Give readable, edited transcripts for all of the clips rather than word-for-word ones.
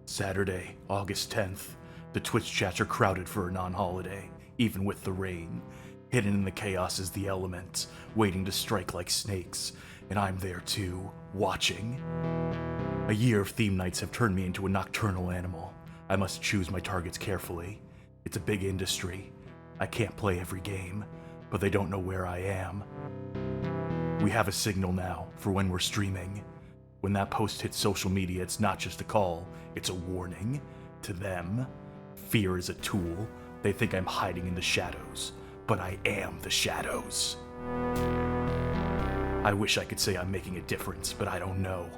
Saturday, August 10th. The Twitch chats are crowded for a non-holiday, even with the rain. Hidden in the chaos is the elements, waiting to strike like snakes, and I'm there too, watching. A year of theme nights have turned me into a nocturnal animal. I must choose my targets carefully. It's a big industry. I can't play every game, but they don't know where I am. We have a signal now for when we're streaming. When that post hits social media, it's not just a call, it's a warning. To them, fear is a tool. They think I'm hiding in the shadows, but I am the shadows. I wish I could say I'm making a difference, but I don't know.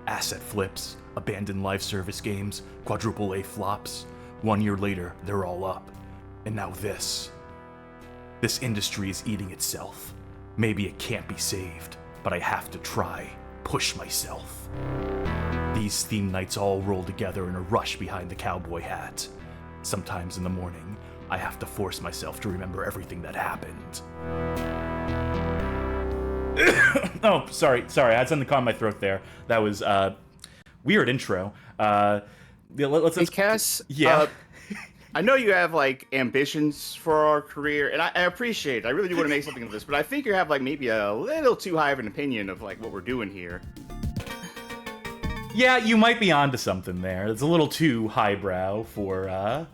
Asset flips, abandoned live service games, quadruple A flops. 1 year later, they're all up. And now this. This industry is eating itself. Maybe it can't be saved, but I have to try. Push myself. These theme nights all roll together in a rush behind the cowboy hat. Sometimes in the morning, I have to force myself to remember everything that happened. Oh, sorry, I had something caught in my throat there. That was, weird intro. Let's Hey, Cass, yeah. I know you have, like, ambitions for our career, and I appreciate it. I really do want to make something of this, but I think you have, like, maybe a little too high of an opinion of, like, what we're doing here. Yeah, you might be onto something there. It's a little too highbrow for,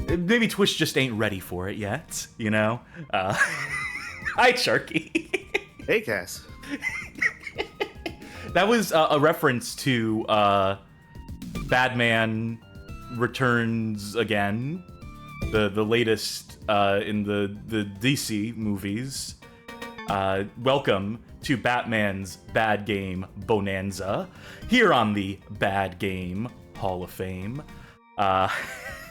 maybe Twitch just ain't ready for it yet, you know? Hi, Charkie. Hey, Cass. That was a reference to, Batman Returns again, the latest in the DC movies. Welcome to Batman's Bad Game Bonanza, here on the Bad Game Hall of Fame.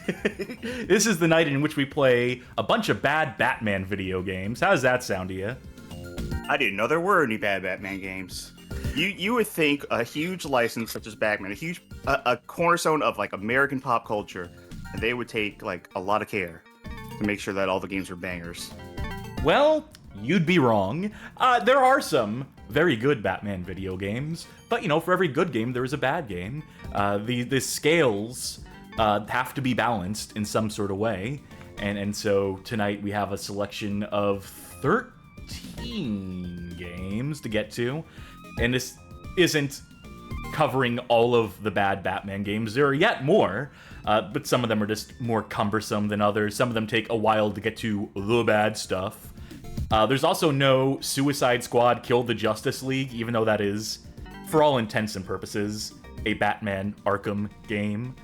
This is the night in which we play a bunch of bad Batman video games. How does that sound to you? I didn't know there were any bad Batman games. You would think a huge license such as Batman, a cornerstone of, like, American pop culture, and they would take, like, a lot of care to make sure that all the games are bangers. Well, you'd be wrong. There are some very good Batman video games, but, you know, for every good game, there is a bad game. The scales have to be balanced in some sort of way, and so tonight we have a selection of 13 games to get to, and this isn't covering all of the bad Batman games. There are yet more, but some of them are just more cumbersome than others. Some of them take a while to get to the bad stuff. There's also no Suicide Squad Kill the Justice League, even though that is, for all intents and purposes, a Batman Arkham game.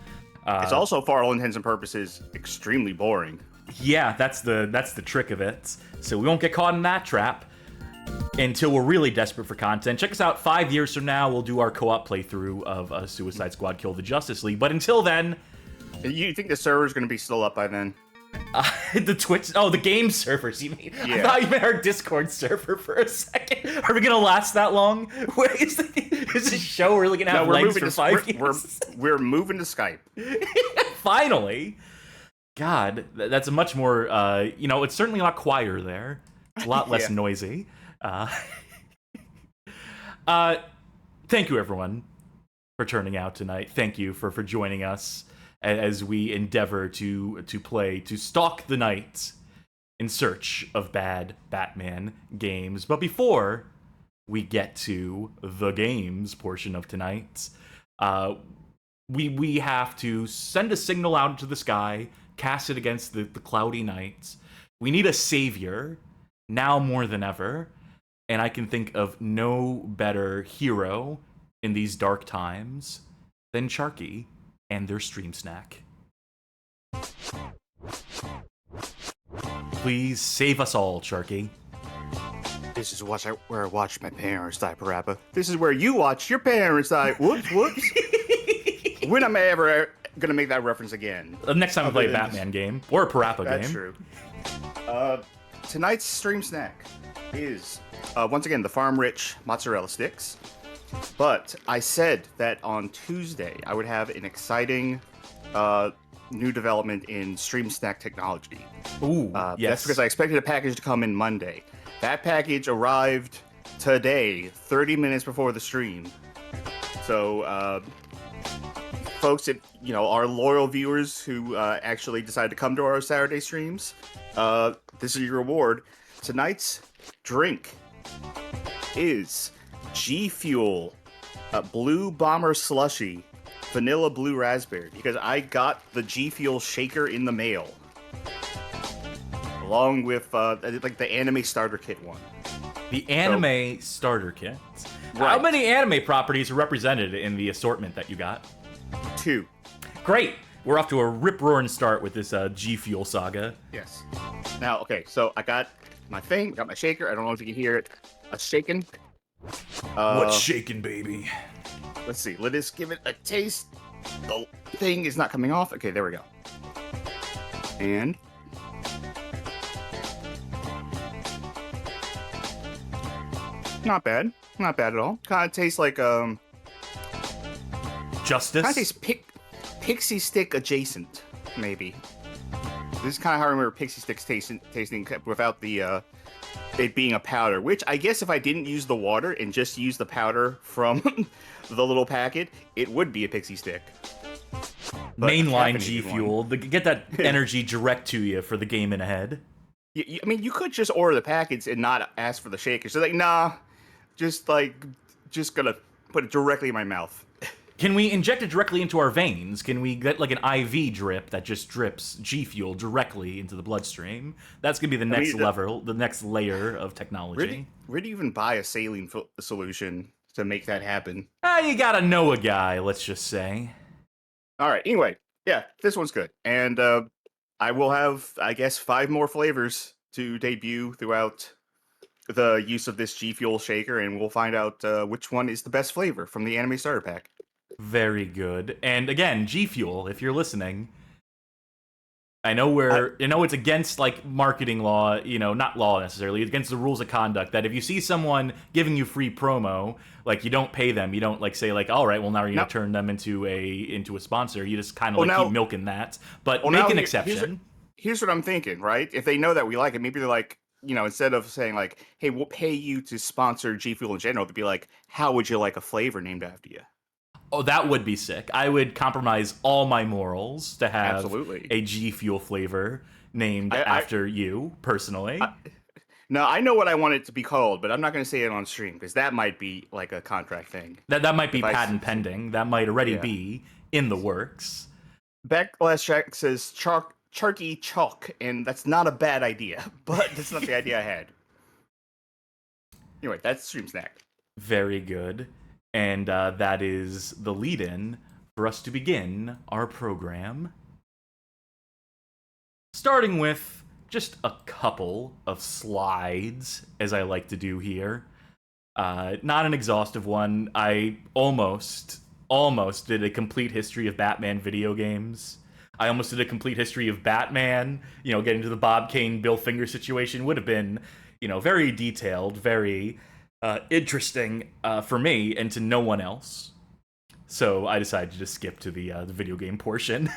It's also, for all intents and purposes, extremely boring. Yeah, that's the trick of it. So we won't get caught in that trap until we're really desperate for content. Check us out 5 years from now. We'll do our co-op playthrough of Suicide Squad Kill the Justice League. But until then... You think the server's going to be still up by then? The Twitch... Oh, the game servers, you mean? Yeah. I thought you meant our Discord server for a second. Are we going to last that long? Is this show really going to have legs for 5 years? We're moving to Skype. Finally. God, that's a much more... you know, it's certainly a lot quieter there. It's a lot less noisy. Thank you, everyone, for turning out tonight. Thank you for joining us as we endeavor to stalk the night in search of bad Batman games. But before we get to the games portion of tonight, we have to send a signal out into the sky, cast it against the cloudy night. We need a savior now more than ever, and I can think of no better hero in these dark times than Charkie and their stream snack. Please save us all, Charkie. This is where I watched my parents die, Parappa. This is where you watch your parents die. Whoops, whoops. When am I ever gonna make that reference again? The next time we play a Batman game, or a Parappa game. That's true. Tonight's stream snack is, once again, the Farm Rich mozzarella sticks. But I said that on Tuesday I would have an exciting new development in stream snack technology. Ooh, yes. That's because I expected a package to come in Monday. That package arrived today, 30 minutes before the stream. So, folks, our loyal viewers who actually decide to come to our Saturday streams, this is your reward. Tonight's drink is G Fuel Blue Bomber Slushy Vanilla Blue Raspberry, because I got the G Fuel shaker in the mail, along with like the anime starter kit one. The anime starter kit. Right. How many anime properties are represented in the assortment that you got? 2. Great. We're off to a rip-roaring start with this G Fuel saga. Yes. Now, okay, so I got my thing, got my shaker. I don't know if you can hear it. A shaking. What's shaking, baby? Let's see. Let us give it a taste. The thing is not coming off. Okay, there we go. And not bad. Not bad at all. Kind of tastes like Justice? kind of tastes Pixie Stick adjacent, maybe. This is kind of how I remember Pixie Sticks tasting without the it being a powder. Which I guess if I didn't use the water and just use the powder from the little packet, it would be a Pixie Stick. But Mainline G Fuel. Get that energy direct to you for the game in ahead. I mean, you could just order the packets and not ask for the shaker. So like, nah, just gonna put it directly in my mouth. Can we inject it directly into our veins? Can we get like an IV drip that just drips G Fuel directly into the bloodstream? That's gonna be the next level, the next layer of technology. Where do you even buy a saline solution to make that happen? You gotta know a guy, let's just say. All right. Anyway, yeah, this one's good, and I will have, I guess, 5 more flavors to debut throughout the use of this G Fuel shaker, and we'll find out which one is the best flavor from the anime starter pack. Very good. And again, G Fuel, if you're listening, I know it's against like marketing law, not law necessarily, it's against the rules of conduct that if you see someone giving you free promo, like you don't pay them, you don't like say like, all right, well now you're gonna turn them into a sponsor. You just kind of keep milking that, but make an exception. Here's what I'm thinking, right? If they know that we like it, maybe they're like, instead of saying like, hey, we'll pay you to sponsor G Fuel in general, they'd be like, how would you like a flavor named after you? Oh, that would be sick. I would compromise all my morals to have a G Fuel flavor named after you, personally. No, I know what I want it to be called, but I'm not going to say it on stream, because that might be like a contract thing. That might be patent pending. That might already be in the works. Backlash Jack says Charkie Chalk, and that's not a bad idea, but that's not the idea I had. Anyway, that's Stream Snack. Very good. And that is the lead-in for us to begin our program. Starting with just a couple of slides, as I like to do here. Not an exhaustive one. I almost did a complete history of Batman video games. I almost did a complete history of Batman. Getting to the Bob Kane, Bill Finger situation would have been, very detailed, very interesting for me and to no one else. So I decided to just skip to the video game portion.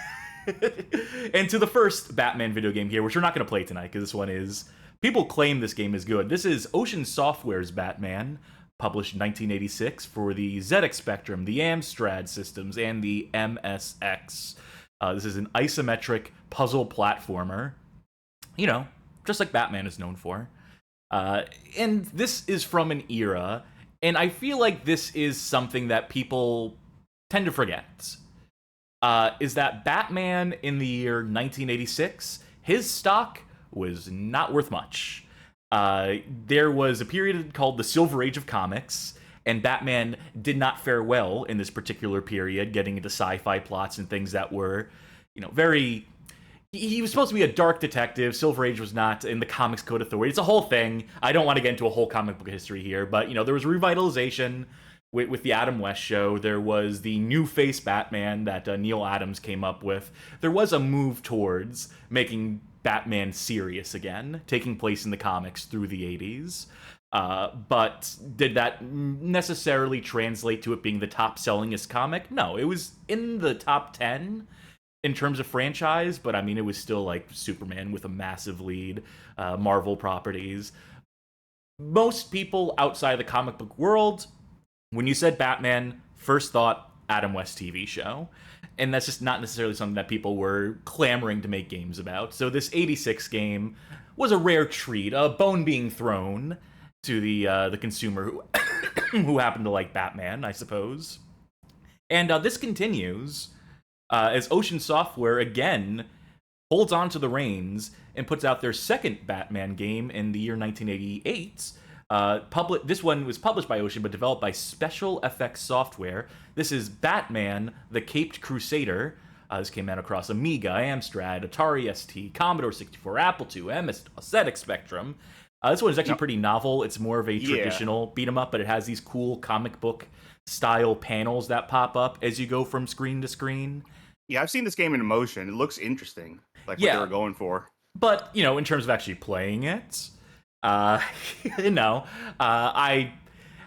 And to the first Batman video game here, which we're not going to play tonight because this one is... People claim this game is good. This is Ocean Software's Batman, published in 1986 for the ZX Spectrum, the Amstrad systems, and the MSX. This is an isometric puzzle platformer. Just like Batman is known for. And this is from an era, and I feel like this is something that people tend to forget. Is that Batman in the year 1986, his stock was not worth much. There was a period called the Silver Age of Comics, and Batman did not fare well in this particular period, getting into sci-fi plots and things that were, very... He was supposed to be a dark detective. Silver Age was not in the Comics Code Authority. It's a whole thing. I don't want to get into a whole comic book history here, but, there was revitalization with the Adam West show. There was the New Face Batman that Neil Adams came up with. There was a move towards making Batman serious again, taking place in the comics through the 80s. But did that necessarily translate to it being the top-sellingest comic? No, it was in the top 10 in terms of franchise, but I mean, it was still like Superman with a massive lead, Marvel properties. Most people outside the comic book world, when you said Batman, first thought, Adam West TV show. And that's just not necessarily something that people were clamoring to make games about. So this 86 game was a rare treat, a bone being thrown to the consumer who, who happened to like Batman, I suppose. And this continues as Ocean Software, again, holds on to the reins and puts out their second Batman game in the year 1988. This one was published by Ocean, but developed by Special Effects Software. This is Batman, the Caped Crusader. This came out across Amiga, Amstrad, Atari ST, Commodore 64, Apple II, MS, ZX Spectrum. This one is actually pretty novel. It's more of a traditional beat 'em up, but it has these cool comic book style panels that pop up as you go from screen to screen. Yeah, I've seen this game in motion. It looks interesting, like what they were going for. But, in terms of actually playing it, I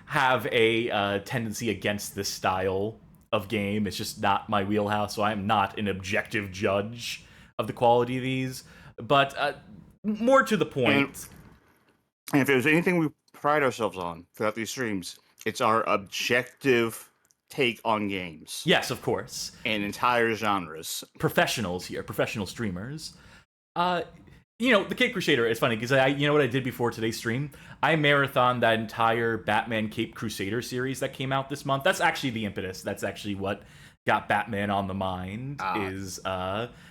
have a tendency against this style of game. It's just not my wheelhouse, so I'm not an objective judge of the quality of these. But more to the point... And if there's anything we pride ourselves on throughout these streams, it's our objective take on games. Yes, of course. And entire genres. Professionals here, professional streamers. The Caped Crusader, it's funny, because you know what I did before today's stream? I marathoned that entire Batman Caped Crusader series that came out this month. That's actually the impetus. That's actually what got Batman on the mind, is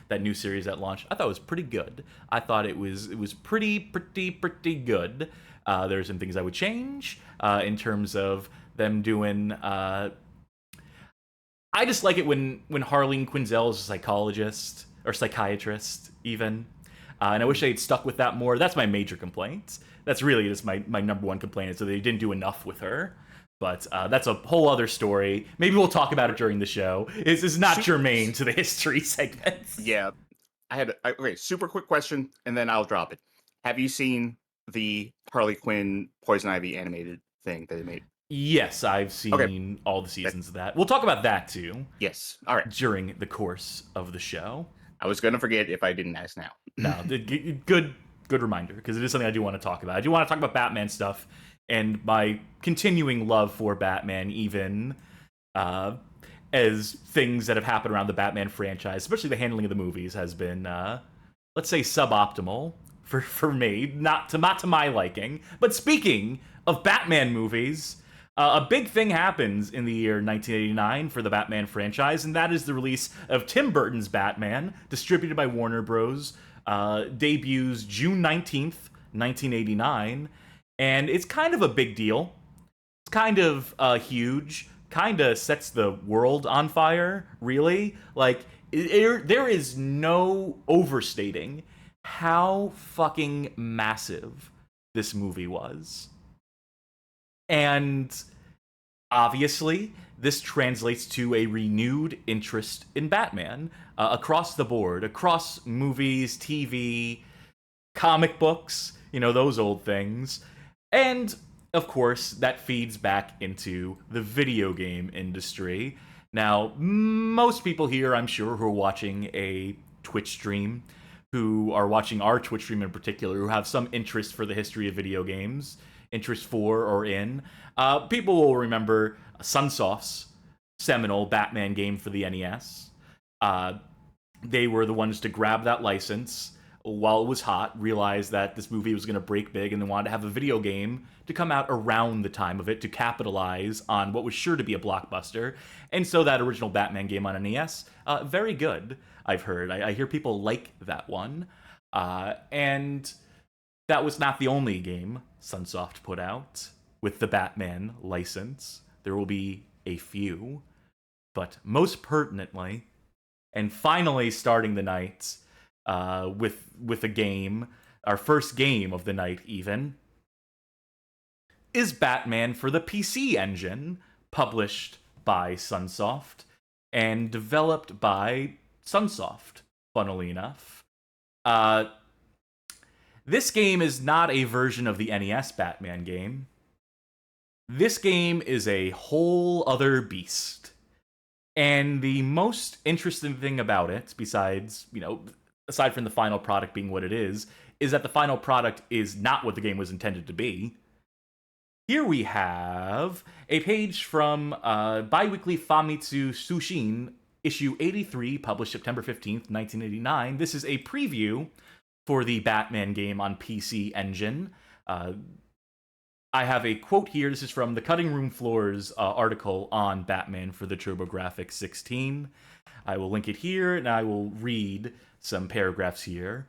that new series that launched. I thought it was pretty good. I thought it was pretty good. There's some things I would change in terms of them doing... I just like it when Harleen Quinzel is a psychologist, or psychiatrist, even. And I wish they had stuck with that more. That's my major complaint. That's really just my number one complaint, is that they didn't do enough with her. But that's a whole other story. Maybe we'll talk about it during the show. This is not germane to the history segment. Yeah. Okay, super quick question, and then I'll drop it. Have you seen the Harley Quinn Poison Ivy animated thing that they made? Yes, I've seen all the seasons of that. We'll talk about that, too. Yes. All right. During the course of the show. I was going to forget if I didn't ask now. No, good reminder, because it is something I do want to talk about. I do want to talk about Batman stuff, and my continuing love for Batman, even as things that have happened around the Batman franchise, especially the handling of the movies, has been, let's say, suboptimal for me, not to my liking. But speaking of Batman movies, a big thing happens in the year 1989 for the Batman franchise, and that is the release of Tim Burton's Batman, distributed by Warner Bros. Debuts June 19th, 1989, and it's kind of a big deal. It's kind of huge, kind of sets the world on fire, really. Like, there is no overstating how fucking massive this movie was. And obviously, this translates to a renewed interest in Batman across the board, across movies, TV, comic books, those old things. And, of course, that feeds back into the video game industry. Now, most people here, I'm sure, who are watching a Twitch stream, who are watching our Twitch stream in particular, who have some interest for the history of video games, interest for or in, people will remember Sunsoft's seminal Batman game for the NES. They were the ones to grab that license while it was hot, realized that this movie was going to break big, and they wanted to have a video game to come out around the time of it to capitalize on what was sure to be a blockbuster. And so that original Batman game on NES, very good, I've heard. I hear people like that one. And that was not the only game Sunsoft put out with the Batman license. There will be a few. But most pertinently, and finally starting the night with a game, our first game of the night even, is Batman for the PC Engine, published by Sunsoft and developed by Sunsoft, funnily enough. This game is not a version of the NES Batman game. This game is a whole other beast. And the most interesting thing about it, besides, aside from the final product being what it is that the final product is not what the game was intended to be. Here we have a page from Biweekly Famitsu Sushin, issue 83, published September 15th, 1989. This is a preview for the Batman game on PC Engine. I have a quote here. This is from the Cutting Room Floors article on Batman for the TurboGrafx 16. I will link it here, and I will read some paragraphs here.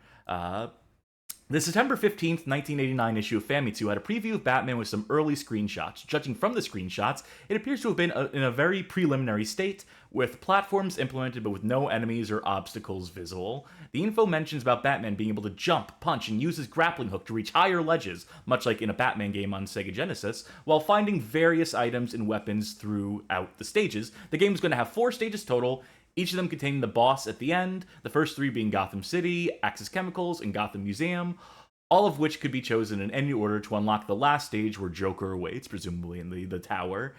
The September 15th, 1989 issue of Famitsu had a preview of Batman with some early screenshots. Judging from the screenshots, it appears to have been in a very preliminary state, with platforms implemented but with no enemies or obstacles visible. The info mentions about Batman being able to jump, punch, and use his grappling hook to reach higher ledges, much like in a Batman game on Sega Genesis, while finding various items and weapons throughout the stages. The game is going to have 4 stages total, each of them containing the boss at the end, the first 3 being Gotham City, Axis Chemicals, and Gotham Museum, all of which could be chosen in any order to unlock the last stage where Joker awaits, presumably in the tower.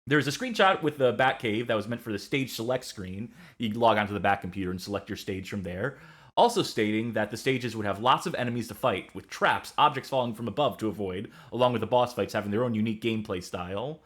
There's a screenshot with the Batcave that was meant for the stage select screen. You can log onto the Bat computer and select your stage from there. Also stating that the stages would have lots of enemies to fight, with traps, objects falling from above to avoid, along with the boss fights having their own unique gameplay style.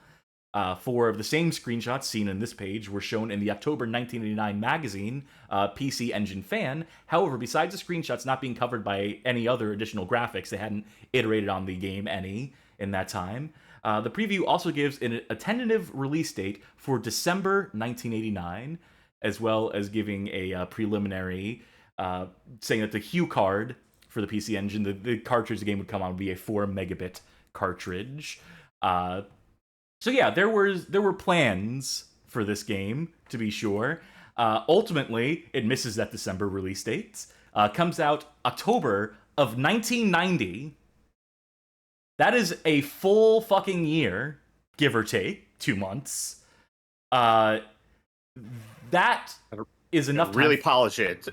4 of the same screenshots seen in this page were shown in the October 1989 magazine, PC Engine Fan. However, besides the screenshots not being covered by any other additional graphics, they hadn't iterated on the game any in that time. The preview also gives a tentative release date for December 1989, as well as giving a preliminary saying that the Hue card for the PC Engine, the cartridge the game would come on, would be a 4 megabit cartridge. So yeah, there were plans for this game, to be sure. Ultimately, it misses that December release date. Comes out October of 1990. That is a full fucking year, give or take, 2 months. That is enough time. Really polish it.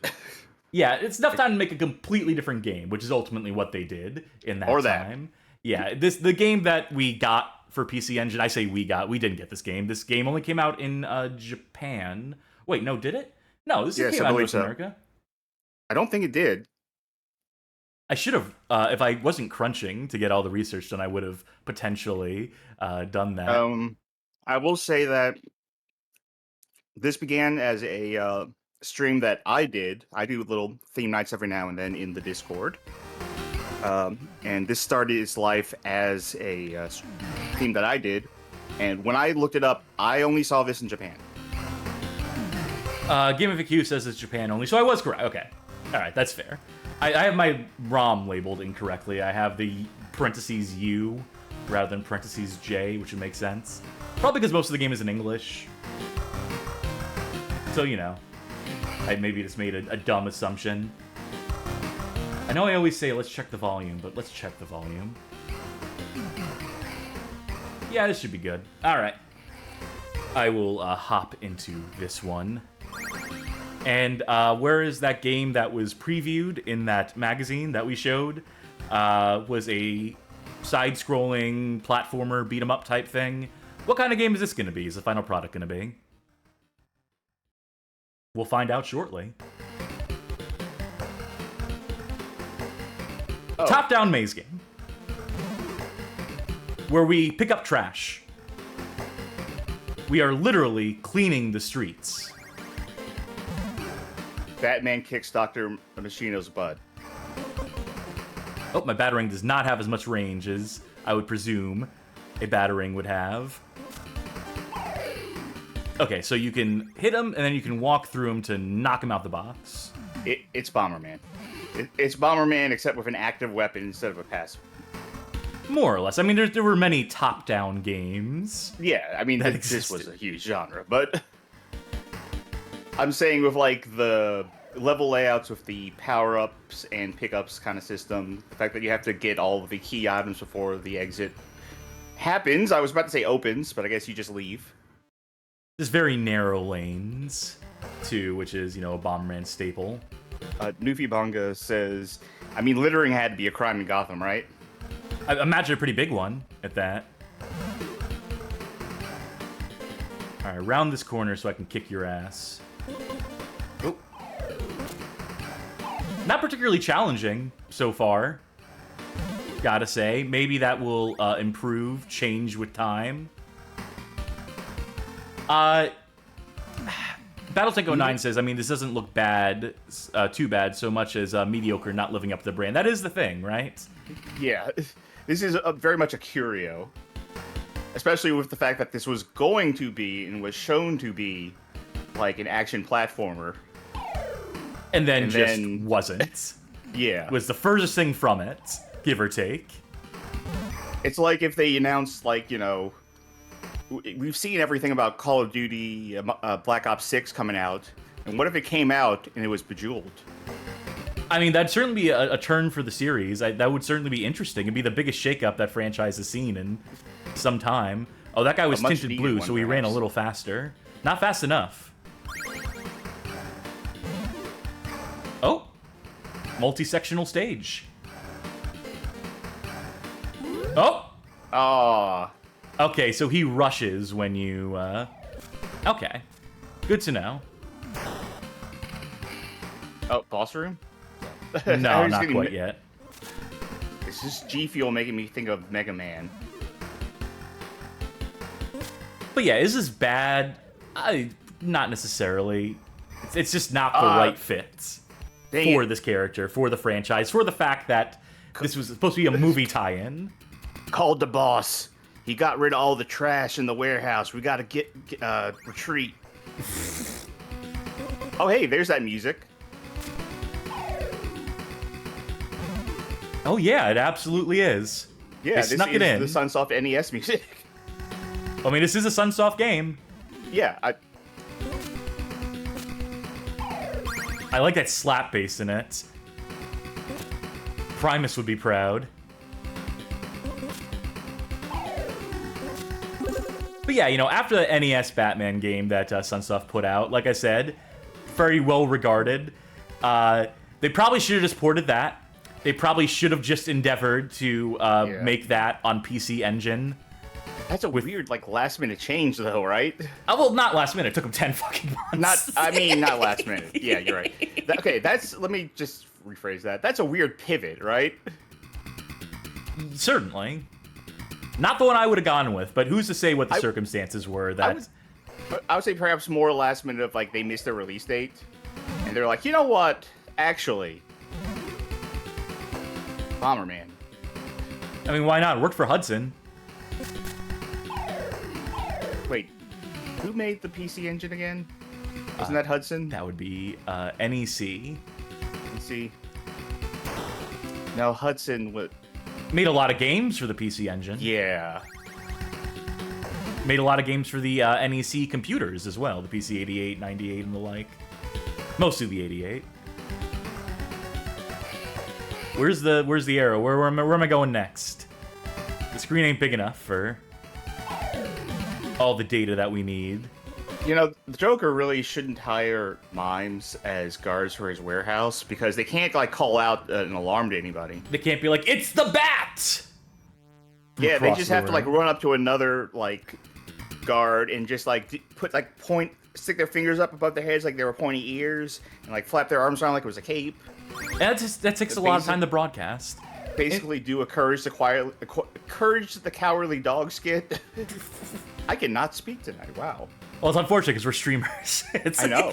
Yeah, it's enough time to make a completely different game, which is ultimately what they did in that time. Yeah, the game that we got for PC Engine, I say we didn't get this game. This game only came out in Japan. Wait, no, did it? No, this came out in North America. I don't think it did. I should have, if I wasn't crunching to get all the research done, I would have potentially done that. I will say that this began as a stream that I did. I do little theme nights every now and then in the Discord. And this started its life as a theme that I did. And when I looked it up, I only saw this in Japan. GameFAQ says it's Japan only, so I was correct. Okay. All right, that's fair. I have my ROM labeled incorrectly. I have the parentheses U rather than parentheses J, which would make sense. Probably because most of the game is in English. So, you know, I maybe just made a dumb assumption. I know I always say let's check the volume, but let's check the volume. Yeah, this should be good. All right. I will hop into this one. And where is that game that was previewed in that magazine that we showed? Was a side-scrolling platformer beat-em-up type thing. What kind of game is this going to be? Is the final product going to be? We'll find out shortly. Oh. Top-down maze game. Where we pick up trash. We are literally cleaning the streets. Batman kicks Dr. Machino's butt. Oh, my Batarang does not have as much range as I would presume a Batarang would have. Okay, so you can hit him, and then you can walk through him to knock him out the box. It's Bomberman. It's Bomberman, except with an active weapon instead of a passive. More or less. I mean, there were many top-down games. Yeah, I mean, this was a huge genre, but I'm saying with, like, the level layouts with the power-ups and pickups kind of system, the fact that you have to get all of the key items before the exit happens. I was about to say opens, but I guess you just leave. There's very narrow lanes, too, which is, you know, a Bomberman staple. Nufi Bonga says, I mean, littering had to be a crime in Gotham, right? I imagine a pretty big one at that. Alright, round this corner so I can kick your ass. Oh. Not particularly challenging so far. gotta say. Maybe that will improve, change with time. Battletech 09 says, I mean, this doesn't look bad, too bad, so much as mediocre, not living up to the brand. That is the thing, right? Yeah, this is very much a curio. Especially with the fact that this was going to be, and was shown to be, like an action platformer. And then wasn't. Yeah. Was the furthest thing from it, give or take. It's like if they announced, like, you know, we've seen everything about Call of Duty, Black Ops 6 coming out, and what if it came out and it was Bejeweled? I mean, that'd certainly be a turn for the series. That would certainly be interesting. It'd be the biggest shakeup that franchise has seen in some time. Oh, that guy was tinted blue, so he ran a little faster. Not fast enough. Oh! Multi-sectional stage. Oh! Aww. Okay, so he rushes when you, Okay. Good to know. Oh, boss room? No, not quite yet. It's just G Fuel making me think of Mega Man. But yeah, is this bad? Not necessarily. It's just not the right fit for this character, for the franchise, for the fact that this was supposed to be a movie tie-in. Called the boss. He got rid of all the trash in the warehouse. We gotta retreat. Oh, hey, there's that music. Oh yeah, it absolutely is. Yeah, they snuck it in. The Sunsoft NES music. I mean, this is a Sunsoft game. Yeah, I like that slap bass in it. Primus would be proud. But yeah, you know, after the NES Batman game that Sunsoft put out, like I said, very well regarded. They probably should have just ported that. They probably should have just endeavored to make that on PC Engine. That's a weird, like, last-minute change, though, right? Oh, well, not last minute. It took them 10 fucking months. Not last minute. Yeah, you're right. Okay, let me just rephrase that. That's a weird pivot, right? Certainly. Not the one I would have gone with, but who's to say what the circumstances were that... I would say perhaps more last minute of, like, they missed their release date. And they're like, you know what? Actually... Bomberman. I mean, why not? It worked for Hudson. Wait, who made the PC Engine again? Wasn't that Hudson? That would be NEC. NEC. No, Hudson would... Made a lot of games for the PC Engine. Yeah. Made a lot of games for the NEC computers as well. The PC 88, 98, and the like. Mostly the 88. Where's the arrow? Where am I going next? The screen ain't big enough for all the data that we need. You know, the Joker really shouldn't hire mimes as guards for his warehouse because they can't, like, call out an alarm to anybody. They can't be like, it's the Bat! Yeah, they just have to, like, run up to another, like, guard and just, like, stick their fingers up above their heads like they were pointy ears and, like, flap their arms around like it was a cape. That takes a lot of time to broadcast. Basically do a Courage the Cowardly Dog skit. I cannot speak tonight, wow. Well, it's unfortunate because we're streamers. I know.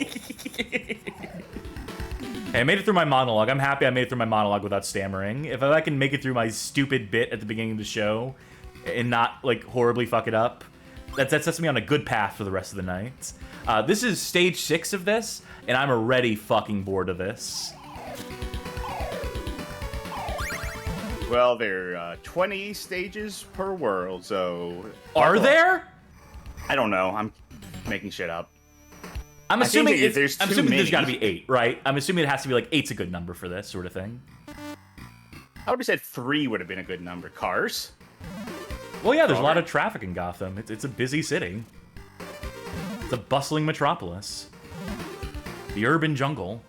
Hey, I made it through my monologue. I'm happy I made it through my monologue without stammering. If I can make it through my stupid bit at the beginning of the show and not, like, horribly fuck it up, that sets me on a good path for the rest of the night. This is stage 6 of this, and I'm already fucking bored of this. Well, there are 20 stages per world, so... Are there? I don't know. I'm making shit up. I'm assuming there's got to be 8, right? I'm assuming it has to be like 8's a good number for this sort of thing. I would have said 3 would have been a good number. Cars? Well, yeah, there's a lot of traffic in Gotham. It's a busy city. It's a bustling metropolis. The urban jungle.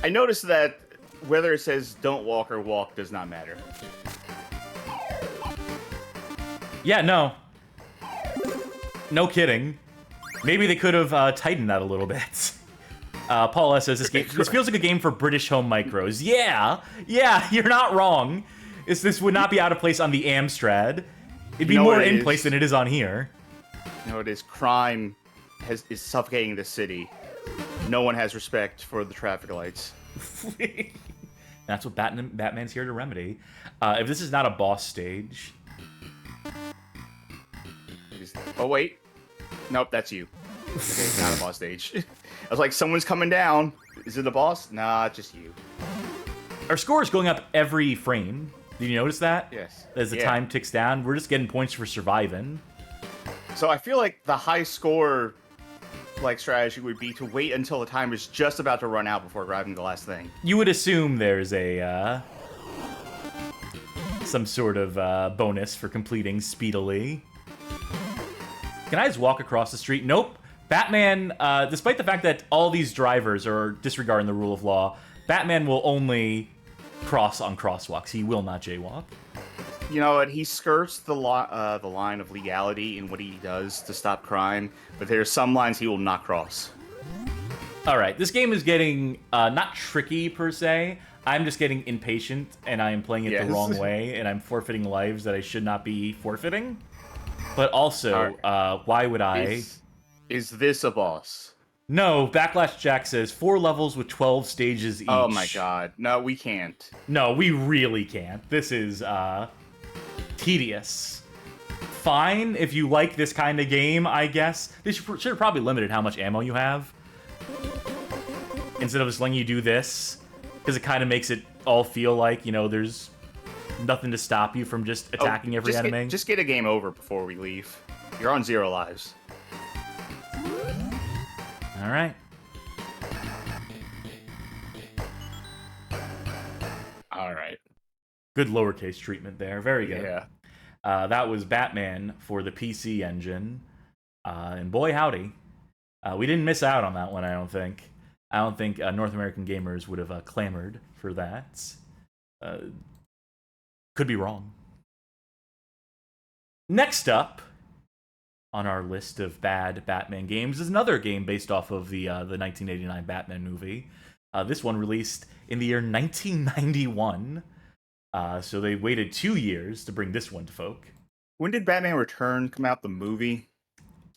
I noticed that whether it says don't walk or walk does not matter. Yeah, no. No kidding. Maybe they could have tightened that a little bit. Paul S. says, this feels like a game for British home micros. Yeah, you're not wrong. This would not be out of place on the Amstrad. It'd be You know more what it in is? place than it is on here. You know, it is crime is suffocating the city. No one has respect for the traffic lights. That's what Batman's here to remedy. If this is not a boss stage... Oh, wait. Nope, that's you. Okay, it's not a boss stage. I was like, someone's coming down. Is it a boss? Nah, just you. Our score is going up every frame. Did you notice that? Yes. As the time ticks down, we're just getting points for surviving. So I feel like the high score strategy would be to wait until the time is just about to run out before grabbing the last thing. You would assume there's a some sort of bonus for completing speedily. Can I just walk across the street? Nope. Batman, despite the fact that all these drivers are disregarding the rule of law, Batman will only cross on crosswalks. He will not jaywalk. You know what? He skirts the line of legality in what he does to stop crime, but there are some lines he will not cross. All right, this game is getting not tricky per se. I'm just getting impatient, and I am playing it the wrong way, and I'm forfeiting lives that I should not be forfeiting. But also, why would I? Is this a boss? No, Backlash Jack says 4 levels with 12 stages each. Oh my god. No, we can't. No, we really can't. This is, tedious. Fine, if you like this kind of game, I guess. They should have probably limited how much ammo you have. Instead of just letting you do this. Because it kind of makes it all feel like, you know, there's nothing to stop you from just attacking every enemy. Just get a game over before we leave. You're on 0 lives. All right. All right. Good lowercase treatment there. Very good. Yeah. That was Batman for the PC engine. And boy, howdy. We didn't miss out on that one, I don't think. I don't think North American gamers would have clamored for that. Could be wrong. Next up on our list of bad Batman games is another game based off of the 1989 Batman movie. This one released in the year 1991. So they waited 2 years to bring this one to folk. When did Batman Return come out, the movie?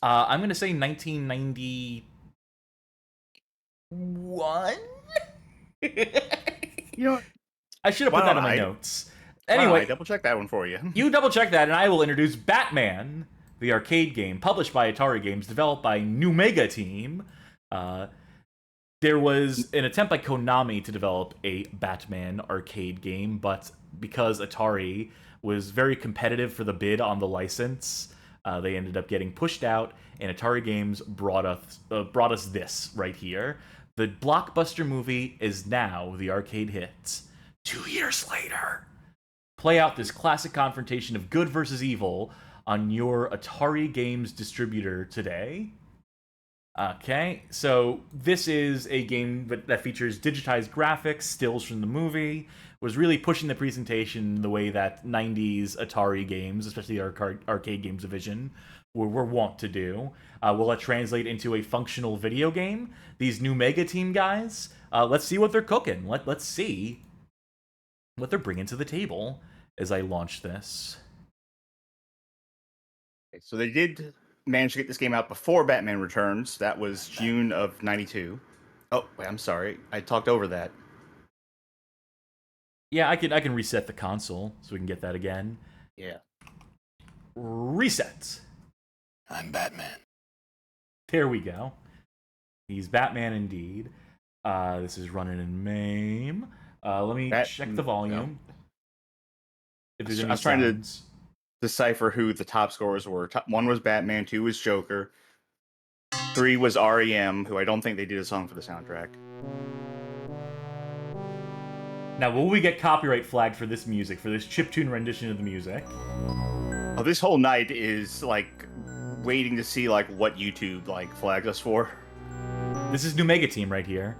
I'm going to say 1991? You know what? I should have put that in my notes. Anyway, Anyway, double check that one for you. you double check that, and I will introduce Batman, the arcade game, published by Atari Games, developed by Numega Team. There was an attempt by Konami to develop a Batman arcade game, but because Atari was very competitive for the bid on the license, they ended up getting pushed out, and Atari Games brought us this right here. The blockbuster movie is now the arcade hit. 2 years later. Play out this classic confrontation of good versus evil on your Atari Games distributor today. Okay, so this is a game that features digitized graphics, stills from the movie, was really pushing the presentation the way that 90s Atari games, especially our arcade games division, were wont to do. Will it translate into a functional video game? These new Mega Team guys, let's see what they're cooking. Let's see what they're bringing to the table as I launch this. Okay, so they did manage to get this game out before Batman Returns. That was June of 92. Oh, wait, I'm sorry. I talked over that. Yeah, I can reset the console so we can get that again. Yeah. Reset. I'm Batman. There we go. He's Batman indeed. This is running in MAME. Let me check the volume. No. If there's any I was trying to sounds. decipher who the top scorers were. 1 was Batman, 2 was Joker, 3 was REM, who I don't think they did a song for the soundtrack. Now, will we get copyright flagged for this music, for this chiptune rendition of the music? Oh, this whole night is like waiting to see like what YouTube flags us for. This is New Mega Team right here.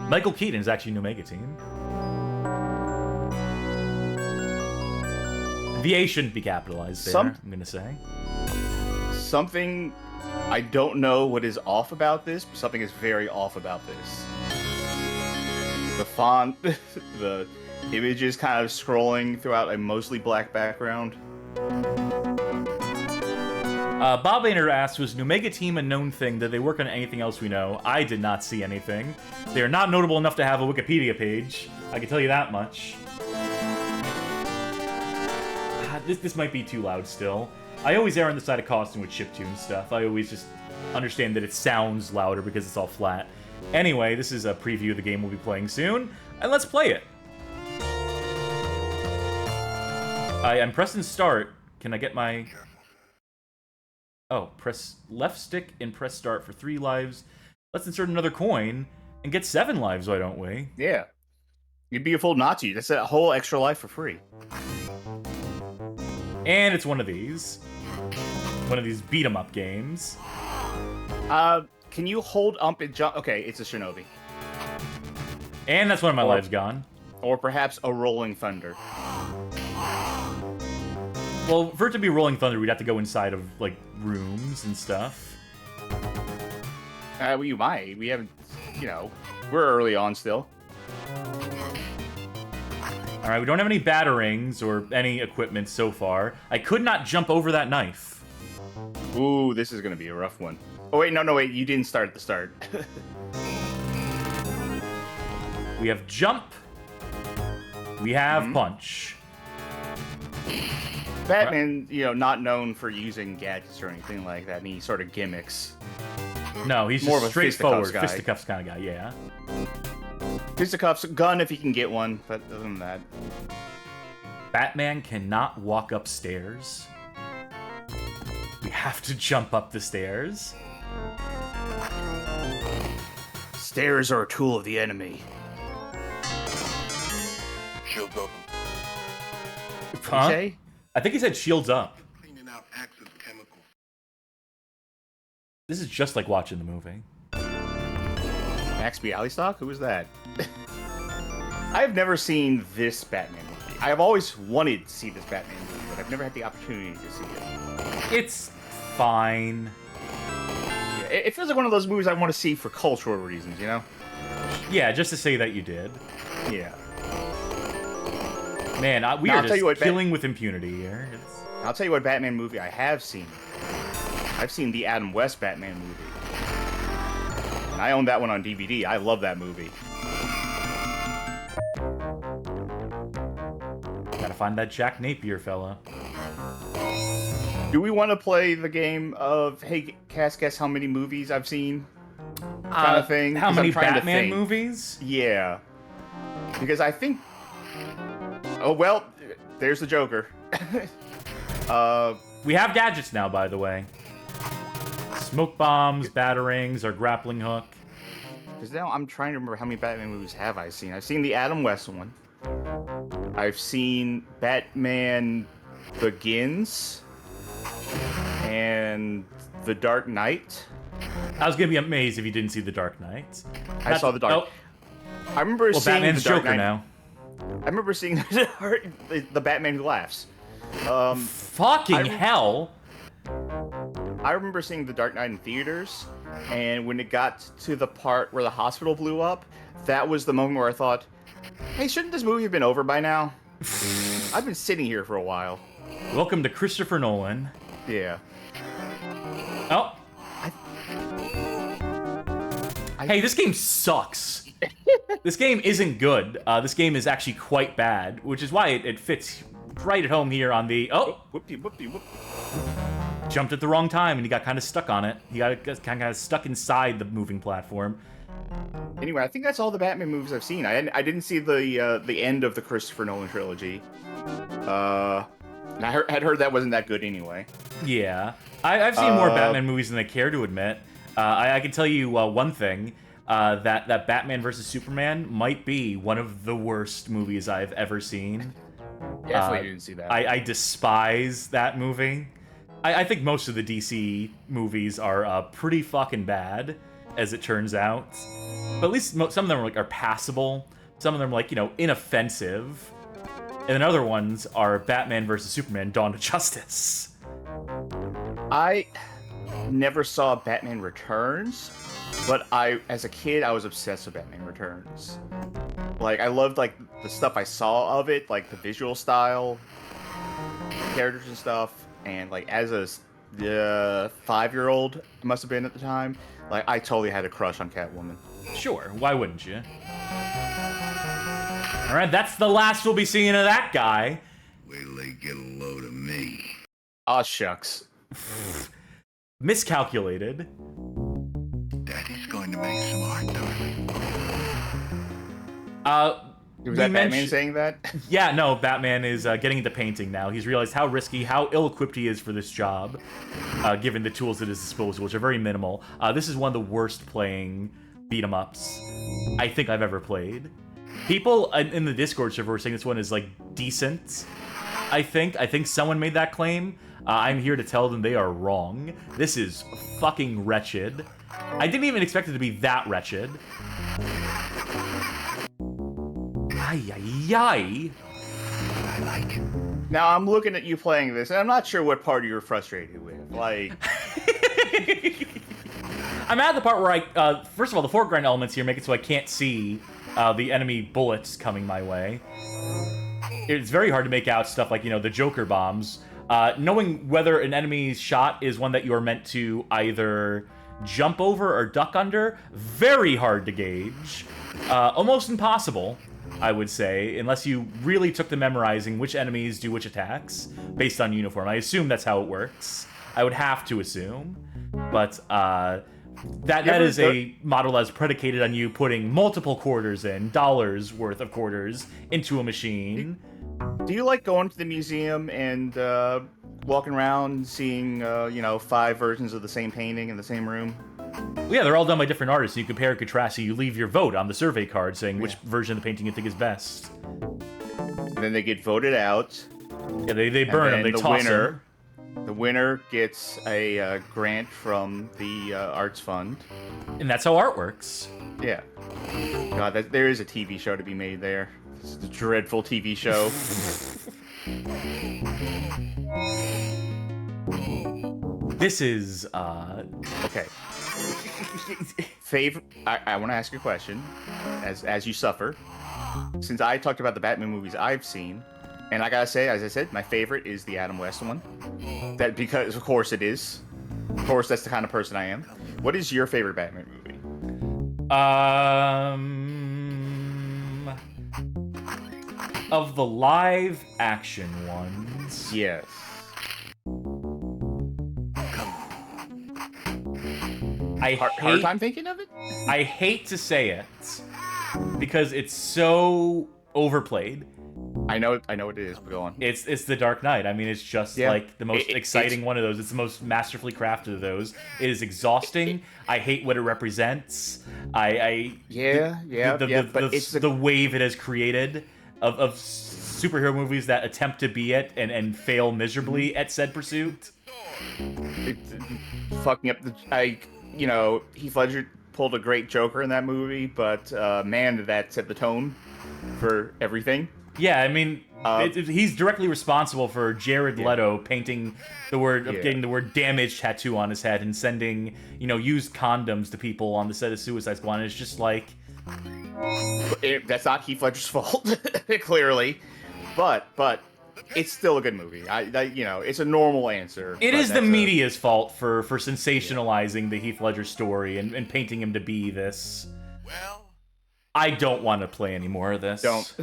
Michael Keaton is actually New Mega Team. The A shouldn't be capitalized there, I'm gonna say. Something, I don't know what is off about this, but something is very off about this. The font, the images kind of scrolling throughout a mostly black background. Bob Ainer asks, was an Omega team a known thing? Did they work on anything else we know? I did not see anything. They are not notable enough to have a Wikipedia page. I can tell you that much. This might be too loud still. I always err on the side of caution with chiptune stuff. I always just understand that it sounds louder because it's all flat. Anyway, this is a preview of the game we'll be playing soon, and let's play it. I'm pressing start. Can I get my... Oh, press left stick and press start for 3 lives. Let's insert another coin and get 7 lives, why don't we? Yeah. You'd be a fool not to. That's a whole extra life for free. And it's one of these. One of these beat-em-up games. Can you hold up and jump? Okay, it's a Shinobi. And that's one of my lives gone. Or perhaps a Rolling Thunder. Well, for it to be Rolling Thunder, we'd have to go inside of, like, rooms and stuff. Well, you might. We haven't, you know, we're early on still. Alright, we don't have any batarangs or any equipment so far. I could not jump over that knife. Ooh, this is going to be a rough one. Oh, wait, no, wait. You didn't start at the start. We have jump. We have punch. Batman, you know, not known for using gadgets or anything like that, any sort of gimmicks. No, he's More just of a straightforward fisticuffs guy. fisticuffs kind of guy, yeah. Fisticuffs, gun if he can get one, but other than that. Batman cannot walk upstairs. We have to jump up the stairs. Stairs are a tool of the enemy. Shields open. Huh? Say? I think he said shields up. Cleaning out active chemicals. This is just like watching the movie. Max Bialystock? Who was that? I have never seen this Batman movie. I have always wanted to see this Batman movie, but I've never had the opportunity to see it. It's fine. Yeah, it feels like one of those movies I want to see for cultural reasons, you know? Yeah, just to say that you did. Yeah. Man, we Now, are I'll tell you just what, killing with impunity here. I'll tell you what Batman movie I have seen. I've seen the Adam West Batman movie. And I own that one on DVD. I love that movie. Gotta find that Jack Napier fella. Do we want to play the game of, hey, Cass, guess how many movies I've seen? Kind of thing? How 'Cause many I'm trying to Batman think. movies? Yeah. Because I think... Oh, well, there's the Joker. We have gadgets now, by the way. Smoke bombs, batarangs, our grappling hook. Because now I'm trying to remember how many Batman movies have I seen. I've seen the Adam West one. I've seen Batman Begins. And The Dark Knight. I was gonna be amazed if you didn't see The Dark Knight. I saw The Dark... Oh, I remember well, seeing Batman's The Dark Joker Knight. now. I remember seeing the Batman Who Laughs. Fucking hell! I remember seeing The Dark Knight in theaters, and when it got to the part where the hospital blew up, that was the moment where I thought, hey, shouldn't this movie have been over by now? I've been sitting here for a while. Welcome to Christopher Nolan. Yeah. Oh. Hey, this game sucks. This game isn't good. This game is actually quite bad, which is why it fits right at home here on the... Oh! Whoop. Jumped at the wrong time, and he got kind of stuck on it. He got kind of stuck inside the moving platform. Anyway, I think that's all the Batman movies I've seen. I didn't see the end of the Christopher Nolan trilogy. And I had heard that wasn't that good anyway. Yeah. I've seen more Batman movies than I care to admit. I can tell you one thing. That Batman vs. Superman might be one of the worst movies I've ever seen. Definitely didn't see that. I despise that movie. I think most of the DC movies are pretty fucking bad, as it turns out. But at least some of them are passable. Some of them are inoffensive. And then other ones are Batman vs. Superman: Dawn of Justice. I never saw Batman Returns, But as a kid, I was obsessed with Batman Returns. Like, I loved, like, the stuff I saw of it, like, the visual style, characters and stuff, and, like, as a 5-year-old, I must have been at the time, like, I totally had a crush on Catwoman. Sure, why wouldn't you? Alright, that's the last we'll be seeing of that guy. Wait till they get a load of me. Aw, shucks. Miscalculated. Daddy's going to make some art, darling. Was that Batman saying that? Yeah, no, Batman is getting into painting now. He's realized how risky, how ill-equipped he is for this job, given the tools at his disposal, which are very minimal. This is one of the worst playing beat-em-ups I think I've ever played. People in the Discord server were saying this one is, like, decent, I think. I think someone made that claim. I'm here to tell them they are wrong. This is fucking wretched. I didn't even expect it to be that wretched. Ay, ay, ay. I like it. Now, I'm looking at you playing this, and I'm not sure what part you're frustrated with. Like... I'm at the part where I, first of all, the foreground elements here make it so I can't see the enemy bullets coming my way. It's very hard to make out stuff like, you know, the Joker bombs. Knowing whether an enemy's shot is one that you're meant to either jump over or duck under, very hard to gauge. Almost impossible, I would say, unless you really took to memorizing which enemies do which attacks based on uniform. I assume that's how it works. I would have to assume. But, that is a model that's predicated on you putting multiple quarters in, dollars worth of quarters, into a machine. Do you like going to the museum and walking around seeing, you know, 5 versions of the same painting in the same room? Well, yeah, they're all done by different artists, so you compare and contrast, so you leave your vote on the survey card saying which version of the painting you think is best. And then they get voted out. Yeah, they burn them, they toss them. The winner gets a grant from the Arts Fund. And that's how art works. Yeah. God, there is a TV show to be made there. This is a dreadful TV show. This is, Okay. Favorite... I want to ask you a question, as you suffer. Since I talked about the Batman movies I've seen, and I gotta say, as I said, my favorite is the Adam West one. That because, of course, it is. Of course, that's the kind of person I am. What is your favorite Batman movie? Of the live action ones. Yes. Hard time thinking of it? I hate to say it because it's so overplayed. I know what it is, but go on. It's The Dark Knight. I mean, it's just like the most exciting one of those. It's the most masterfully crafted of those. It is exhausting. I hate what it represents. But it's the wave it has created of superhero movies that attempt to be it and fail miserably at said pursuit. It's fucking up you know, Heath Ledger pulled a great Joker in that movie, but man, did that set the tone for everything. Yeah, I mean, he's directly responsible for Jared Leto painting the word, getting the word damage tattoo on his head and sending, you know, used condoms to people on the set of Suicide Squad. And it's just like... That's not Heath Ledger's fault, clearly. But it's still a good movie. You know, it's a normal answer. It is the media's fault for sensationalizing the Heath Ledger story and painting him to be this. Well, I don't want to play any more of this. Don't.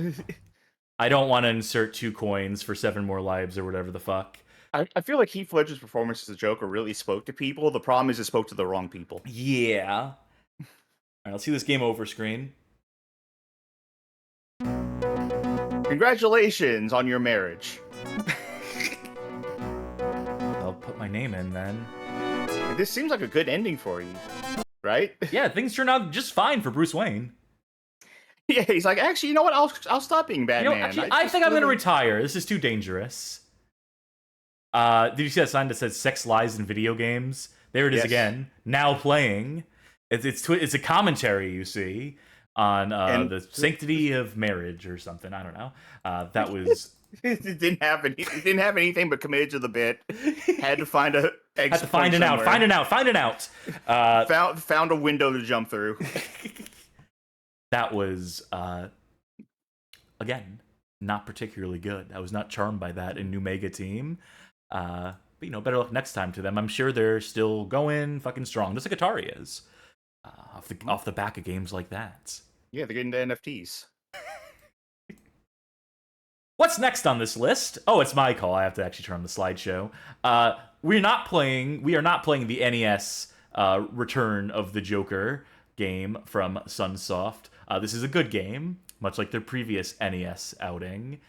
I don't want to insert 2 coins for 7 more lives or whatever the fuck. I feel like Heath Ledger's performance as a Joker really spoke to people. The problem is it spoke to the wrong people. Yeah. All right, let's see this game over screen. Congratulations on your marriage. I'll put my name in then. This seems like a good ending for you, right? Yeah, things turn out just fine for Bruce Wayne. Yeah, he's like, actually, you know what? I'll stop being Batman. You know, actually, I think I'm going to retire. This is too dangerous. Did you see that sign that says "Sex, Lies, and Video Games"? There it is again. Now playing. It's a commentary, you see, on the sanctity of marriage or something. I don't know. That was It didn't have anything but committed to the bit. Had to find a Had to find an out. Find an out. Found a window to jump through. That was again not particularly good. I was not charmed by that in New Mega Team. But better luck next time to them. I'm sure they're still going fucking strong, just like Atari is. Off the back of games like that. Yeah, they're getting into NFTs. What's next on this list? Oh, it's my call. I have to actually turn on the slideshow. We are not playing the NES Return of the Joker game from Sunsoft. This is a good game, much like their previous NES outing.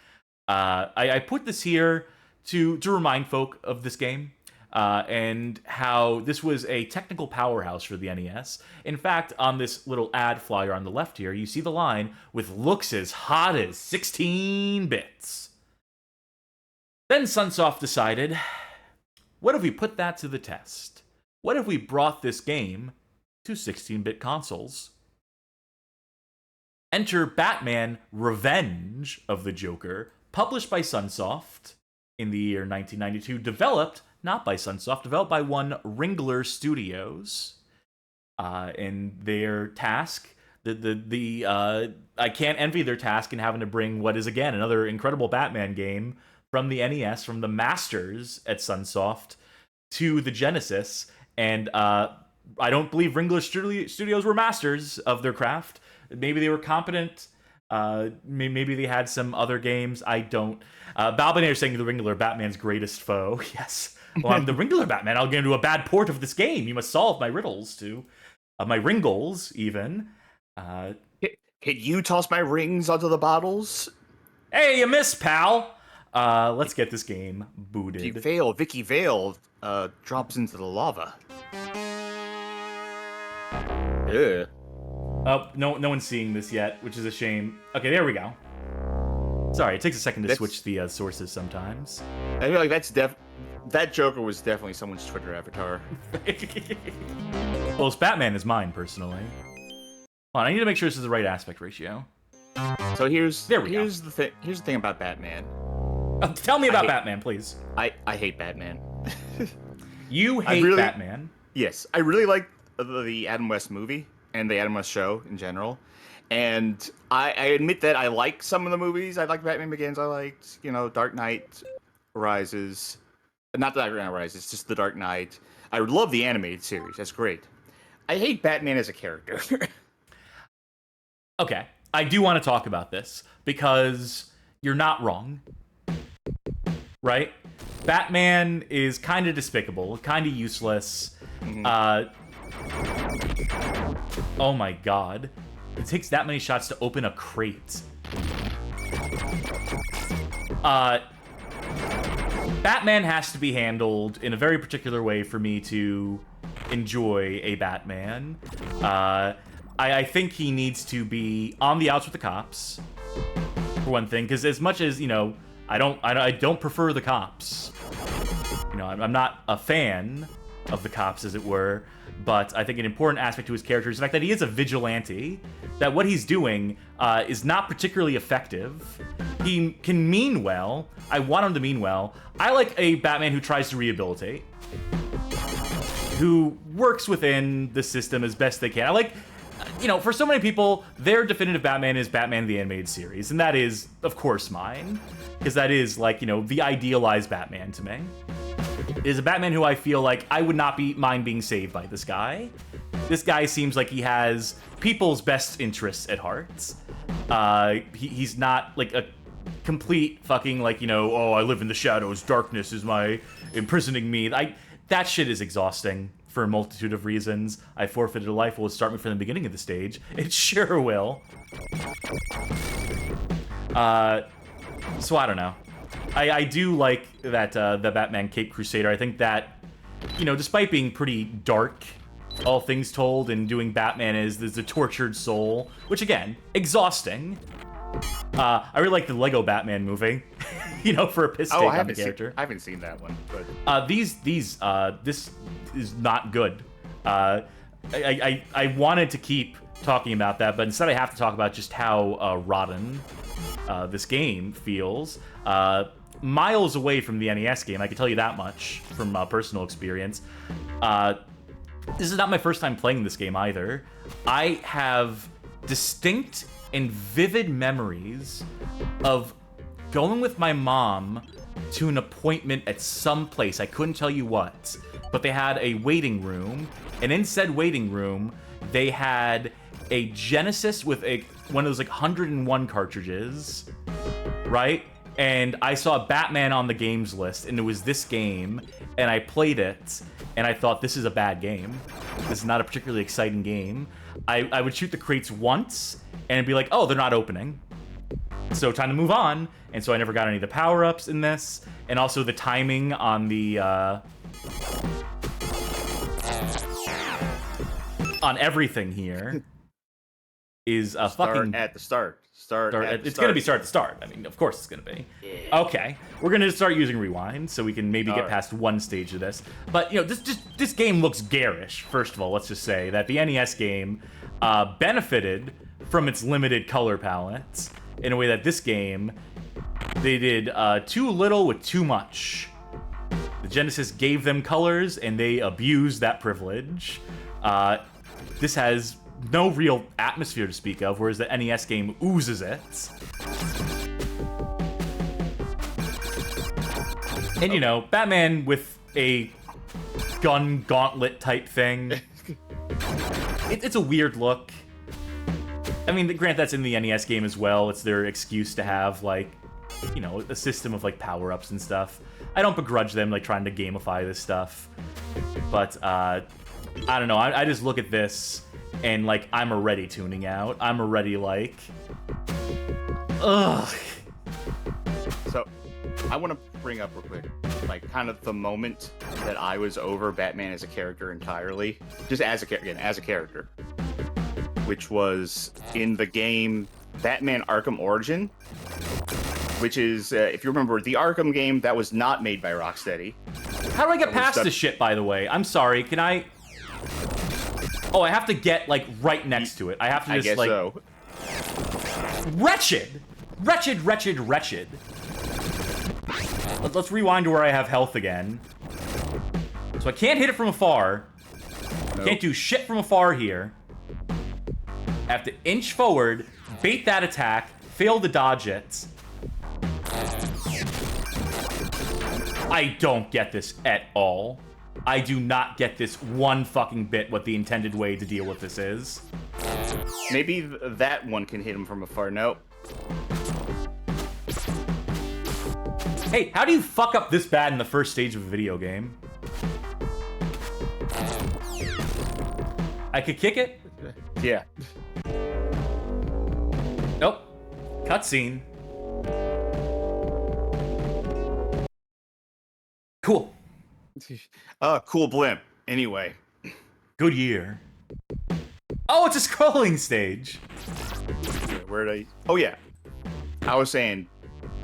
I put this here to remind folk of this game. And how this was a technical powerhouse for the NES. In fact, on this little ad flyer on the left here, you see the line with looks as hot as 16 bits. Then Sunsoft decided, what if we put that to the test? What if we brought this game to 16-bit consoles? Enter Batman Revenge of the Joker, published by Sunsoft in the year 1992, developed not by Sunsoft, developed by one Ringler Studios. And their task, I can't envy their task in having to bring what is, again, another incredible Batman game from the NES, from the masters at Sunsoft, to the Genesis. And I don't believe Ringler Studios were masters of their craft. Maybe they were competent. Maybe they had some other games. I don't. Balbinator saying the Ringler, Batman's greatest foe. Yes. Well, I'm the Ringler Batman. I'll get into a bad port of this game. You must solve my riddles too. My Ringles, even. Can you toss my rings onto the bottles? Hey, you missed, pal. Let's get this game booted. Vicky Vale drops into the lava. Yeah. Oh, no one's seeing this yet, which is a shame. Okay, there we go. Sorry, it takes a second to switch the sources sometimes. I feel like that Joker was definitely someone's Twitter avatar. Well, Batman is mine, personally. Hold on, I need to make sure this is the right aspect ratio. So here's the thing about Batman. Tell me about Batman, please. I hate Batman. You hate Batman? Yes, I really like the Adam West movie and the Adam West show in general. And I admit that I like some of the movies. I like Batman Begins. I liked, Dark Knight Rises. Not Dark Knight Rises, just The Dark Knight. I love the animated series. That's great. I hate Batman as a character. Okay, I do want to talk about this because you're not wrong, right? Batman is kind of despicable, kind of useless. Mm-hmm. Oh my god. It takes that many shots to open a crate. Batman has to be handled in a very particular way for me to enjoy a Batman. I think he needs to be on the outs with the cops, for one thing, because as much as, I don't prefer the cops. I'm not a fan of the cops, as it were, but I think an important aspect to his character is the fact that he is a vigilante, that what he's doing is not particularly effective. He can mean well. I want him to mean well. I like a Batman who tries to rehabilitate, who works within the system as best they can. I like, for so many people, their definitive Batman is Batman the Animated Series, and that is, of course, mine, because that is, the idealized Batman to me. It is a Batman who I feel like I would not mind being saved by this guy. This guy seems like he has people's best interests at heart. He's not, a complete fucking, oh, I live in the shadows, darkness is imprisoning me. That shit is exhausting. For a multitude of reasons. I forfeited a life. Will it start me from the beginning of the stage? It sure will. So I don't know. I do like that the Batman Caped Crusader. I think that, despite being pretty dark, all things told, and doing Batman as the tortured soul, which again, exhausting. I really like the Lego Batman movie. For a piss take on the character. I haven't seen that one, but this is not good. I wanted to keep talking about that, but instead I have to talk about just how rotten this game feels. Miles away from the NES game, I can tell you that much from personal experience. This is not my first time playing this game either. I have distinct and vivid memories of going with my mom to an appointment at some place. I couldn't tell you what, but they had a waiting room, and in said waiting room, they had a Genesis with one of those like 101 cartridges, right? And I saw Batman on the games list, and it was this game, and I played it, and I thought, this is a bad game. This is not a particularly exciting game. I would shoot the crates once, and it'd be like, oh, they're not opening. So time to move on. And so I never got any of the power-ups in this. And also the timing on the, on everything here is fucking... At the start. It's going to be start at the start. I mean, of course it's going to be. Yeah. Okay. We're going to start using rewind so we can maybe get past one stage of this. But, you know, this game looks garish, first of all. Let's just say that the NES game benefited from its limited color palette in a way that this game, they did too little with too much. The Genesis gave them colors, and they abused that privilege. This has no real atmosphere to speak of, whereas the NES game oozes it. And, you know, Batman with a gun gauntlet type thing. It's a weird look. I mean, granted, that's in the NES game as well. It's their excuse to have, like, you know, a system of, like, power-ups and stuff. I don't begrudge them, like, trying to gamify this stuff. But, I don't know. I just look at this, and, like, I'm already tuning out. I'm already, like... Ugh. So, I want to bring up real quick, like, kind of the moment that I was over Batman as a character entirely. Just as a character. Which was in the game Batman Arkham Origin, which is, if you remember, the Arkham game that was not made by Rocksteady. How do I get past this shit, by the way? I'm sorry, can I... Oh, I have to get, like, right next to it. I have to just, like... I guess so. Wretched! Wretched, wretched, wretched. Let's rewind to where I have health again. So I can't hit it from afar. Nope. Can't do shit from afar here. I have to inch forward, bait that attack, fail to dodge it. I don't get this at all. I do not get this one fucking bit what the intended way to deal with this is. Maybe that one can hit him from afar. Nope. Hey, how do you fuck up this bad in the first stage of a video game? I could kick it? Yeah. Nope. Cutscene. Cool. Cool blimp. Anyway. Good year. Oh, it's a scrolling stage. Where did I... Oh, yeah. I was saying,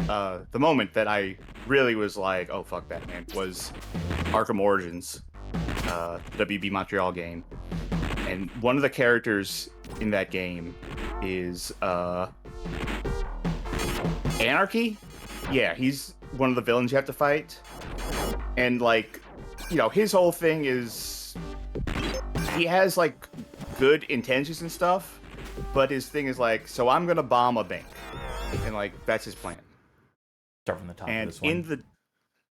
the moment that I really was like, oh, fuck Batman, was Arkham Origins, the WB Montreal game. And one of the characters in that game is, Anarchy? Yeah, he's one of the villains you have to fight. And, like, you know, his whole thing is... He has, like, good intentions and stuff, but his thing is, like, so I'm gonna bomb a bank. And, like, that's his plan. Start from the top and of this one.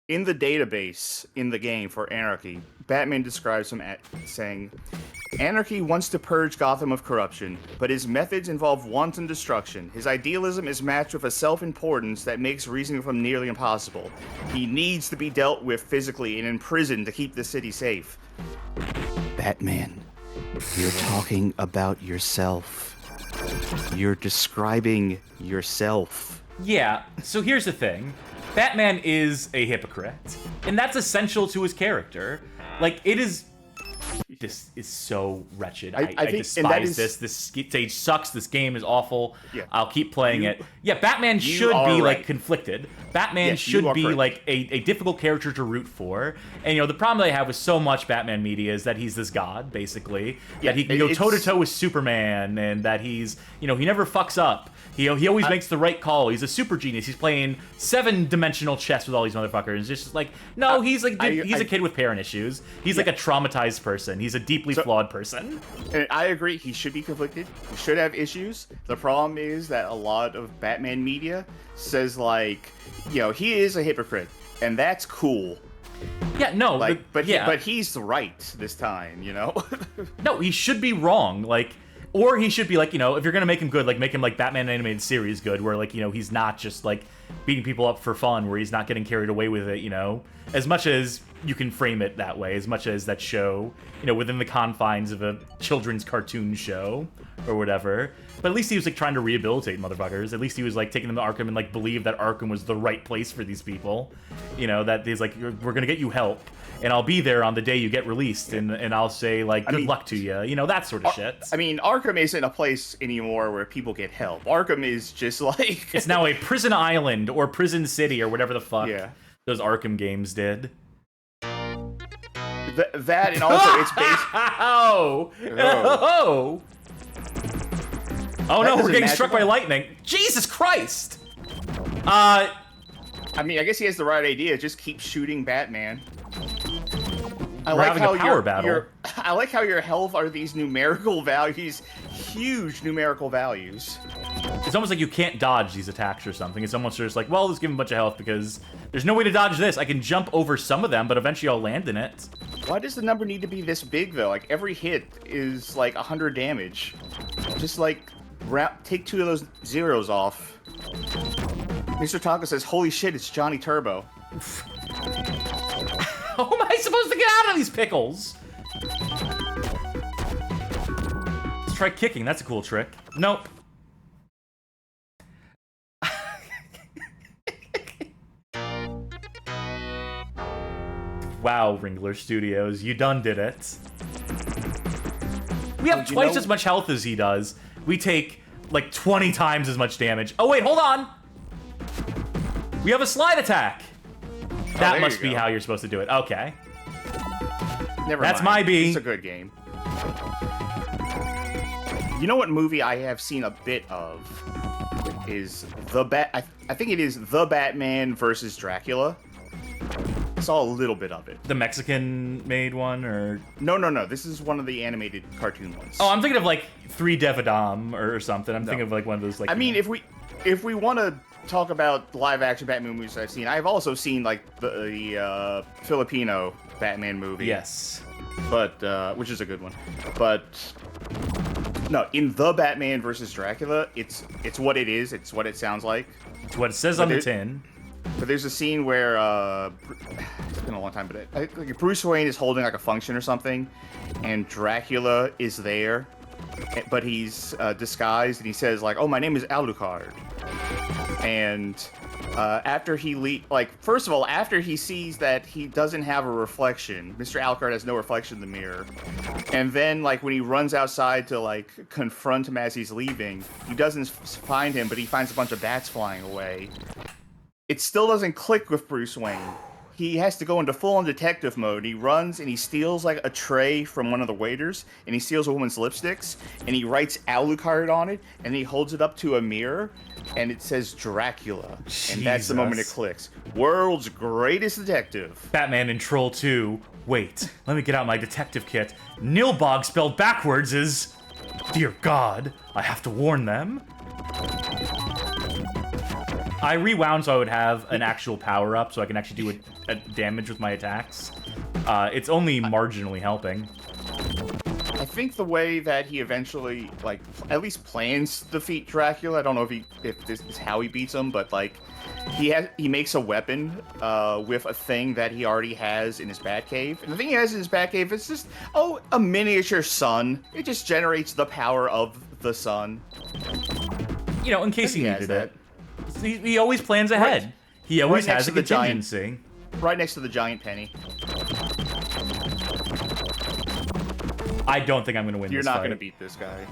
In the database in the game for Anarchy, Batman describes him as saying, Anarchy wants to purge Gotham of corruption, but his methods involve wanton destruction. His idealism is matched with a self-importance that makes reasoning with him nearly impossible. He needs to be dealt with physically and imprisoned to keep the city safe. Batman, you're talking about yourself. You're describing yourself. Yeah, so here's the thing. Batman is a hypocrite, and that's essential to his character. Like, it is... this is so wretched. I I think- and that despise is- this. This stage sucks. This game is awful. Yeah. I'll keep playing it. Yeah, Batman should are be like right. conflicted. Batman Yes, should you are be correct. like a difficult character to root for. And the problem that I have with so much Batman media is that he's this god, basically. Yeah, that he can go it's- toe to toe with Superman, and that he's he never fucks up. He always makes the right call. He's a super genius. He's playing 7-dimensional chess with all these motherfuckers. It's just like, no, he's like he's a kid with parent issues. He's like a traumatized person. He's a deeply flawed person. And I agree, he should be conflicted. He should have issues. The problem is that a lot of Batman media says like, he is a hypocrite, and that's cool. Yeah, no, But he's right this time, no, he should be wrong. Like, or he should be like, if you're gonna make him good, like make him like Batman animated series good, where like he's not just like beating people up for fun, where he's not getting carried away with it. As much as you can frame it that way, as much as that show, within the confines of a children's cartoon show or whatever. But at least he was like trying to rehabilitate motherfuckers. At least he was like taking them to Arkham and like believe that Arkham was the right place for these people. That he's like, we're gonna get you help, and I'll be there on the day you get released, and I'll say like, good luck to you. That sort of shit. I mean, Arkham isn't a place anymore where people get help. Arkham is just like It's now a prison island or prison city or whatever the fuck those Arkham games did. that, and also it's based. Oh no, we're doesn't getting match struck at by all. lightning. Jesus Christ! I mean, I guess he has the right idea. Just keep shooting Batman. We're having a power battle. I like how your health are these numerical values, huge numerical values. It's almost like you can't dodge these attacks or something. It's almost just like, well, let's give him a bunch of health because there's no way to dodge this. I can jump over some of them, but eventually I'll land in it. Why does the number need to be this big, though? Like, every hit is, like, 100 damage. Just, like, take 2 of those zeros off. Mr. Tonka says, holy shit, it's Johnny Turbo. How am I supposed to get out of these pickles? Let's try kicking. That's a cool trick. Nope. Wow, Ringler Studios, you done did it. We have twice as much health as he does. We take, like, 20 times as much damage. Oh, wait, hold on! We have a slide attack! That there must you be go. how you're supposed to do it. Okay. Never That's mind. my B. It's a good game. You know what movie I have seen a bit of is I think it is The Batman versus Dracula. I saw a little bit of it. The Mexican-made one, or... No. This is one of the animated cartoon ones. Oh, I'm thinking of, like, 3 Devidam or something. I'm thinking of, like, one of those, like... I mean, if we want to talk about live-action Batman movies I've seen, I've also seen, like, the Filipino Batman movie. Yes. But, which is a good one. But... No, in The Batman versus Dracula, it's what it is. It's what it sounds like. It's what it says on the tin. But there's a scene where it's been a long time, but I think Bruce Wayne is holding like a function or something, and Dracula is there, but he's disguised, and he says like, "Oh, my name is Alucard," and after first of all, after he sees that he doesn't have a reflection, Mr. Alucard has no reflection in the mirror, and then like when he runs outside to like confront him as he's leaving, he doesn't find him, but he finds a bunch of bats flying away. It still doesn't click with Bruce Wayne. He has to go into full-on detective mode. He runs and he steals like a tray from one of the waiters, and he steals a woman's lipsticks, and he writes Alucard on it, and he holds it up to a mirror, and it says Dracula. And that's the moment it Jesus. clicks. World's greatest detective. Batman and Troll 2. Wait, let me get out my detective kit. Nilbog spelled backwards is... Dear God, I have to warn them. I rewound so I would have an actual power-up, so I can actually do a damage with my attacks. It's only marginally helping. I think the way that he eventually, like, at least plans to defeat Dracula, I don't know if this is how he beats him, but, like, he makes a weapon with a thing that he already has in his Batcave. And the thing he has in his Batcave is just, a miniature sun. It just generates the power of the sun. In case he has needed that. it. He always plans ahead. Right. He always Right has next a to the giant- contingency. Right next to the giant penny. I don't think I'm going to win You're this not fight. going to beat this guy.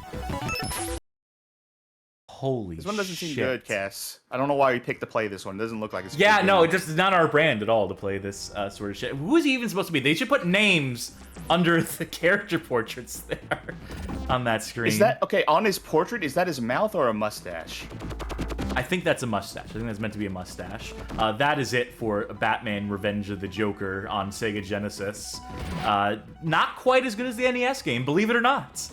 Holy This one doesn't shit. seem good, Cass. I don't know why you picked to play this one. It doesn't look like it's Yeah, good no, game. it just is not our brand at all to play this sort of shit. Who is he even supposed to be? They should put names under the character portraits there on that screen. Is that okay? On his portrait, is that his mouth or a mustache? I think that's a mustache. I think that's meant to be a mustache. That is it for Batman Revenge of the Joker on Sega Genesis. Not quite as good as the NES game, believe it or not.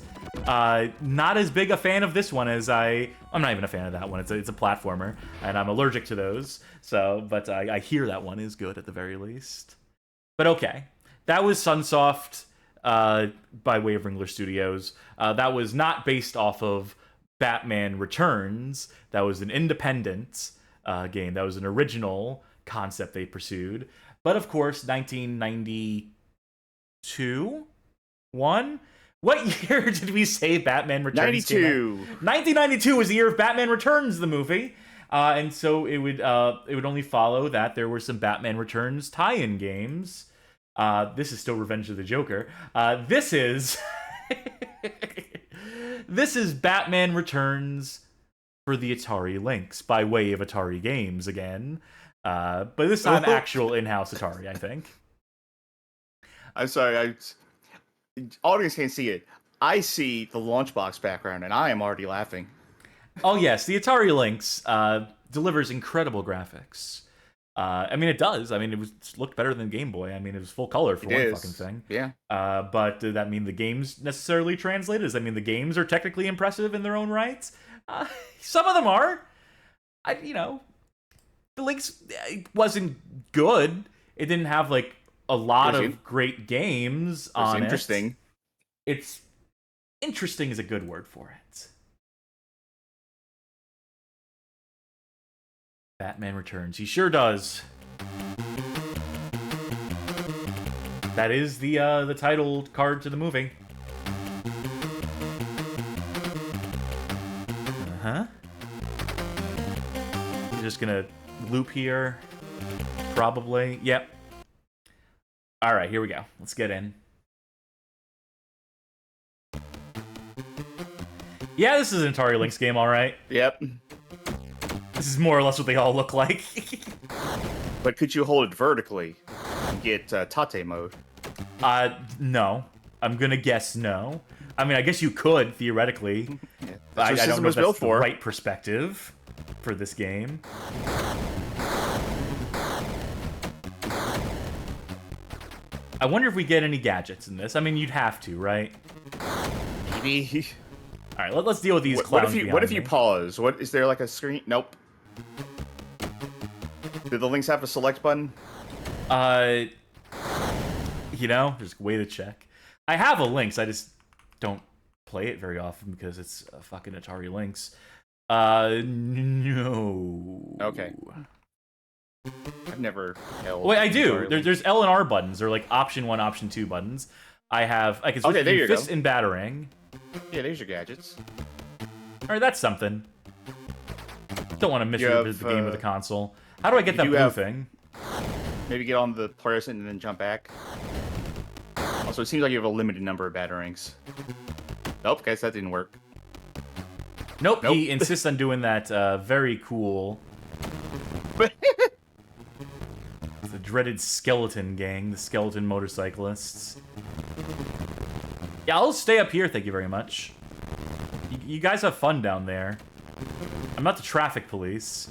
Not as big a fan of this one as I'm not even a fan of that one. It's a platformer, and I'm allergic to those. So, but I hear that one is good at the very least. But okay, that was Sunsoft by way of Ringler Studios. That was not based off of Batman Returns. That was an independent game. That was an original concept they pursued. But of course, 1992, What year did we say Batman Returns? 92. 1992 was the year of Batman Returns, the movie, and so it would only follow that there were some Batman Returns tie-in games. This is still Revenge of the Joker. This is this is Batman Returns for the Atari Lynx by way of Atari Games again, but this time actual in-house Atari, I think. I'm sorry, audience can't see it. I see the launch box background, and I am already laughing. Oh yes, the Atari Lynx delivers incredible graphics. I mean, it does. I mean, it looked better than Game Boy. I mean, it was full color for one fucking thing. Yeah. But did that mean the games necessarily translated? Does that mean the games are technically impressive in their own rights? Some of them are. The Lynx wasn't good. It didn't have like a lot of great games on it. Interesting. It's interesting is a good word for it. Batman Returns. He sure does. That is the title card to the movie. Uh-huh. You're just gonna loop here. Probably. Yep. Alright, here we go. Let's get in. Yeah, this is an Atari Lynx game, alright. Yep. This is more or less what they all look like. But could you hold it vertically and get Tate mode? No. I'm gonna guess no. I mean, I guess you could, theoretically. Yeah, I that's what don't know if that's built the for. right perspective for this game. I wonder if we get any gadgets in this. I mean, you'd have to, right? Maybe. All right, let's deal with these clowns. What if you me. pause? What is there like a screen? Nope. Do the Lynx have a select button? Just way to check. I have a Lynx. I just don't play it very often because it's a fucking Atari Lynx. No. Okay. I've never held. Wait, I do. Atari Lynx. There's L and R buttons. They're like option 1, option 2 buttons. I can switch there you between fist go. and battering. Yeah, there's your gadgets. All right, that's something. Don't want to miss You the have, game with the console. How do I get that do blue have- thing? Maybe get on the person and then jump back. Also, it seems like you have a limited number of batterings. Nope, guys, that didn't work. Nope, Nope. he insists on doing that very cool. The dreaded skeleton gang, the skeleton motorcyclists. Yeah, I'll stay up here, thank you very much. You guys have fun down there. I'm not the traffic police.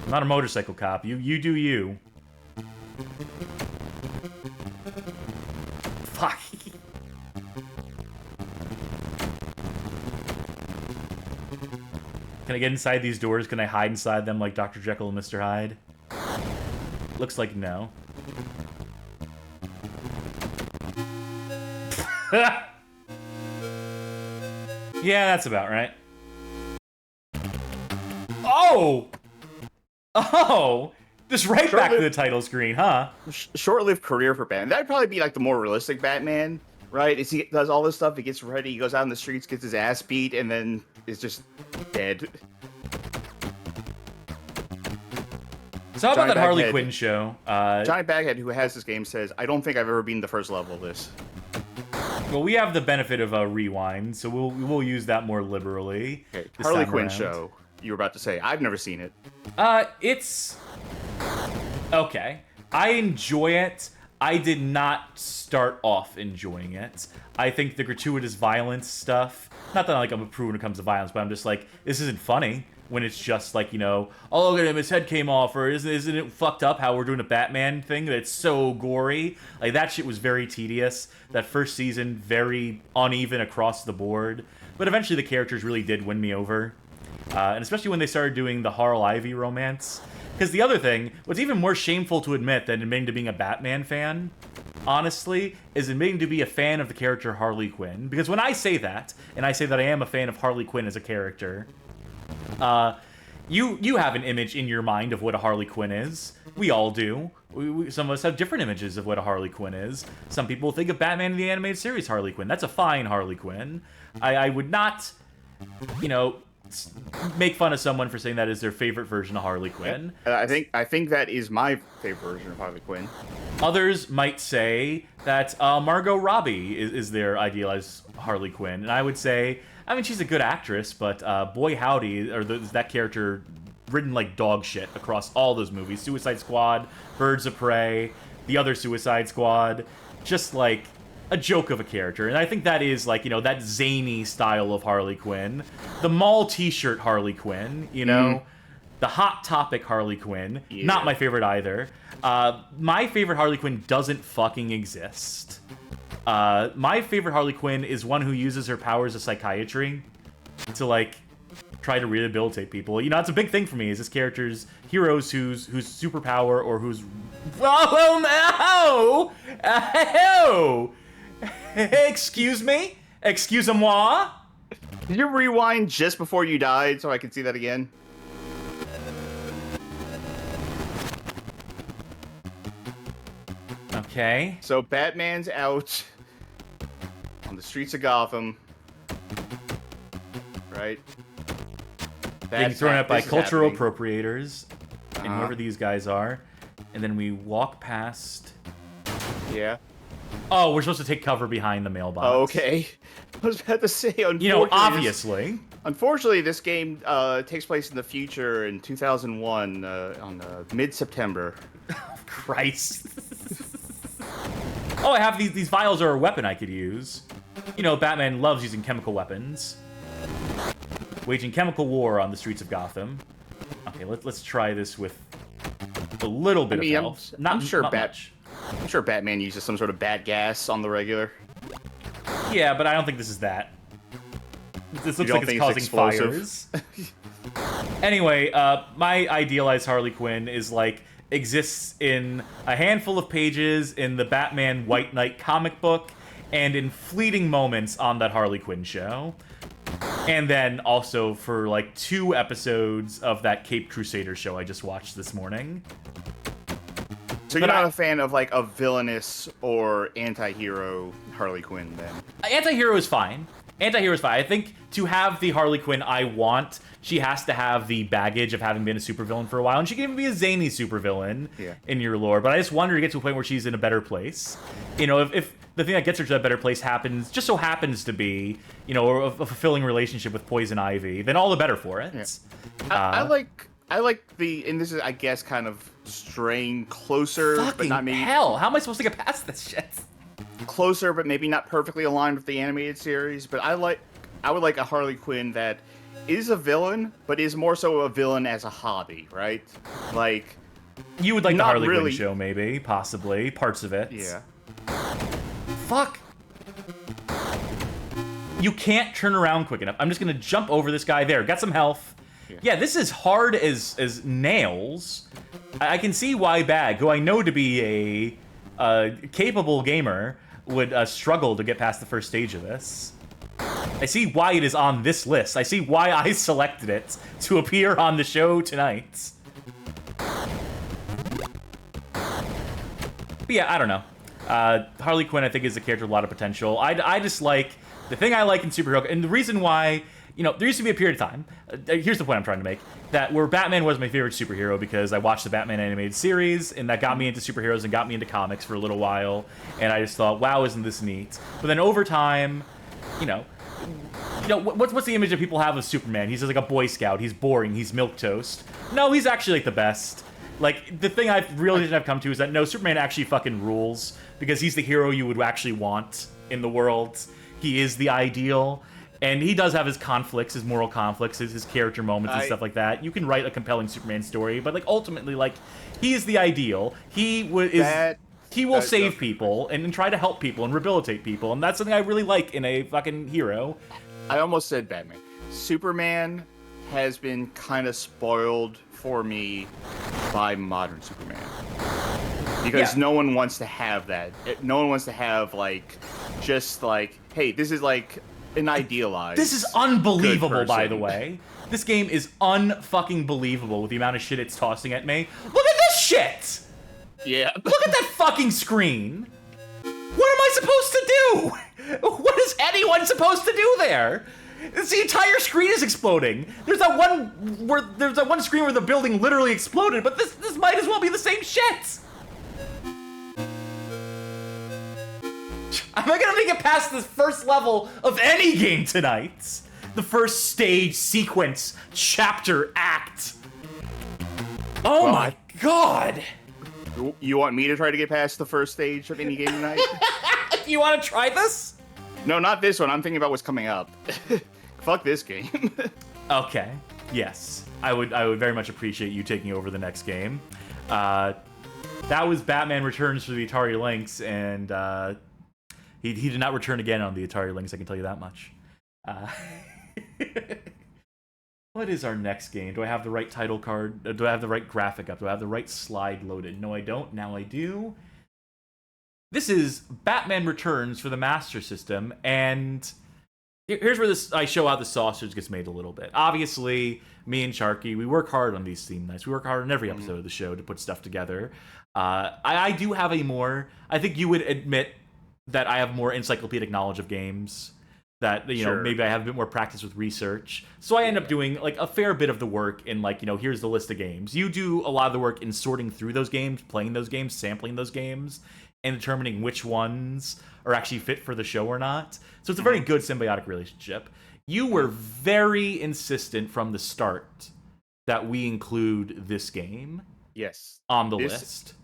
I'm not a motorcycle cop. You do you. Fuck. Can I get inside these doors? Can I hide inside them like Dr. Jekyll and Mr. Hyde? Looks like no. Yeah, that's about right. Oh! Oh! Just right back to the title screen, huh? Short-lived career for Batman. That'd probably be like the more realistic Batman, right? He does all this stuff, he gets ready, he goes out in the streets, gets his ass beat, and then is just dead. So how about Johnny that Harley Baghead. Quinn show? Johnny Baghead, who has this game, says, "I don't think I've ever been the first level of this." Well, we have the benefit of a rewind, so we'll use that more liberally. Okay, this Harley time Quinn around. show. You were about to say. I've never seen it. It's okay. I enjoy it. I did not start off enjoying it. I think the gratuitous violence stuff, not that like I'm a prude when it comes to violence, but I'm just like, this isn't funny when it's just like, you know, oh, look at him, his head came off, or isn't it fucked up how we're doing a Batman thing that's so gory? Like, that shit was very tedious. That first season, very uneven across the board. But eventually the characters really did win me over. And especially when they started doing the Harl Ivy romance. Because the other thing, what's even more shameful to admit than admitting to being a Batman fan, honestly, is admitting to be a fan of the character Harley Quinn. Because when I say that, and I say that I am a fan of Harley Quinn as a character, you have an image in your mind of what a Harley Quinn is. We all do. Some of us have different images of what a Harley Quinn is. Some people think of Batman in the animated series Harley Quinn. That's a fine Harley Quinn. I would not, you know, make fun of someone for saying that is their favorite version of Harley Quinn. I think that is my favorite version of Harley Quinn. Others might say that Margot Robbie is their idealized Harley Quinn, and I would say, I mean, she's a good actress, but boy howdy, that character written like dog shit across all those movies. Suicide Squad, Birds of Prey, the other Suicide Squad, just like a joke of a character. And I think that is like, you know, that zany style of Harley Quinn. The mall t-shirt Harley Quinn, you know? The Hot Topic Harley Quinn. Yeah. Not my favorite either. My favorite Harley Quinn doesn't fucking exist. My favorite Harley Quinn is one who uses her powers of psychiatry to, like, try to rehabilitate people. You know, it's a big thing for me, is this character's heroes whose superpower or whose... Oh, no! Excuse me? Excuse-moi? Did you rewind just before you died so I can see that again? Okay. So Batman's out on the streets of Gotham, right? Being thrown out by this is cultural happening. appropriators, and whoever these guys are. And then we walk past... Yeah. Oh, we're supposed to take cover behind the mailbox. Oh, okay. I was about to say, unfortunately... You know, obviously. Unfortunately, this game takes place in the future in 2001, on mid-September. Christ. Oh, I have these vials are a weapon I could use. You know, Batman loves using chemical weapons. Waging chemical war on the streets of Gotham. Okay, let's try this with a little bit of health. I'm sure not much. I'm sure Batman uses some sort of bat gas on the regular. Yeah, but I don't think this is that. This looks don't like it's think causing it's explosive? fires. Anyway, my idealized Harley Quinn is like exists in a handful of pages in the Batman White Knight comic book and in fleeting moments on that Harley Quinn show. And then also for like 2 episodes of that Caped Crusader show I just watched this morning. So you're not a fan of like a villainous or anti-hero Harley Quinn then? Anti-hero is fine. Anti-hero is fine. I think to have the Harley Quinn I want, she has to have the baggage of having been a supervillain for a while, and she can even be a zany supervillain in your lore. But I just want her to get to a point where she's in a better place. You know, if the thing that gets her to that better place just so happens to be, you know, a fulfilling relationship with Poison Ivy, then all the better for it. Yeah. I like the, and this is, I guess, kind of straying closer, but not maybe hell. How am I supposed to get past this shit? closer, but maybe not perfectly aligned with the animated series. But I would like a Harley Quinn that is a villain, but is more so a villain as a hobby, right? Like, you would like the not Harley really. Quinn show, maybe, possibly, parts of it. Yeah. Fuck. You can't turn around quick enough. I'm just gonna jump over this guy there. Got some health. Yeah, this is hard as nails. I can see why Bag, who I know to be a capable gamer, would struggle to get past the first stage of this. I see why it is on this list. I see why I selected it to appear on the show tonight. But yeah, I don't know. Harley Quinn, I think, is a character with a lot of potential. I just like... The thing I like in superhero... And the reason why... there used to be a period of time, here's the point I'm trying to make, that where Batman was my favorite superhero because I watched the Batman animated series, and that got me into superheroes and got me into comics for a little while, and I just thought, wow, isn't this neat? But then over time, what's the image that people have of Superman? He's just like a Boy Scout, he's boring, he's milquetoast. No, he's actually like the best. Like, the thing I've realized I've come to is that no, Superman actually fucking rules, because he's the hero you would actually want in the world. He is the ideal, and he does have his conflicts, his moral conflicts, his character moments and stuff like that. You can write a compelling Superman story, but like ultimately, like, he is the ideal. He will save people and try to help people and rehabilitate people, and that's something I really like in a fucking hero. I almost said Batman. Superman has been kind of spoiled for me by modern Superman. Because no one wants to have that. No one wants to have, like, just like, hey, this is like an idealized. This is unbelievable, by the way. This game is unfucking believable with the amount of shit it's tossing at me. Look at this shit! Yeah. Look at that fucking screen! What am I supposed to do? What is anyone supposed to do there? The entire screen is exploding. There's that one screen where the building literally exploded, but this might as well be the same shit. Am I gonna make it past this first level of any game tonight? The first stage, sequence, chapter, act. Oh my god! You want me to try to get past the first stage of any game tonight? You want to try this? No, not this one. I'm thinking about what's coming up. Fuck this game. Okay. Yes. I would very much appreciate you taking over the next game. That was Batman Returns for the Atari Lynx, and he did not return again on the Atari Lynx, I can tell you that much. What is our next game? Do I have the right title card? Do I have the right graphic up? Do I have the right slide loaded? No, I don't. Now I do. This is Batman Returns for the Master System, and here's where I show how the sausage gets made a little bit. Obviously, me and Charkie, we work hard on these theme nights. We work hard on every episode of the show to put stuff together. I do have I think you would admit that I have more encyclopedic knowledge of games, that, Sure. maybe I have a bit more practice with research. So I end up doing, like, a fair bit of the work in, like, here's the list of games. You do a lot of the work in sorting through those games, playing those games, sampling those games, and determining which ones are actually fit for the show or not. So it's a very good symbiotic relationship. You were very insistent from the start that we include this game on the list.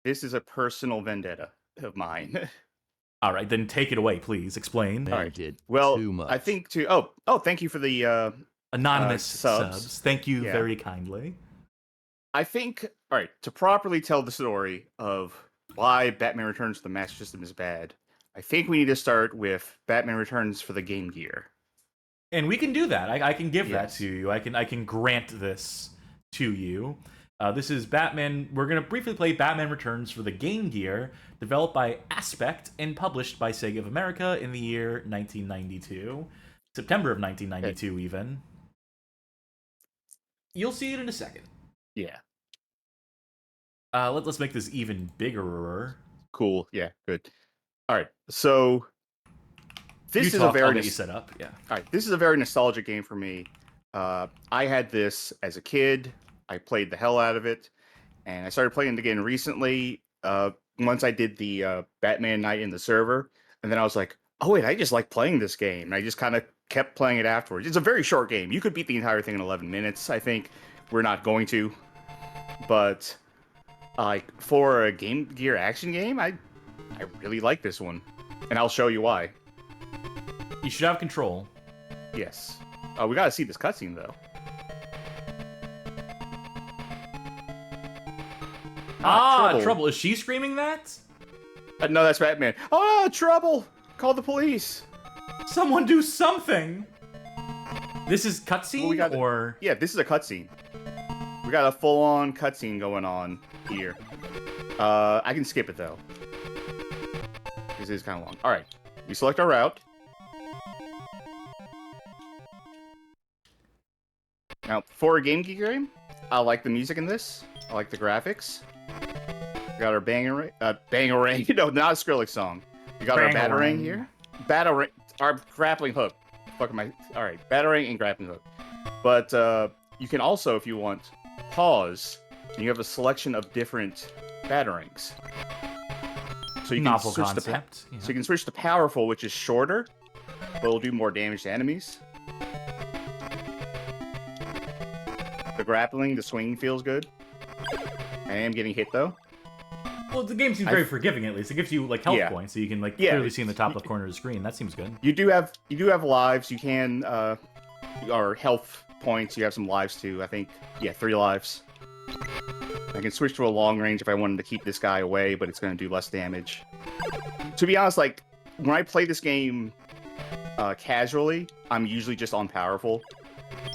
This is a personal vendetta of mine. All right, then take it away, please. Explain. All right. Did Well, too much. I think thank you for the Anonymous subs. Thank you Yeah. very kindly. I think, all right, to properly tell the story of why Batman Returns to the Master System is bad, I think we need to start with Batman Returns for the Game Gear. And we can do that. I can give that Yes. to you. I can grant this to you. This is Batman. We're going to briefly play Batman Returns for the Game Gear, developed by Aspect and published by Sega of America in the year 1992. September of 1992, even. You'll see it in a second. Yeah. Let's make this even bigger. Cool. Yeah, good. All right. So this is I'll a very get you set up. Yeah. all right. This is a very nostalgic game for me. I had this as a kid. I played the hell out of it, and I started playing it again recently. Once I did the Batman night in the server, and then I was like, "Oh wait, I just like playing this game." And I just kind of kept playing it afterwards. It's a very short game. You could beat the entire thing in 11 minutes. I think we're not going to, but like for a Game Gear action game, I really like this one, and I'll show you why. You should have control. Yes. We gotta see this cutscene though. Trouble. Is she screaming that? No, that's Batman. Oh, Trouble! Call the police. Someone do something! This is cutscene, Well, or... Yeah, this is a cutscene. We got a full-on cutscene going on here. I can skip it though. This is kind of long. All right, we select our route. Now, for a Game Gear game, I like the music in this. I like the graphics. We got our Bangarang. No, not a Skrillex song. We got our Bangarang. Batarang here. Batarang, our grappling hook. fuck am I? All right, battering and grappling hook. But you can also, if you want, pause. And you have a selection of different batterings. So you can Novel switch concept. So you can switch to powerful, which is shorter, but will do more damage to enemies. The grappling, the swinging feels good. I am getting hit though. Well, the game seems very forgiving. At least it gives you like health points, so you can like clearly see in the top left corner of the screen. That seems good. You do have lives. You can or health points. You have some lives too. I think 3 lives. I can switch to a long range if I wanted to keep this guy away, but it's going to do less damage. To be honest, like when I play this game casually, I'm usually just on powerful,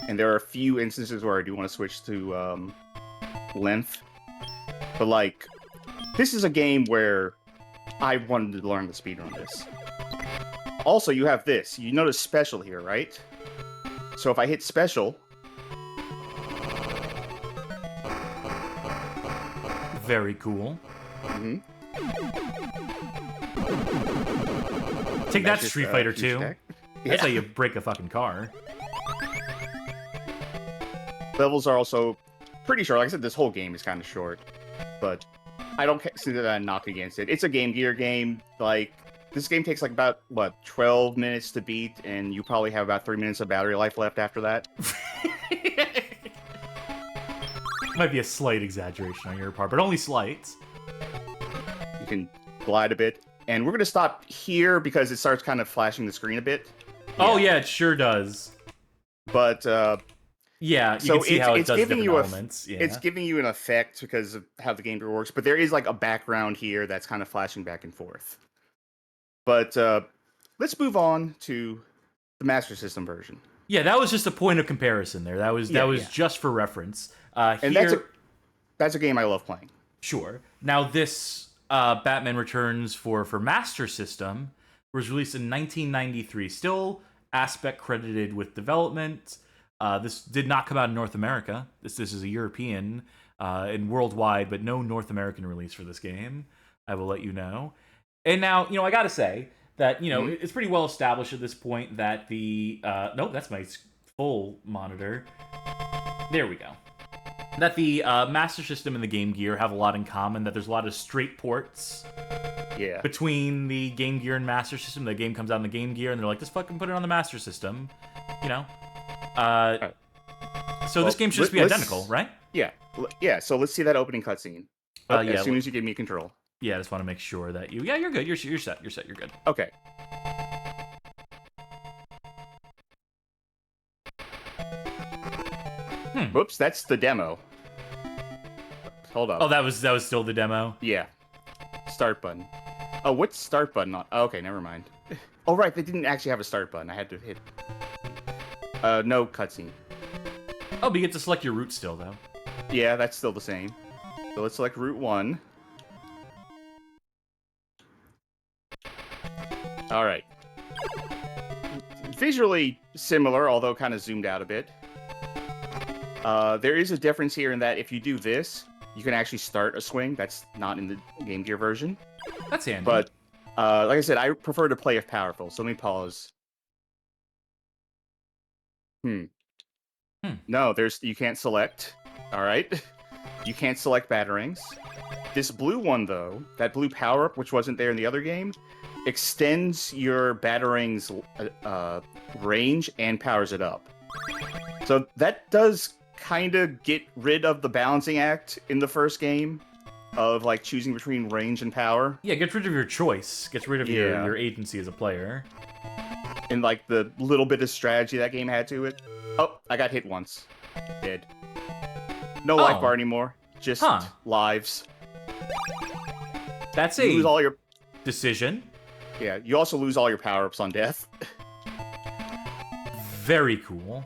and there are a few instances where I do want to switch to length. But like, this is a game where I wanted to learn the speedrun this. Also, you have this. You notice special here, right? So if I hit special... Very cool. Mm-hmm. Take that, Street Fighter 2. Yeah. That's how you break a fucking car. Levels are also pretty short. Like I said, this whole game is kind of short. But I don't see that I knock against it. It's a Game Gear game. Like, this game takes like about, 12 minutes to beat, and you probably have about 3 minutes of battery life left after that. Might be a slight exaggeration on your part, but only slight. You can glide a bit. And we're going to stop here because it starts kind of flashing the screen a bit. Oh, yeah, it sure does. But, yeah, you can see how it does different elements. It's giving you an effect because of how the game works, but there is like a background here that's kind of flashing back and forth. But let's move on to the Master System version. Yeah, that was just a point of comparison there. That was just for reference. And that's a game I love playing. Sure. Now this Batman Returns for Master System was released in 1993. Still Aspect credited with development. This did not come out in North America. This is a European and worldwide, but no North American release for this game. I will let you know. And now, I gotta say that, it's pretty well established at this point that the... nope, that's my full monitor. There we go. That the Master System and the Game Gear have a lot in common, that there's a lot of straight ports between the Game Gear and Master System. The game comes out on the Game Gear, and they're like, just fucking put it on the Master System. Right. So this game should just be identical, right? Yeah, so let's see that opening cutscene. As soon as you give me control. Yeah, I just want to make sure that you... Yeah, you're good. You're set. You're good. Okay. Whoops, that's the demo. Hold up. Oh, that was still the demo? Yeah. Start button. Oh, what's start button on? Oh, okay, never mind. Oh, right, they didn't actually have a start button. I had to hit... no cutscene. Oh, but you get to select your route still, though. Yeah, that's still the same. So let's select route 1. Alright. Visually similar, although kind of zoomed out a bit. There is a difference here in that if you do this, you can actually start a swing. That's not in the Game Gear version. That's handy. But, like I said, I prefer to play if powerful, so let me pause. No, you can't select. Alright. You can't select batterings. This blue one, though, that blue power-up, which wasn't there in the other game, extends your battering's range and powers it up. So that does kind of get rid of the balancing act in the first game of like choosing between range and power. Yeah, gets rid of your choice. Gets rid of your agency as a player. And like the little bit of strategy that game had to it. Oh, I got hit once. Dead. No life bar anymore. Just lives. That's you lose all your decision. Yeah, you also lose all your power-ups on death. Very cool.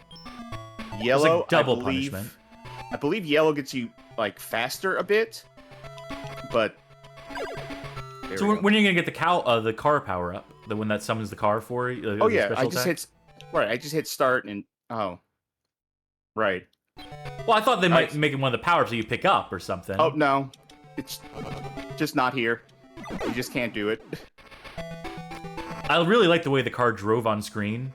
Yellow, like double punishment. I believe yellow gets you like faster a bit, but. So when are you gonna get the car power up? The one that summons the car for you? Oh yeah, I just hit start and right. Well, I thought they might make it one of the power-ups that you pick up or something. Oh no, it's just not here. You just can't do it. I really like the way the car drove on screen.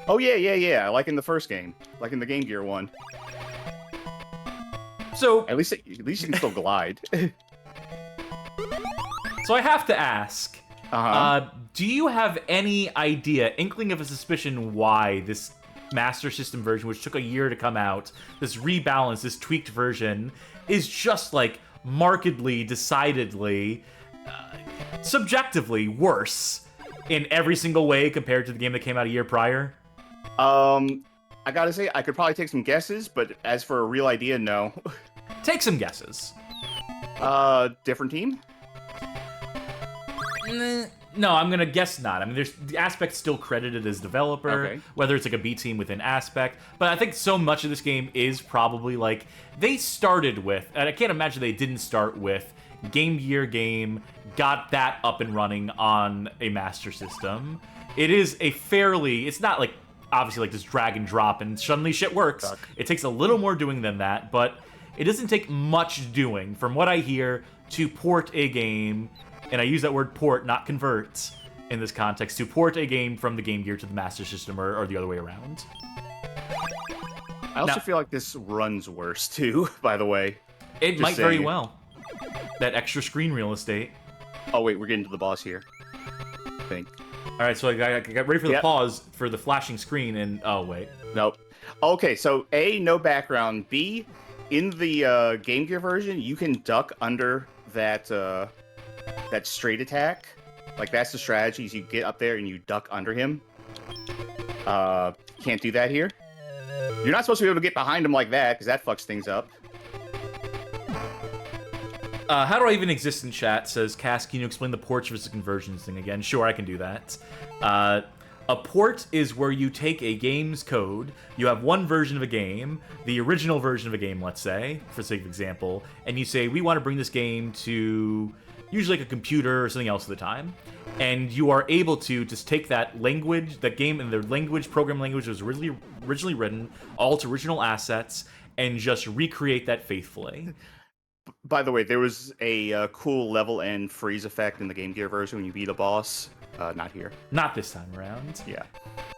Oh yeah. Like in the first game, like in the Game Gear one. So At least you can still glide. So I have to ask, do you have any idea, inkling of a suspicion why this Master System version, which took a year to come out, this rebalance, this tweaked version, is just like markedly, decidedly, subjectively worse in every single way compared to the game that came out a year prior? I gotta say, I could probably take some guesses, but as for a real idea, no. Take some guesses. Different team? No, I'm gonna guess not. I mean, there's the Aspect's still credited as developer, Okay. whether it's like a B team within Aspect. But I think so much of this game is probably like they started with, and I can't imagine they didn't start with Game Gear game, got that up and running on a Master System. It is a fairly, it's not like obviously like this drag and drop and suddenly shit works. Suck. It takes a little more doing than that, but it doesn't take much doing, from what I hear, to port a game. And I use that word port, not convert, in this context, to port a game from the Game Gear to the Master System, or the other way around. I also Now- feel like this runs worse too, by the way. It Just might very saying. well. That extra screen real estate. Oh wait, we're getting to the boss here. I think. All right, so I got ready for the Yep. pause for the flashing screen, and oh wait, Nope. Okay, so A, no background. B, in the Game Gear version, you can duck under that that straight attack. Like that's the strategy. Is you get up there and you duck under him. Can't do that here. You're not supposed to be able to get behind him like that because that fucks things up. how do I even exist in chat? Says Cass, can you explain the ports versus conversions thing again? Sure, I can do that. A port is where you take a game's code, you have one version of a game, the original version of a game, let's say, for sake of example, and you say, we want to bring this game to usually like a computer or something else at the time, and you are able to just take that language, that game and the language, program language was originally written, all its original assets, and just recreate that faithfully. By the way, there was a cool level end freeze effect in the Game Gear version when you beat a boss. Not here. Not this time around. Yeah.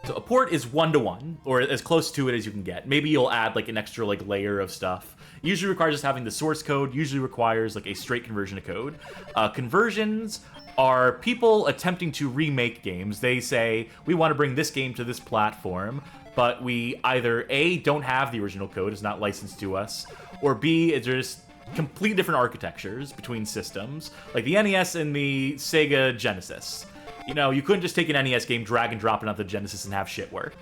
So a port is 1-to-1, or as close to it as you can get. Maybe you'll add like an extra like layer of stuff. Usually requires just having the source code. Usually requires like a straight conversion of code. Conversions are people attempting to remake games. They say, we want to bring this game to this platform, but we either A, don't have the original code, it's not licensed to us, or B, it's just complete different architectures between systems, like the NES and the Sega Genesis. You know, you couldn't just take an NES game, drag and drop it onto the Genesis and have shit work.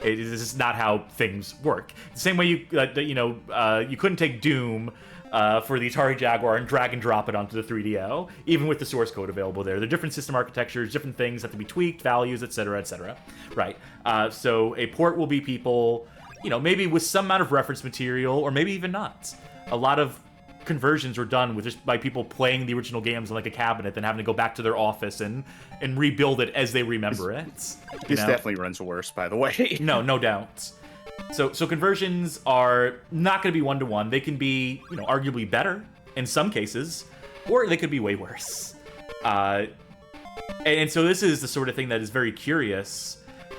This is not how things work. The same way you couldn't take Doom for the Atari Jaguar and drag and drop it onto the 3DO, even with the source code available there. They're different system architectures, different things have to be tweaked, values, etc., etc. Right. So a port will be people, maybe with some amount of reference material, or maybe even not. A lot of conversions were done with just by people playing the original games on like a cabinet, then having to go back to their office and rebuild it as they remember it. This definitely runs worse, by the way. No doubt. So conversions are not going to be 1-to-1. They can be, arguably better in some cases, or they could be way worse. And so this is the sort of thing that is very curious.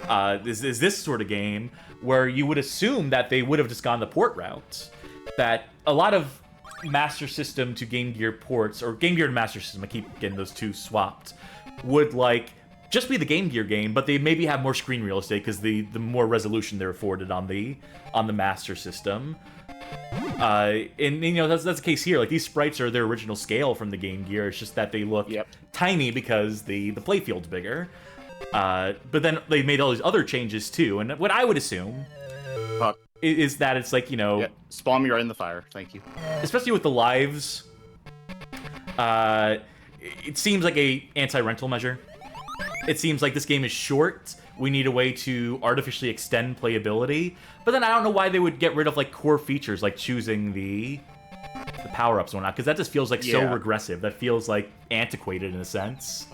Is this sort of game where you would assume that they would have just gone the port route, that a lot of Master System to Game Gear ports, or Game Gear to Master System, I keep getting those two swapped, would like just be the Game Gear game, but they maybe have more screen real estate because the more resolution they're afforded on the Master System. And that's the case here. Like, these sprites are their original scale from the Game Gear. It's just that they look tiny because the playfield's bigger. But then they made all these other changes too. And what I would assume is that it's like, Spawn me right in the fire. Thank you. especially with the lives, it seems like a anti-rental measure. It seems like this game is short. We need a way to artificially extend playability. But then I don't know why they would get rid of like core features like choosing the power-ups and whatnot, because that just feels like so regressive. That feels like antiquated in a sense.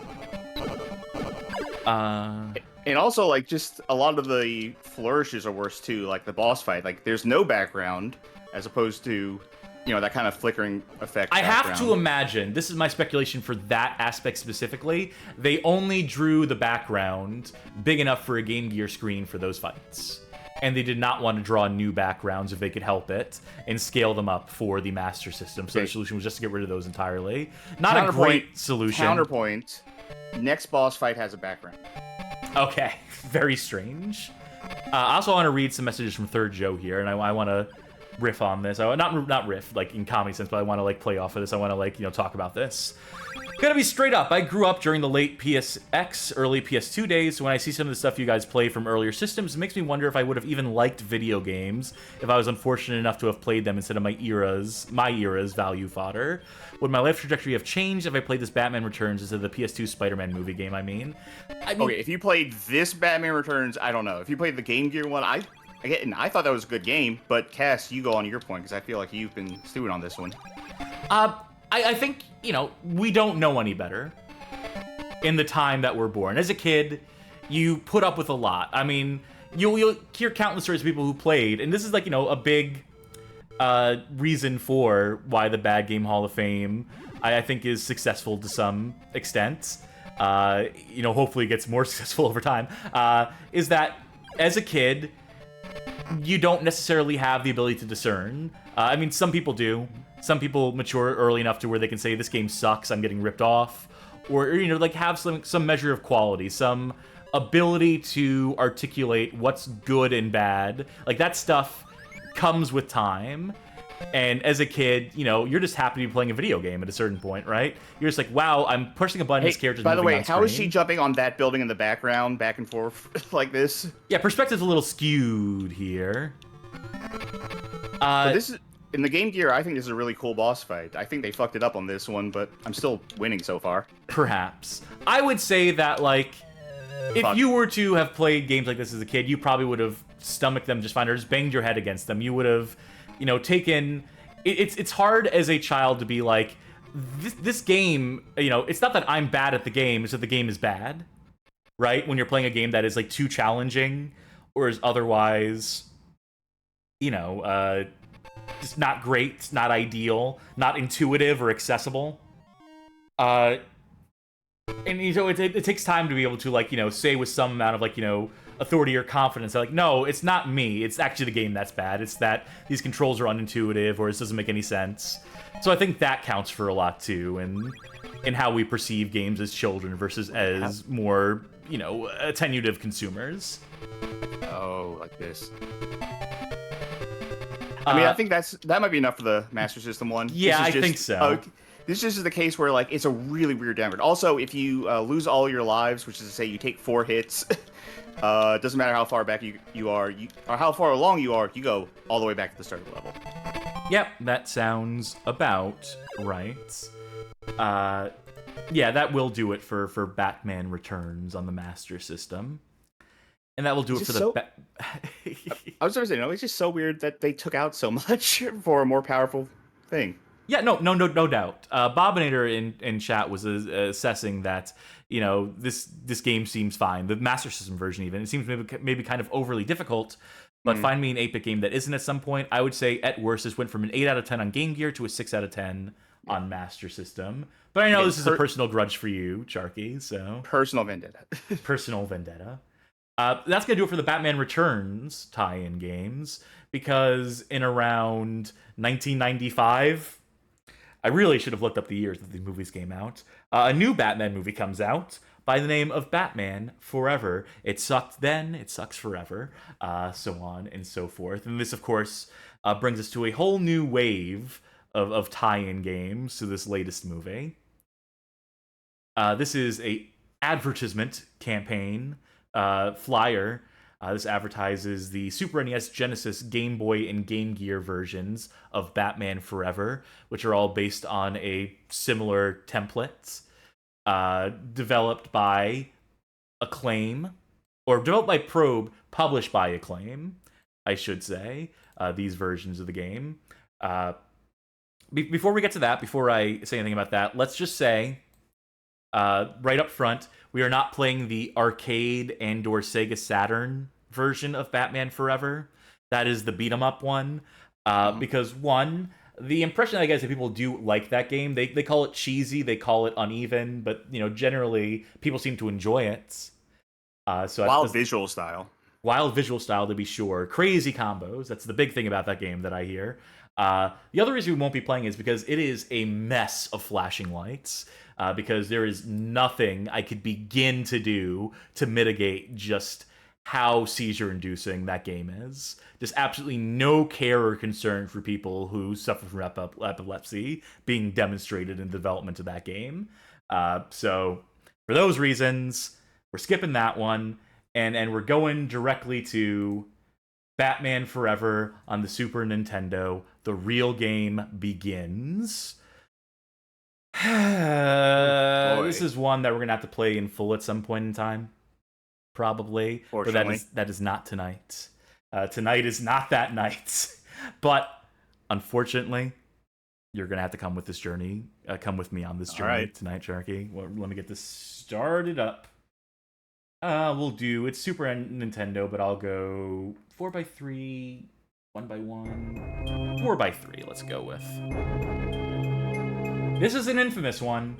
And also, like, just a lot of the flourishes are worse too. Like the boss fight, like there's no background, as opposed to that kind of flickering effect. I have to background. imagine, this is my speculation for that aspect specifically, they only drew the background big enough for a Game Gear screen for those fights. And they did not want to draw new backgrounds if they could help it and scale them up for the Master System. So the solution was just to get rid of those entirely. Not a great solution. Counterpoint, next boss fight has a background. Okay, very strange. I also want to read some messages from Third Joe here, and I want to riff on this. Not riff, like in comedy sense, but I want to like play off of this. I want to like, talk about this. Gotta be straight up, I grew up during the late PSX, early PS2 days, so when I see some of the stuff you guys play from earlier systems, it makes me wonder if I would have even liked video games if I was unfortunate enough to have played them instead of my era's value fodder. Would my life trajectory have changed if I played this Batman Returns instead of the PS2 Spider-Man movie game, I mean? Okay, if you played this Batman Returns, I don't know. If you played the Game Gear one, I thought that was a good game, but Cass, you go on your point, because I feel like you've been stewing on this one. I think, we don't know any better in the time that we're born. As a kid, you put up with a lot. I mean, you'll hear countless stories of people who played, and this is like, a big reason for why the Bad Game Hall of Fame, I think, is successful to some extent. Hopefully it gets more successful over time, is that as a kid, you don't necessarily have the ability to discern. I mean, some people do. Some people mature early enough to where they can say, this game sucks, I'm getting ripped off. Or, like have some measure of quality, some ability to articulate what's good and bad. Like, that stuff comes with time. And as a kid, you're just happy to be playing a video game at a certain point, right? You're just like, wow, I'm pushing a button, this character's moving on screen. By the way, how is she jumping on that building in the background, back and forth, like this? Yeah, perspective's a little skewed here. But this is... In the Game Gear, I think this is a really cool boss fight. I think they fucked it up on this one, but I'm still winning so far. Perhaps. I would say that, like, if you were to have played games like this as a kid, you probably would have stomached them just fine, or just banged your head against them. You would have, taken... It's hard as a child to be like, this game, it's not that I'm bad at the game, it's that the game is bad, right? When you're playing a game that is, like, too challenging, or is otherwise, just not great, not ideal, not intuitive or accessible. And it takes time to be able to, like, say with some amount of, like, authority or confidence that, like, no, it's not me, it's actually the game that's bad. It's that these controls are unintuitive, or this doesn't make any sense. So I think that counts for a lot too, in how we perceive games as children versus as more, attenuative consumers. Oh, like this. I mean, I think that might be enough for the Master System one. Yeah, I think so. This just is the case where, like, it's a really weird downgrade. Also, if you lose all your lives, which is to say you take 4 hits, it doesn't matter how far back you are, or how far along you are, you go all the way back to the start of the level. Yep, that sounds about right. Yeah, that will do it for Batman Returns on the Master System. And that will do it for the... I was going to say, it's just so weird that they took out so much for a more powerful thing. Yeah, no doubt. Bobinator in chat was assessing that, this game seems fine. The Master System version even. It seems maybe kind of overly difficult, but find me an 8-bit game that isn't at some point. I would say, at worst, this went from an 8 out of 10 on Game Gear to a 6 out of 10 on Master System. But I know this is a personal grudge for you, Charky, so... Personal vendetta. Personal vendetta. That's going to do it for the Batman Returns tie-in games, because in around 1995, I really should have looked up the years that these movies came out, a new Batman movie comes out by the name of Batman Forever. It sucked then, it sucks forever, so on and so forth. And this, of course, brings us to a whole new wave of tie-in games to this latest movie. This is a advertisement campaign flyer. This advertises the Super NES, Genesis, Game Boy, and Game Gear versions of Batman Forever, which are all based on a similar template, developed by Acclaim, or developed by Probe, published by Acclaim, I should say, these versions of the game. Before we get to that, before I say anything about that, let's just say, right up front, we are not playing the arcade and/or Sega Saturn version of Batman Forever. That is the beat-em-up one. Because one, the impression I get is that people do like that game. They call it cheesy, they call it uneven, but generally people seem to enjoy it. So Wild visual style. Wild visual style, to be sure. Crazy combos. That's the big thing about that game that I hear. The other reason we won't be playing is because it is a mess of flashing lights. Because there is nothing I could begin to do to mitigate just how seizure-inducing that game is. Just absolutely no care or concern for people who suffer from epilepsy being demonstrated in the development of that game. So, for those reasons, we're skipping that one, and we're going directly to Batman Forever on the Super Nintendo. The real game begins. This is one that we're gonna have to play in full at some point in time, probably. But that is not tonight. Tonight is not that night. But unfortunately, you're gonna have to come with this journey. Come with me on this journey tonight, Charkie. Well, let me get this started up. It's Super Nintendo, but I'll go 4x3, 1x1, 4x3. Let's go with. This is an infamous one.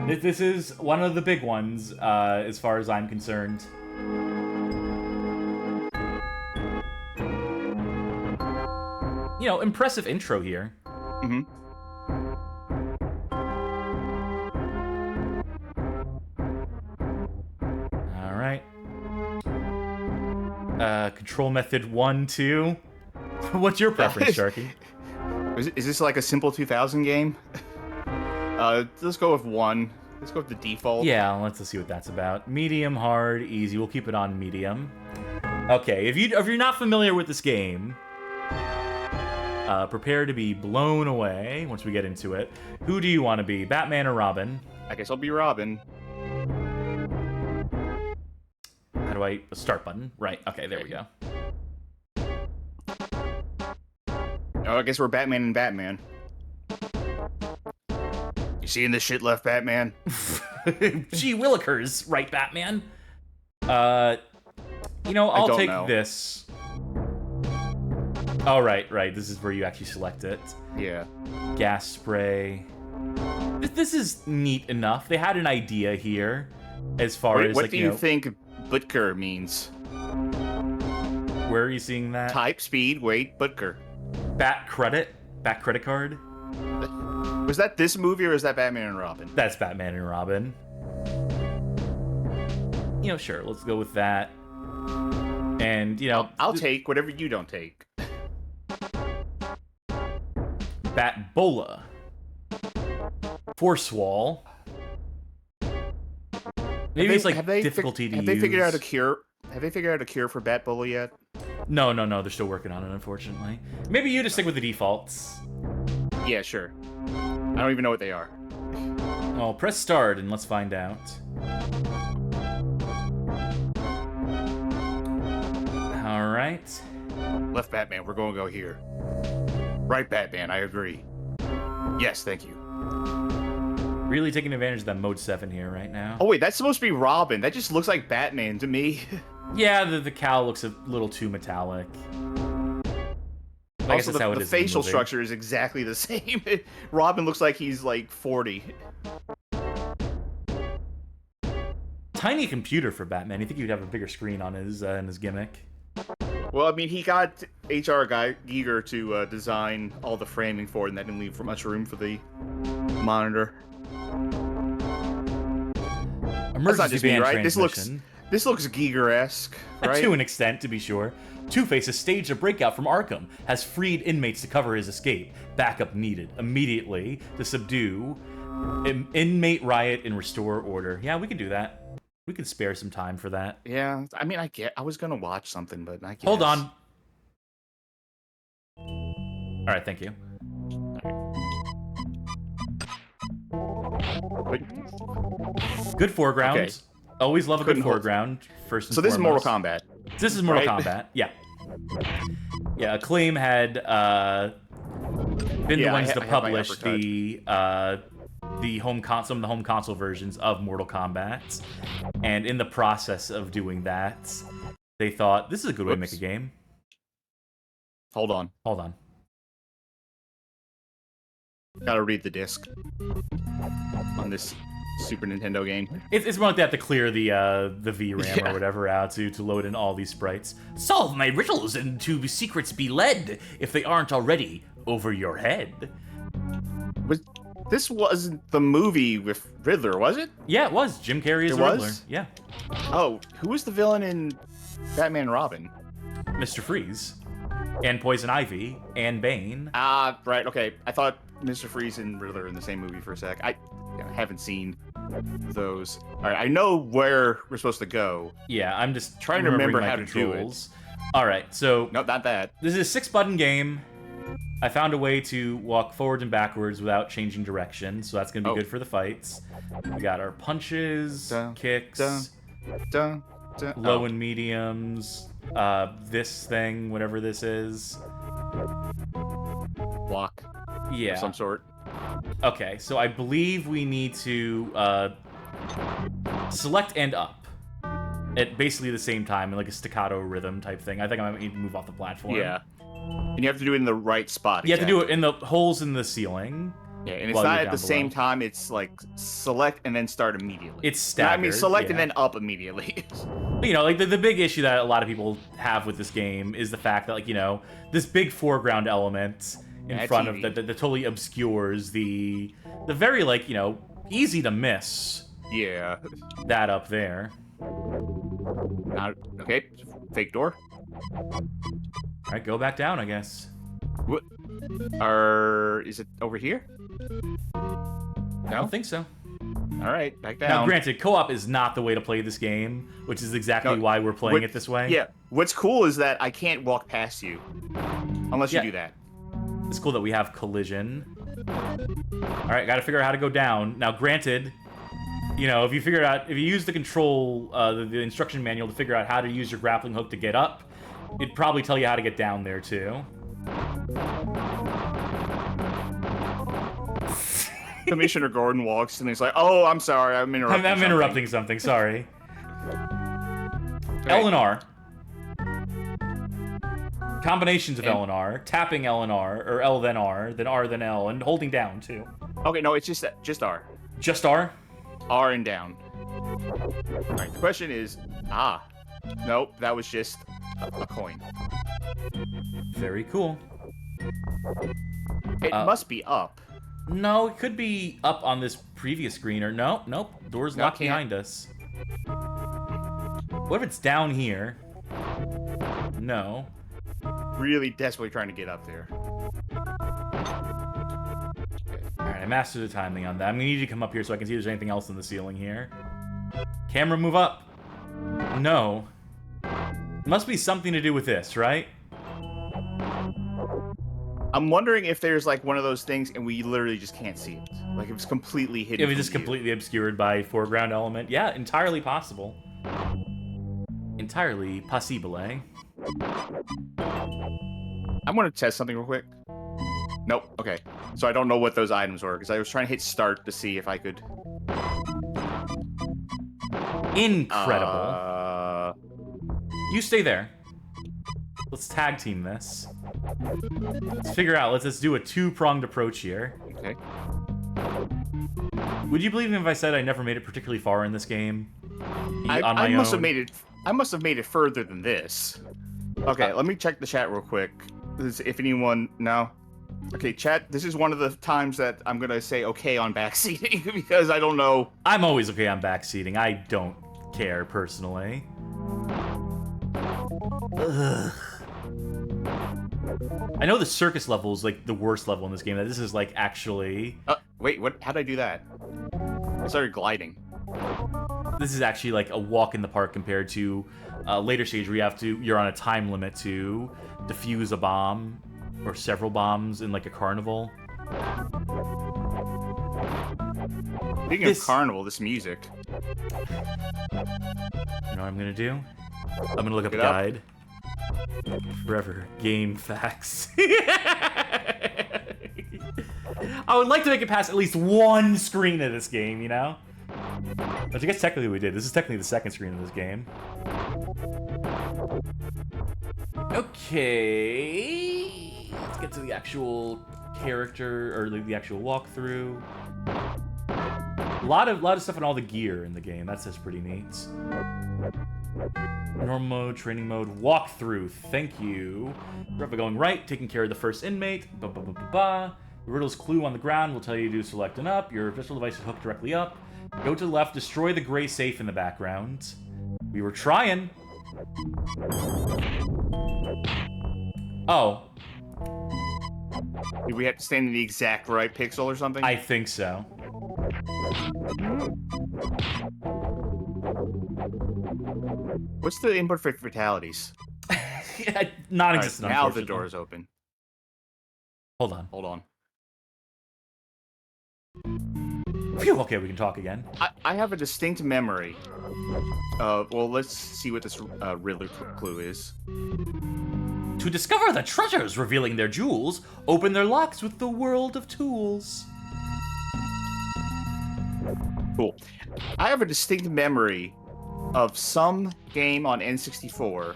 This is one of the big ones, as far as I'm concerned. Impressive intro here. Mm-hmm. All right. Control method 1, 2. What's your preference, Sharky? Is this like a simple 2000 game? Let's go with 1. Let's go with the default. Yeah, let's see what that's about. Medium, hard, easy. We'll keep it on medium. Okay, if you're not familiar with this game, prepare to be blown away once we get into it. Who do you want to be, Batman or Robin? I guess I'll be Robin. How do I... Start button? Right, okay, there we go. Oh, I guess we're Batman and Batman. You seeing this shit left, Batman? Gee willikers, right, Batman? I'll take this. Oh, right. This is where you actually select it. Yeah. Gas spray. This is neat enough. They had an idea here, as far as what do you think Butker means? Where are you seeing that? Type, speed, weight, Butker. Bat credit card. Was that this movie or is that Batman and Robin? That's Batman and Robin. Sure, let's go with that. And, I'll take whatever you don't take. Batbola. Force wall. Maybe it's like difficulty to use. Have they figured out a cure? Have they figured out a cure for Batbola yet? No, they're still working on it, unfortunately. Maybe you just stick with the defaults. Yeah, sure. I don't even know what they are. Well, press start and let's find out. Alright. Left Batman, we're going to go here. Right Batman, I agree. Yes, thank you. Really taking advantage of that mode 7 here right now. Oh wait, that's supposed to be Robin. That just looks like Batman to me. Yeah, the cowl looks a little too metallic. I guess that's how it the is facial in the movie. structure is exactly the same. Robin looks like he's like 40. Tiny computer for Batman. You think he'd have a bigger screen on his gimmick? Well, I mean, he got HR guy Giger to design all the framing for it, and that didn't leave much room for the monitor. That's not just me, right? This looks Giger-esque, right? To an extent, to be sure. Two-Face has staged a breakout from Arkham, has freed inmates to cover his escape. Backup needed immediately to subdue inmate riot and restore order. Yeah, we can do that. We can spare some time for that. Yeah, I mean, I was gonna watch something, but I guess. Hold on. All right, thank you. Good foreground. Okay. Always love a good foreground. First and so this foremost. is Mortal Kombat. This is Mortal Kombat. Yeah. Yeah. Acclaim had been the ones to publish the home console versions of Mortal Kombat, and in the process of doing that, they thought this is a good way to make a game. Hold on. Gotta read the disc on this Super Nintendo game. It's more like they have to clear the VRAM Yeah. or whatever out to load in all these sprites. Solve my riddles and to secrets be led, if they aren't already over your head. This wasn't the movie with Riddler, was it? Yeah, it was. Jim Carrey is It the Riddler. was? Yeah. Oh, who was the villain in Batman and Robin? Mr. Freeze. And Poison Ivy. And Bane. Ah, right, okay. I thought Mr. Freeze and Riddler in the same movie for a sec. I haven't seen those. All right, I know where we're supposed to go. Yeah, I'm just Trying to remember remembering my how to do it. controls. All right, so No, not that. this is a 6-button game. I found a way to walk forward and backwards without changing direction, so that's going to be Oh. good for the fights. We got our punches, Dun, kicks, dun, dun, dun. low Oh. and mediums, this thing, whatever this is. Block Yeah. of some sort. Okay, so I believe we need to select and up at basically the same time in like a staccato rhythm type thing. I think I might need to move off the platform. Yeah. And you have to do it in the right spot. You have to do it in the holes in the ceiling. Yeah, and it's while not you're at down the same below. time. It's like select and then start immediately. It's No, staggered. I mean, select and yeah. then up immediately. But, you know, like the big issue that a lot of people have with this game is the fact that, like, you know, this big foreground element in Yeah, front TV. of that totally obscures the very, like, you know, easy to miss Yeah. that up there. Not, okay. Fake door. All right, go back down, I guess. What? Is it over here? I don't think so. All right, back down. Now, granted, co-op is not the way to play this game, which is exactly No, why we're playing what- it this way. Yeah. What's cool is that I can't walk past you unless Yeah. you do that. It's cool that we have collision. All right, got to figure out how to go down. Now, granted, you know, if you use the control, the instruction manual to figure out how to use your grappling hook to get up, it'd probably tell you how to get down there too. Commissioner Gordon walks and he's like, "Oh, I'm sorry, I'm interrupting." I'm interrupting something. Sorry. L and R. Combinations of And- L and R, tapping L and R, or L then R then L, and holding down too. Okay, no, it's just R. Just R. R and down. All right. The question is, nope, that was just a coin. Very cool. It must be up. No, it could be up on this previous screen, or nope. Door's No, locked can't. behind us. What if it's down here? No. Really desperately trying to get up there. Alright, I mastered the timing on that. I'm gonna need you to come up here so I can see if there's anything else in the ceiling here. Camera, move up. No. Must be something to do with this, right? I'm wondering if there's like one of those things and we literally just can't see it. Like if it's completely hidden. If it's from just view. completely obscured by foreground element. Yeah, entirely possible. Entirely possible, eh? I'm gonna test something real quick. Nope. Okay. So I don't know what those items were because I was trying to hit start to see if I could. Incredible. You stay there. Let's tag team this. Let's figure out. Let's do a two-pronged approach here. Okay. Would you believe me if I said I never made it particularly far in this game? on my I must own? have made it. I must have made it further than this. Okay, let me check the chat real quick. If anyone no. Okay, chat. This is one of the times that I'm gonna say okay on backseating because I don't know. I'm always okay on backseating. I don't care personally. Ugh. I know the circus level is like the worst level in this game. That this is like actually. Wait, what? How'd I do that? I started gliding. This is actually like a walk in the park compared to a later stage where you're on a time limit to defuse a bomb or several bombs in like a carnival. Speaking of carnival, this music. You know what I'm gonna do? I'm gonna look up a Look it up. guide. Forever game facts. I would like to make it past at least one screen of this game, you know? Which I guess technically we did. This is technically the second screen of this game. Okay. Let's get to the actual character or the actual walkthrough. A lot of stuff on all the gear in the game. That's pretty neat. Normal mode, training mode, walkthrough. Thank you. Forever going right, taking care of the first inmate. Ba ba ba ba ba. The riddle's clue on the ground will tell you to select an up. Your pistol device is hooked directly up. Go to the left, destroy the gray safe in the background. We were trying. Oh. Do we have to stand in the exact right pixel or something? I think so. What's the input for fatalities? Non-existent. Right, now the door is open. Hold on. Hold on. Phew, okay, we can talk again. I have a distinct memory. Well, let's see what this Riddler clue is. To discover the treasures revealing their jewels, open their locks with the world of tools. Cool. I have a distinct memory of some game on N64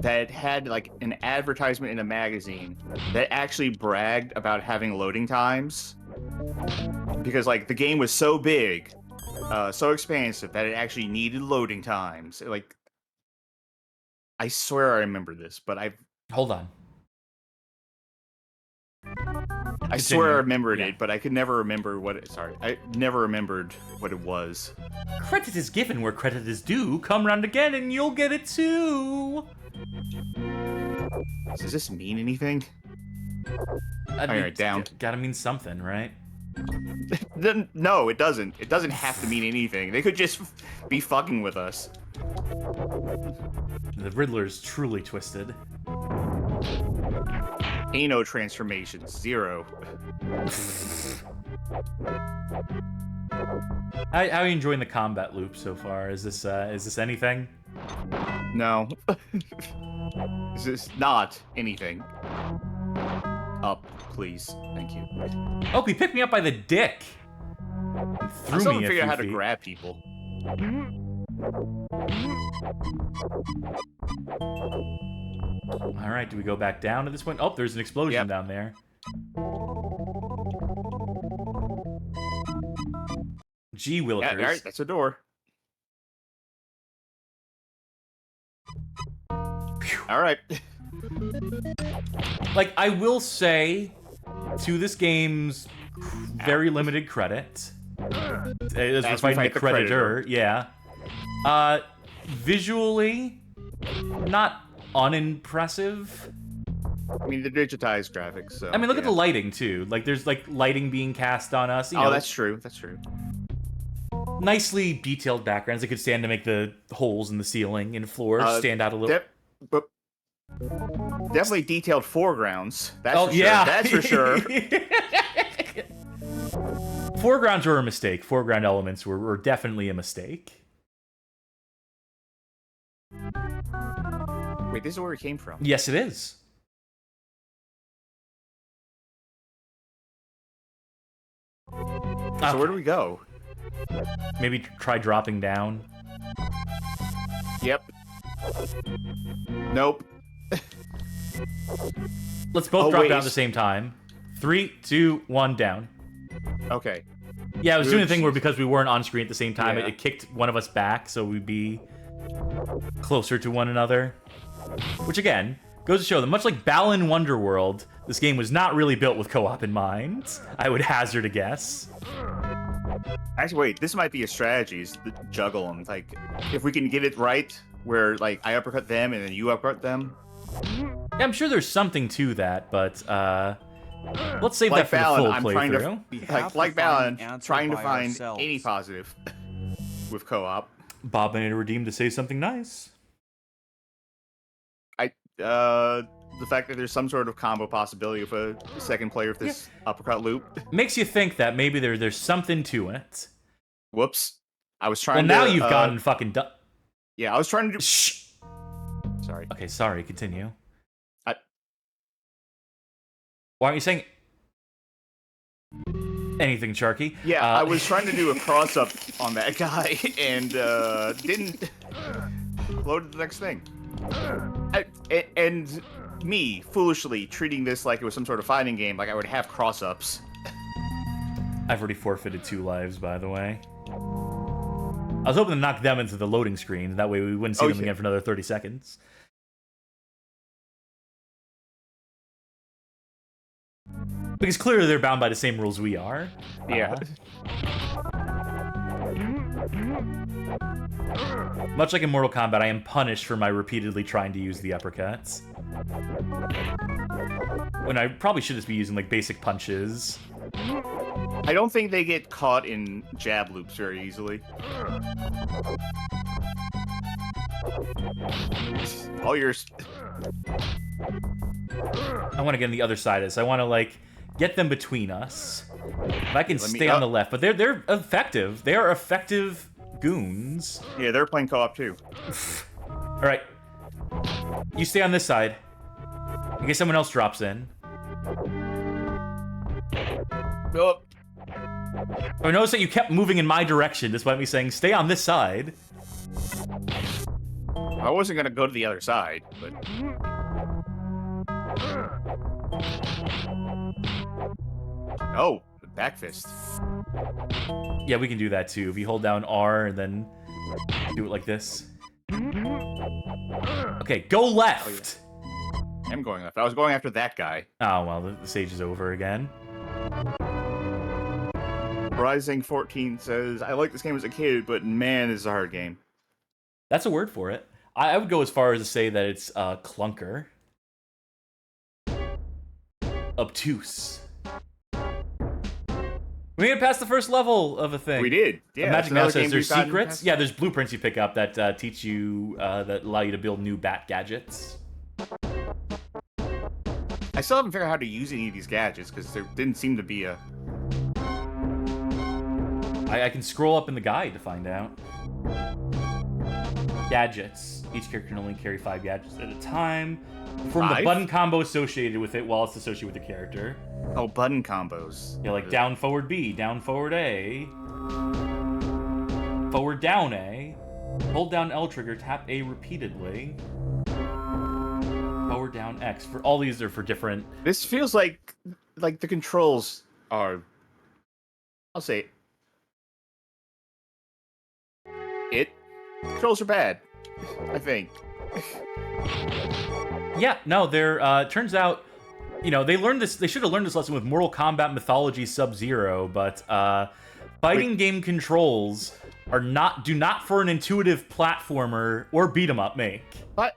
that had like an advertisement in a magazine that actually bragged about having loading times. Because like the game was so big, so expansive that it actually needed loading times. Like, I swear I remember this, but Hold on. I swear I remembered it, but I could never remember what it. Sorry, I never remembered what it was. Credit is given where credit is due. Come round again and you'll get it too. Does this mean anything? Alright, down. Gotta mean something, right? No, it doesn't. It doesn't have to mean anything. They could just be fucking with us. The Riddler's truly twisted. Ano transformations, 0. How are you enjoying the combat loop so far? Is this anything? No. This is not anything. Up, please. Thank you. Oh, he picked me up by the dick. I Threw still me haven't a figured out few how to feet. grab people. All right, do we go back down to this point? Oh, there's an explosion down there. Gee willikers. Yeah, all right, that's a door. All right. Like, I will say, to this game's very limited credit, as we're fighting the Creditor, yeah. Visually, not unimpressive. I mean, the digitized graphics, so... I mean, look at the lighting, too. Like, there's, like, lighting being cast on us. You know, that's true. That's true. Nicely detailed backgrounds that could stand to make the holes in the ceiling and floor stand out a little. But definitely detailed foregrounds. That's Oh, for yeah. sure. That's for sure. Foregrounds were a mistake. Foreground elements were definitely a mistake. Wait, this is where it came from. Yes, it is. So where do we go? Maybe try dropping down. Yep. Nope. Let's both drop wait. down at the same time. 3, 2, 1, down. Okay. Yeah, I was doing the thing where because we weren't on screen at the same time, Yeah. it kicked one of us back, so we'd be closer to one another. Which, again, goes to show that much like Balan Wonderworld, this game was not really built with co-op in mind. I would hazard a guess. Actually, wait. This might be a strategy. Is to juggle them. Like, if we can get it right, where like I uppercut them and then you uppercut them. Yeah, I'm sure there's something to that, but let's save Like that for Balan, the full I'm trying playthrough. to like Balan, answer trying to by find ourselves. any positive with co-op. Bob made a redeem to say something nice. The fact that there's some sort of combo possibility of a second player with this uppercut loop. Makes you think that maybe there's something to it. Whoops. I was Well, trying now to... you've gone and fucking done. Yeah, I was trying to do... Shh. Sorry. Okay, sorry. Continue. I- Why aren't you saying anything, Charky? Yeah, I was trying to do a cross-up on that guy and didn't load the next thing. And me foolishly treating this like it was some sort of fighting game, like I would have cross-ups. I've already forfeited 2 lives, by the way. I was hoping to knock them into the loading screen. That way we wouldn't see them again for another 30 seconds. Because clearly they're bound by the same rules we are. Yeah. Much like in Mortal Kombat, I am punished for my repeatedly trying to use the uppercuts. When I probably should just be using, like, basic punches. I don't think they get caught in jab loops very easily. All yours. I want to get on the other side of this. I want to, like, get them between us. If I can stay on the left. But they're effective. They are effective goons. Yeah, they're playing co-op too. All right. You stay on this side. In case someone else drops in. Oh. I noticed that you kept moving in my direction, despite me saying, stay on this side. I wasn't gonna go to the other side, but... Oh, the back fist. Yeah, we can do that too. If you hold down R and then do it like this. Okay, go left! Oh, yeah. I'm going left. I was going after that guy. Oh, well, the stage is over again. Rising 14 says, I like this game as a kid, but man, this is a hard game. That's a word for it. I would go as far as to say that it's clunker. Obtuse. We made it past the first level of a thing. We did. Yeah. Magic now says there's secrets. Yeah, there's blueprints you pick up that teach you, that allow you to build new bat gadgets. I still haven't figured out how to use any of these gadgets, because there didn't seem to be a... I can scroll up in the guide to find out. Gadgets. Each character can only carry 5 gadgets at a time. Perform the button combo associated with it while it's associated with the character. Oh, button combos. Yeah, like down, forward B, down, forward A. Forward, down A. Hold down L trigger, tap A repeatedly. Forward, down X. For all these are for different... This feels like the controls are... I'll say it. Controls are bad, I think. Yeah, no, they're, turns out, you know, they should have learned this lesson with Mortal Kombat Mythology Sub-Zero, but, fighting game controls do not for an intuitive platformer or beat 'em up make. But,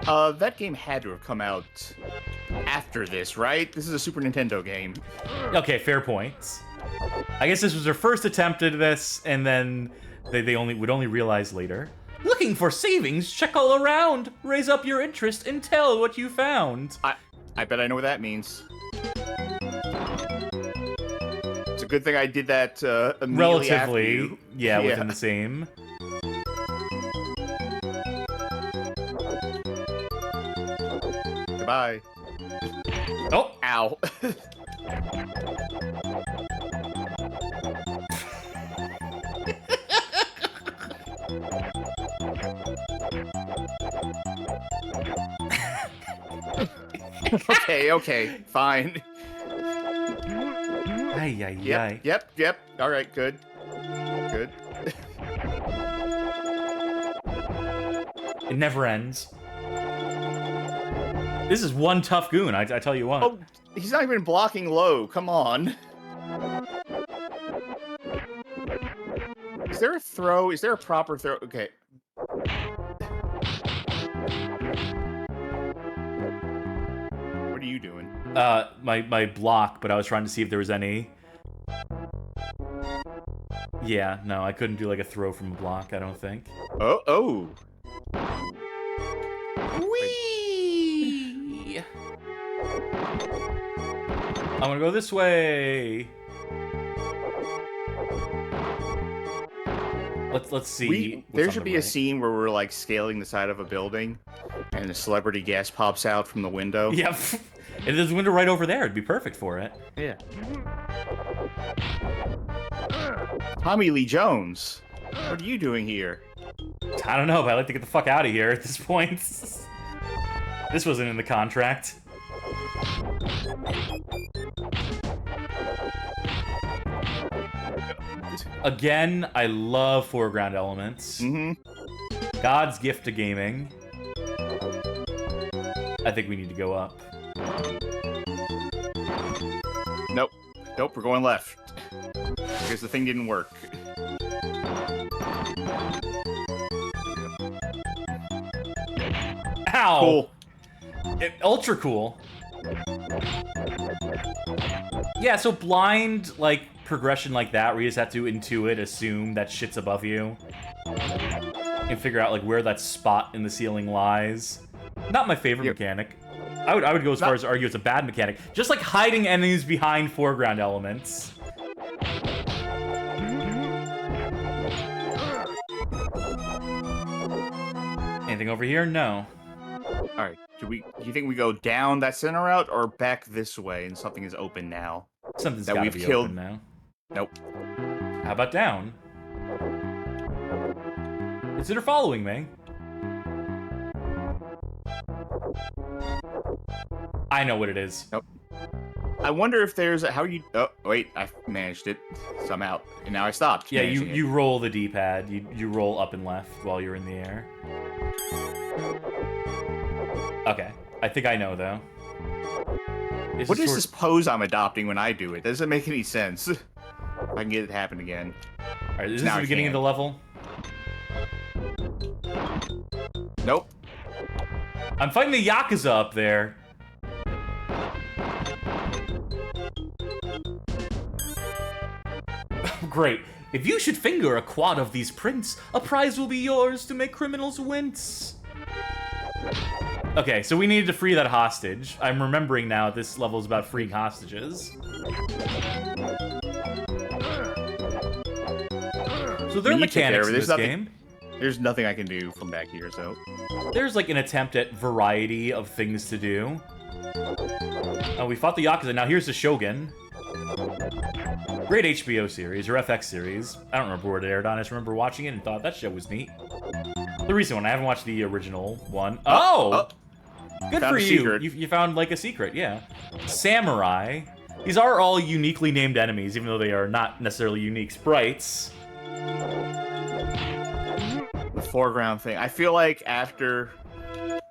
that game had to have come out after this, right? This is a Super Nintendo game. Okay, fair point. I guess this was their first attempt at this, and then they would only realize later. Looking for savings? Check all around. Raise up your interest and tell what you found. I bet I know what that means. It's a good thing I did that immediately after you. Yeah, within the same. Goodbye. Oh, ow. Okay, fine. Ay. Yep. All right, good. It never ends. This is one tough goon, I tell you what. Oh, he's not even blocking low. Come on. Is there a throw? Is there a proper throw? Okay. What are you doing? My block, but I was trying to see if there was any. Yeah, no, I couldn't do like a throw from a block, I don't think. Oh. Whee! I'm gonna go this way. Let's see. There should be a scene where we're like scaling the side of a building, and a celebrity guest pops out from the window. Yeah, and there's a window right over there. It'd be perfect for it. Yeah. Tommy Lee Jones, what are you doing here? I don't know, but I'd like to get the fuck out of here at this point. This wasn't in the contract. Again, I love foreground elements. God's gift to gaming. I think we need to go up. Nope. Nope, we're going left. Because the thing didn't work. Ow! Cool. Ultra cool. Yeah, so blind, like, progression like that, where you just have to intuit, assume that shit's above you. And figure out, like, where that spot in the ceiling lies. Not my favorite mechanic. I would go as far as to argue it's a bad mechanic. Just like hiding enemies behind foreground elements. Anything over here? No. Alright, do you think we go down that center route or back this way and something is open now? Something's that gotta we've be killed open now. Nope. How about down? Consider following me. I know what it is. Nope. I wonder if there's a, how you... Oh, wait, I managed it somehow, and now I stopped. Yeah, you roll the D-pad. You roll up and left while you're in the air. Okay, I think I know, though. What is this pose I'm adopting when I do it? Doesn't make any sense. If I can get it to happen again. Alright, is this the beginning of the level? Nope. I'm fighting the Yakuza up there. Great. If you should finger a quad of these prints, a prize will be yours to make criminals wince. Okay, so we needed to free that hostage. I'm remembering now this level is about freeing hostages. So there are mechanics in this game. There's nothing I can do from back here, so... There's like an attempt at variety of things to do. Oh, we fought the Yakuza. Now here's the Shogun. Great HBO series, or FX series. I don't remember where it aired on. I just remember watching it and thought that show was neat. The recent one. I haven't watched the original one. Oh! Good for you. You found, like, a secret, yeah. Samurai. These are all uniquely named enemies, even though they are not necessarily unique sprites. The foreground thing. I feel like after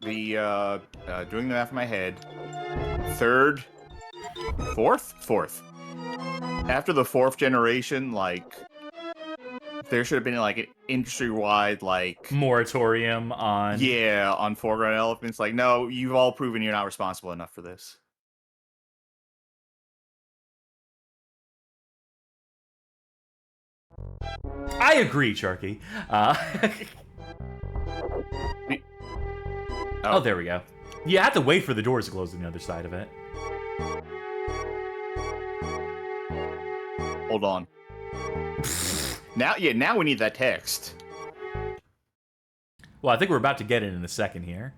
the, doing the math in my head, fourth? After the fourth generation, like, there should have been, like, an industry-wide, like... moratorium on... Yeah, on foreground elements. Like, no, you've all proven you're not responsible enough for this. I agree, Charky. Oh, there we go. You have to wait for the doors to close on the other side of it. Hold on. Now we need that text. Well, I think we're about to get it in a second here.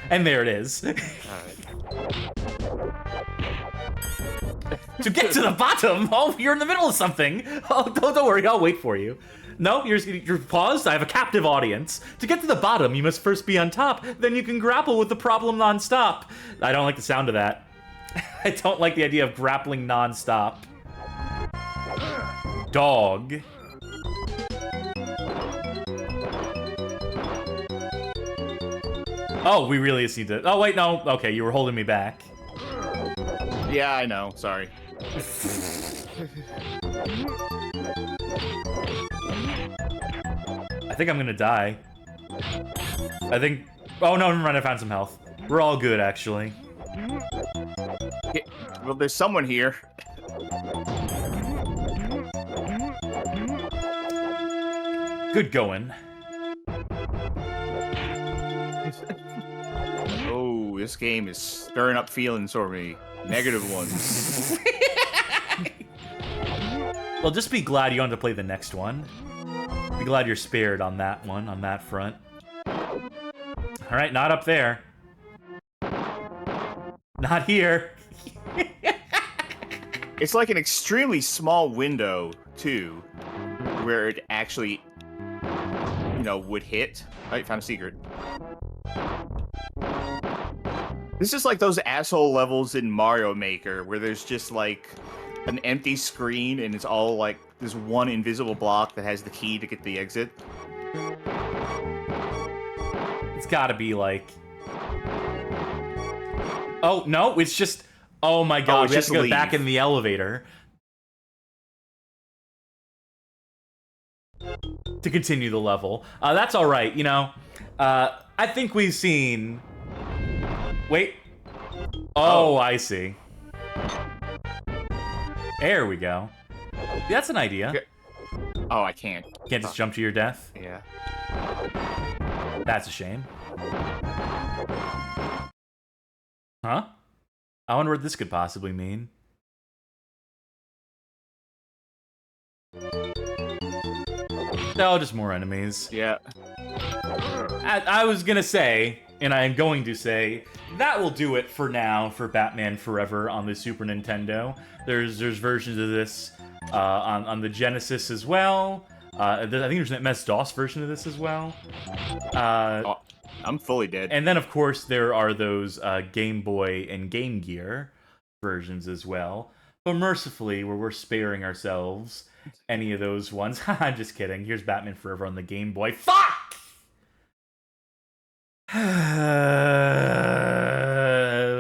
And there it is. To get to the bottom! Oh, you're in the middle of something! Oh, don't worry, I'll wait for you. No, you're paused. I have a captive audience. To get to the bottom, you must first be on top. Then you can grapple with the problem non-stop. I don't like the sound of that. I don't like the idea of grappling non-stop. Dog. Oh, we really just need to... Oh, wait, no. Okay, you were holding me back. Yeah, I know. Sorry. I think I'm gonna die. I think... Oh, no, never mind. I found some health. We're all good, actually. Yeah, well, there's someone here. Good going. Oh, this game is stirring up feelings for me. Negative ones. Well, just be glad you don't have to play the next one. Be glad you're spared on that one, on that front. Alright, not up there. Not here. It's like an extremely small window, too, where it actually would hit. Right, found a secret. This is like those asshole levels in Mario Maker where there's just like an empty screen and it's all like this one invisible block that has the key to get the exit. It's gotta be like... Oh, no, it's just... Oh my god, we have to go back in the elevator to continue the level. That's alright, I think we've seen... Wait. Oh, I see. There we go. That's an idea. Oh, I can't. Can't just jump to your death? Yeah. That's a shame. Huh? I wonder what this could possibly mean. Oh, just more enemies. Yeah. I was gonna say, and I am going to say, that will do it for now for Batman Forever on the Super Nintendo. There's versions of this on the Genesis as well. I think there's an MS-DOS version of this as well. I'm fully dead. And then, of course, there are those Game Boy and Game Gear versions as well. But mercifully, we're sparing ourselves any of those ones. I'm just kidding. Here's Batman Forever on the Game Boy. Fuck! Are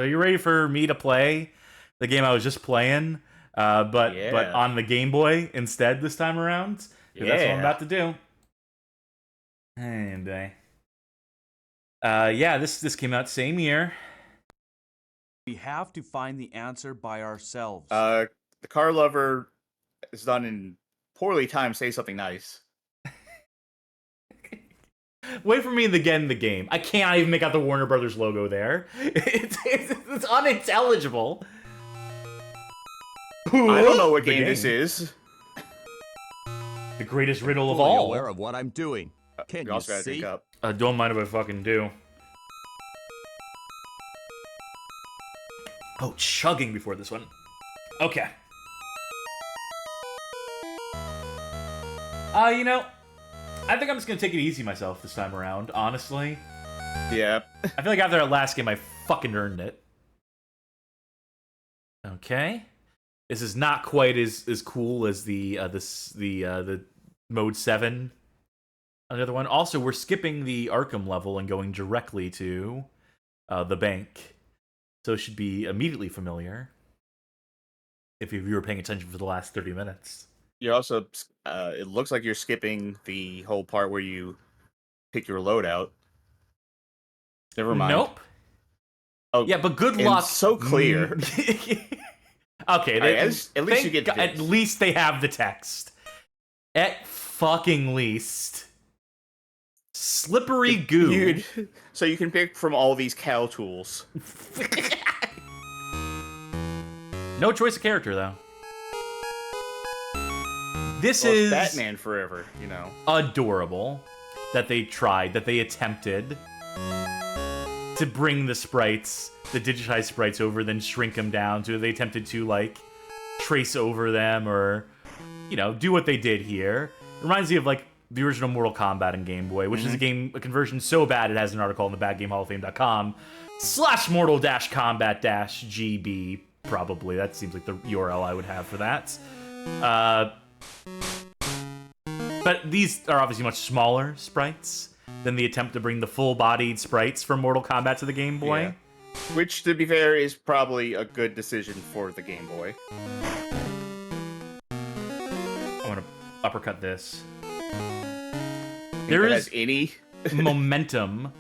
you ready for me to play the game I was just playing? But on the Game Boy instead this time around? Because that's what I'm about to do. And yeah, this came out same year. We have to find the answer by ourselves. The car lover is done in poorly timed. Say something nice. Wait for me to get in the game. I can't even make out the Warner Brothers logo there. It's unintelligible. I don't know what game this is. The greatest riddle of Fully all. aware of what I'm doing. Can you also gotta see? drink up. Don't mind if I fucking do. Oh, chugging before this one. Okay. I think I'm just gonna take it easy myself this time around, honestly. Yeah. I feel like after that last game, I fucking earned it. Okay. This is not quite as cool as the Mode 7 on the other one. Also, we're skipping the Arkham level and going directly to the bank. So it should be immediately familiar if you were paying attention for the last 30 minutes. You're also, it looks like you're skipping the whole part where you pick your loadout. Never mind. Nope. Oh, yeah, but good luck. So clear. Okay, at least you get this. At least they have the text. At fucking least. Slippery goo. So you can pick from all these cow tools. No choice of character, though. This is Batman Forever, adorable that they tried, that they attempted to bring the sprites, the digitized sprites over, then shrink them down. So they attempted to, like, trace over them or, do what they did here. It reminds me of, like, the original Mortal Kombat in Game Boy, which is a conversion so bad it has an article on the badgamehalloffame.com/Mortal-Kombat-GB, probably. That seems like the URL I would have for that. But these are obviously much smaller sprites than the attempt to bring the full-bodied sprites from Mortal Kombat to the Game Boy. Yeah. Which, to be fair, is probably a good decision for the Game Boy. I want to uppercut this. There is any momentum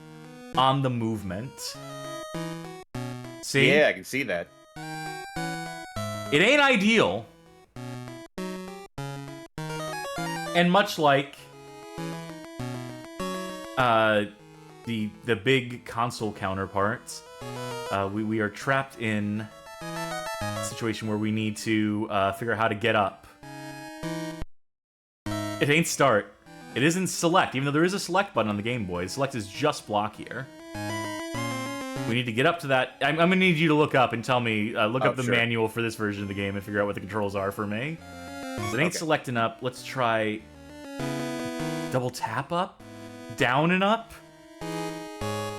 on the movement. See? Yeah, I can see that. It ain't ideal. And much like the big console counterparts, we are trapped in a situation where we need to figure out how to get up. It ain't start. It isn't select, even though there is a select button on the Game Boy. Select is just block here. We need to get up to that. I'm gonna need you to look up and tell me, look up the manual for this version of the game and figure out what the controls are for me. So it ain't selecting up. Let's try double tap up. Down and up?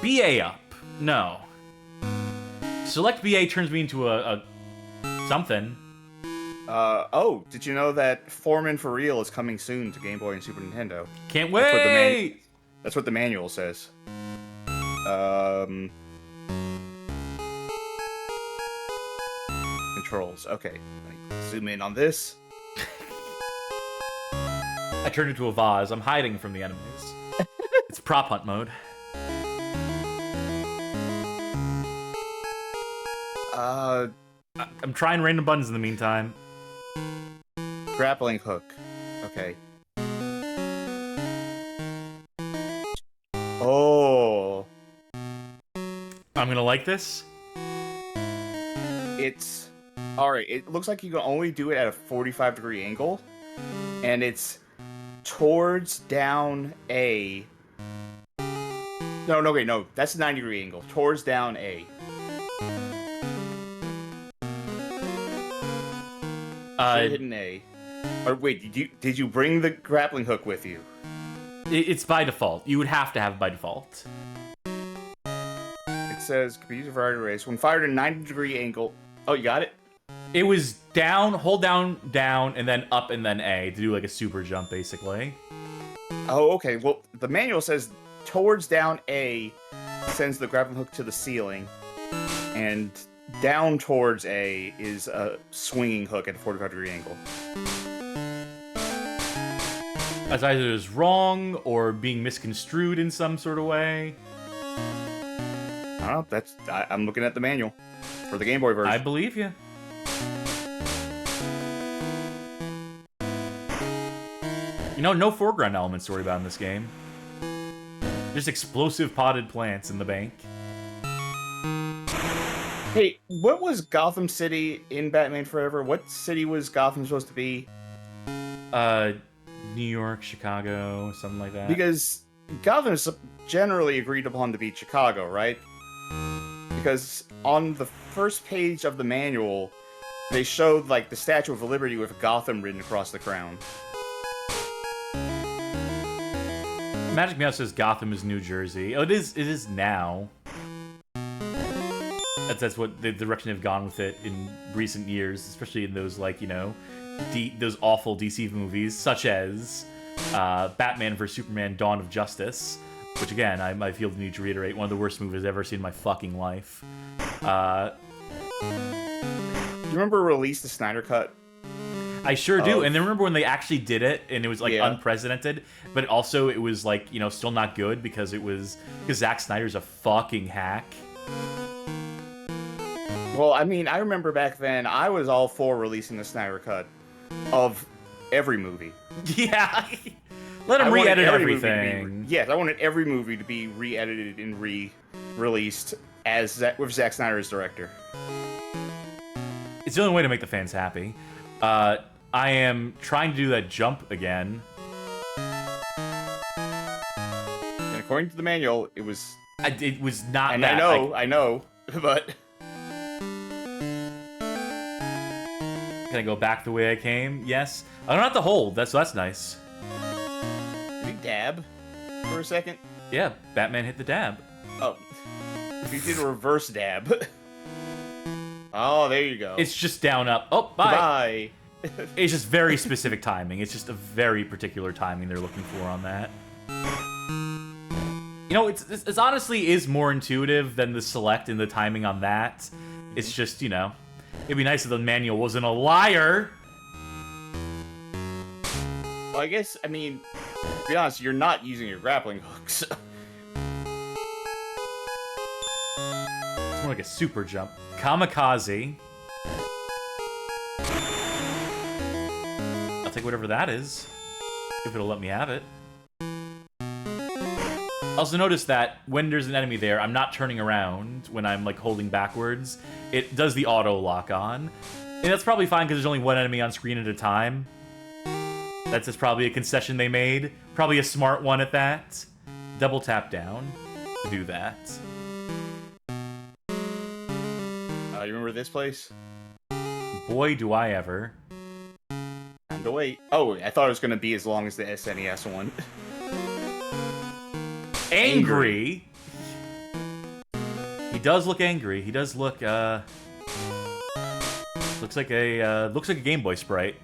BA up. No. Select BA turns me into a something. Oh, did you know that Foreman for Real is coming soon to Game Boy and Super Nintendo? Can't wait! That's what the manual says. Controls. Okay. Zoom in on this. I turned into a vase. I'm hiding from the enemies. It's prop hunt mode. I'm trying random buttons in the meantime. Grappling hook. Okay. Oh. I'm gonna like this. It's... Alright, it looks like you can only do it at a 45-degree angle. And it's towards down A. No, that's a 90-degree angle. Towards down A. Hidden A. Or wait, did you bring the grappling hook with you? It's by default. You would have to have it by default. It says, can be used for variety race. When fired at a 90-degree angle... Oh, you got it? It was down, hold down, down, and then up, and then A to do like a super jump, basically. Oh, okay. Well, the manual says towards down A sends the grappling hook to the ceiling, and down towards A is a swinging hook at a 45-degree angle. That's either is wrong or being misconstrued in some sort of way. Oh, I'm looking at the manual for the Game Boy version. I believe you. You know, no foreground elements to worry about in this game. Just explosive potted plants in the bank. Hey, what was Gotham City in Batman Forever? What city was Gotham supposed to be? New York, Chicago, something like that. Because Gotham is generally agreed upon to be Chicago, right? Because on the first page of the manual, they showed, like, the Statue of Liberty with Gotham written across the crown. Magic Mouse says Gotham is New Jersey. Oh, it is now. That's what the direction they've gone with it in recent years, especially in those, like, you know, those awful DC movies, such as Batman vs. Superman: Dawn of Justice, which, again, I feel the need to reiterate, one of the worst movies I've ever seen in my fucking life. You remember release the Snyder Cut? I sure do, and then remember when they actually did it, and it was, like, Yeah. unprecedented, but also it was, like, you know, still not good because Zack Snyder's a fucking hack. Well, I mean, I remember back then, I was all for releasing the Snyder Cut of every movie. Yeah. Let him I wanted re-edit every movie to be everything. yes, I wanted every movie to be re-edited and re-released with Zack Snyder as director. It's the only way to make the fans happy. I am trying to do that jump again. And according to the manual, it was... It was not And that. I know, but... Can I go back the way I came? Yes. I don't have to hold. That's nice. Did he dab for a second? Yeah, Batman hit the dab. Oh. He did a reverse dab. Oh, there you go. It's just down, up. Oh, bye. Bye. It's just very specific timing. It's just a very particular timing they're looking for on that. You know, it's honestly is more intuitive than the select and the timing on that. It's just, you know, it'd be nice if the manual wasn't a liar. Well, I guess, I mean, to be honest, you're not using your grappling hooks. It's more like a super jump. Kamikaze. I'll take whatever that is, if it'll let me have it. Also notice that when there's an enemy there, I'm not turning around when I'm, like, holding backwards. It does the auto lock on. And that's probably fine because there's only one enemy on screen at a time. That's just probably a concession they made. Probably a smart one at that. Double tap down to do that. You remember this place? Boy, do I ever. Time to wait. Oh, I thought it was going to be as long as the SNES one. Angry? He does look angry. He does look, looks like a Game Boy sprite.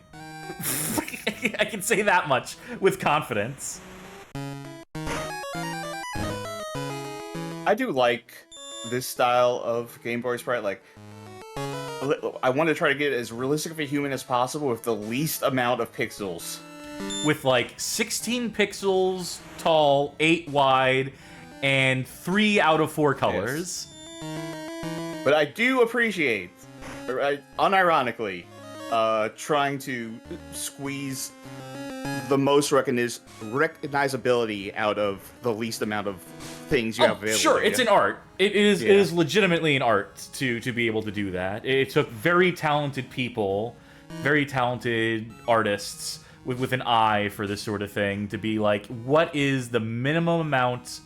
I can say that much with confidence. I do like this style of Game Boy sprite. Like, I want to try to get as realistic of a human as possible with the least amount of pixels. With like 16 pixels tall, 8 wide, and 3 out of 4 colors. Yes. But I do appreciate, unironically, trying to squeeze the most recognizability out of the least amount of things you have available. Sure, it's an art. It is legitimately an art to be able to do that. It took very talented people, very talented artists with an eye for this sort of thing to be like, what is the minimum amount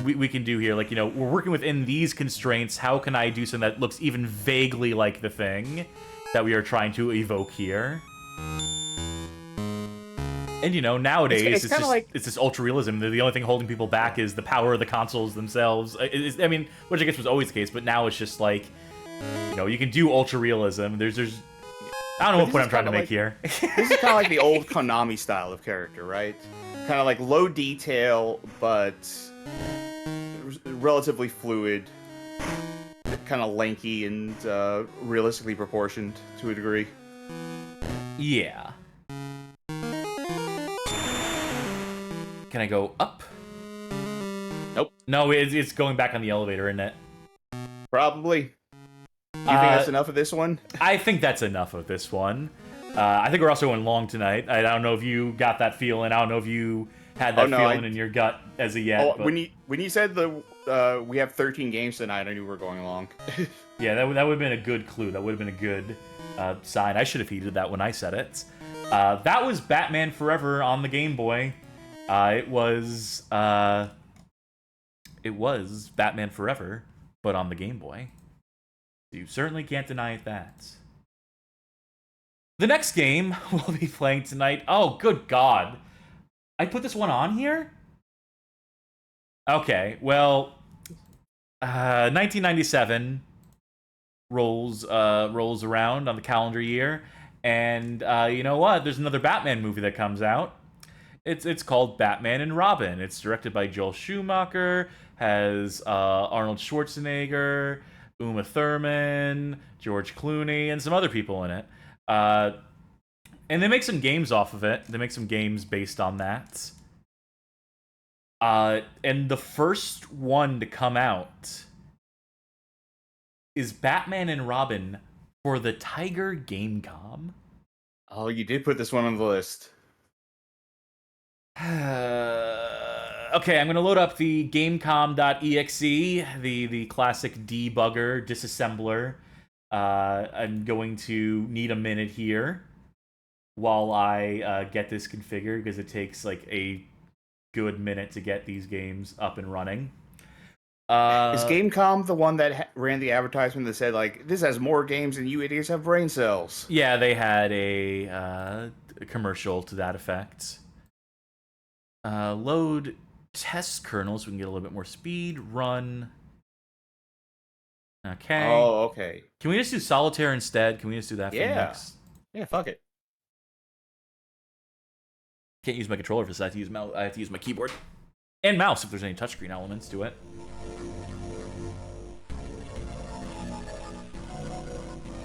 we can do here? Like, you know, we're working within these constraints. How can I do something that looks even vaguely like the thing that we are trying to evoke here? And, you know, nowadays, it's just like, it's this ultra-realism. The only thing holding people back is the power of the consoles themselves. I mean, which I guess was always the case, but now it's just like, you know, you can do ultra-realism. There's I don't know what point I'm trying to make here. This is kind of like the old Konami style of character, right? Kind of like low detail, but relatively fluid. Kind of lanky and realistically proportioned to a degree. Yeah. Can I go up? Nope. No, it's going back on the elevator, isn't it? Probably. You think that's enough of this one? I think that's enough of this one. I think we're also going long tonight. I don't know if you got that feeling. I don't know if you had that feeling in your gut as of yet. But... When you said we have 13 games tonight, I knew we were going long. Yeah, that would have been a good clue. That would have been a good sign. I should have heeded that when I said it. That was Batman Forever on the Game Boy. It was Batman Forever, but on the Game Boy. You certainly can't deny that. The next game we'll be playing tonight... Oh, good God. I put this one on here? Okay, well... 1997 rolls around on the calendar year, and you know what? There's another Batman movie that comes out. It's called Batman and Robin. It's directed by Joel Schumacher, has Arnold Schwarzenegger, Uma Thurman, George Clooney, and some other people in it. And they make some games off of it. They make some games based on that. And the first one to come out is Batman and Robin for the Tiger Gamecom. Oh, you did put this one on the list. Okay, I'm going to load up the Gamecom.exe, the classic debugger, disassembler. I'm going to need a minute here while I get this configured, because it takes like a good minute to get these games up and running. Is Gamecom the one that ran the advertisement that said, like, this has more games than you idiots have brain cells? Yeah, they had a commercial to that effect. Load test kernels so we can get a little bit more speed. Run. Okay. Oh, okay. Can we just do solitaire instead? Can we just do that for next? Yeah, fuck it. Can't use my controller for this. I have to use my keyboard and mouse if there's any touchscreen elements to it.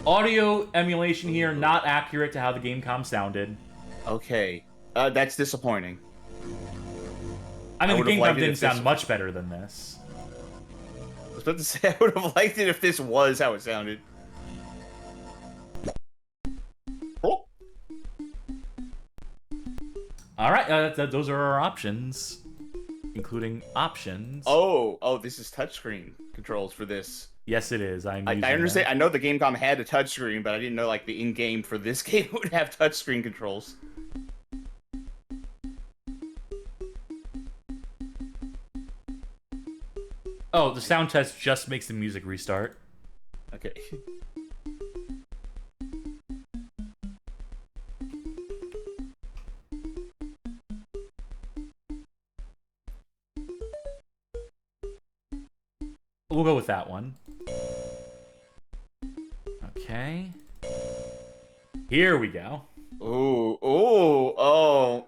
Audio emulation here, not accurate to how the Gamecom sounded. Okay. That's disappointing. I mean, the Gamecom didn't sound much better than this. I was about to say, I would have liked it if this was how it sounded. Oh. Alright, those are our options. Including options. Oh, this is touchscreen controls for this. Yes, it is. I understand. I know the Gamecom had a touchscreen, but I didn't know like the in-game for this game would have touchscreen controls. Oh, the sound test just makes the music restart. Okay. We'll go with that one. Okay. Here we go. Ooh, ooh, oh.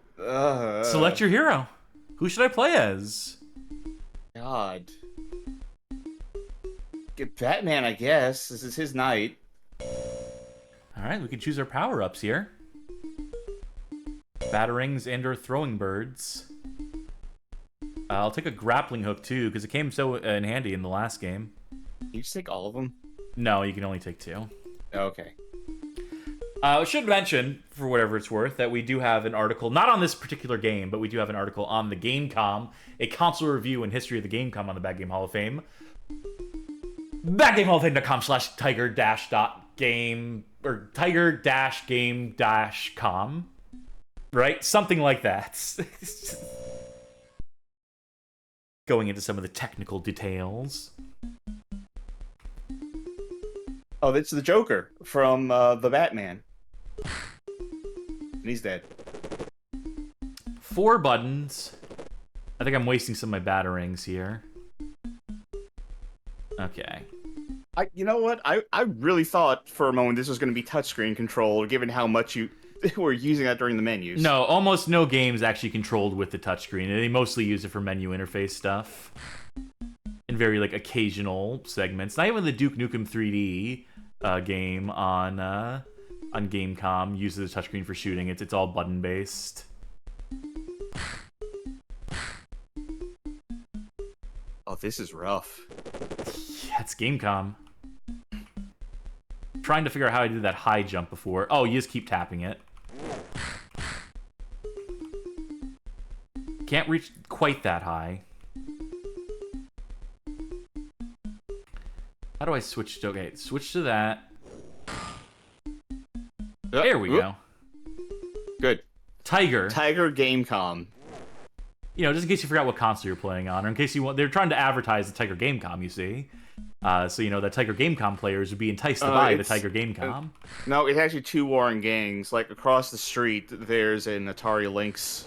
Select your hero. Who should I play as? God. Get Batman, I guess. This is his night. Alright, we can choose our power-ups here. Batarangs and or throwing birds. I'll take a grappling hook too, because it came so in handy in the last game. You just take all of them? No, you can only take 2. Okay. I should mention, for whatever it's worth, that we do have an article, not on this particular game, but we do have an article on the GameCom, a console review and history of the GameCom on the Bad Game Hall of Fame. BadGameHallOfFame.com/tiger-game, or tiger-game-com. Right? Something like that. Going into some of the technical details. Oh, it's the Joker from the Batman. And he's dead. 4 buttons. I think I'm wasting some of my batarangs here. Okay. You know what? I really thought for a moment this was going to be touchscreen controlled, given how much you were using that during the menus. No, almost no games actually controlled with the touchscreen. They mostly use it for menu interface stuff. In very, like, occasional segments. Not even the Duke Nukem 3D game on Gamecom uses the touchscreen for shooting. It's all button-based. Oh, this is rough. Yeah, it's Gamecom. Trying to figure out how I did that high jump before. Oh, you just keep tapping it. Can't reach quite that high. How do I switch to... Okay, switch to that. There we go. Good. Tiger. Tiger Gamecom. You know, just in case you forgot what console you're playing on, or in case you want... They're trying to advertise the Tiger Gamecom, you see. So, you know, the Tiger Gamecom players would be enticed to buy the Tiger Gamecom. No, it's actually 2 warring gangs. Like, across the street, there's an Atari Lynx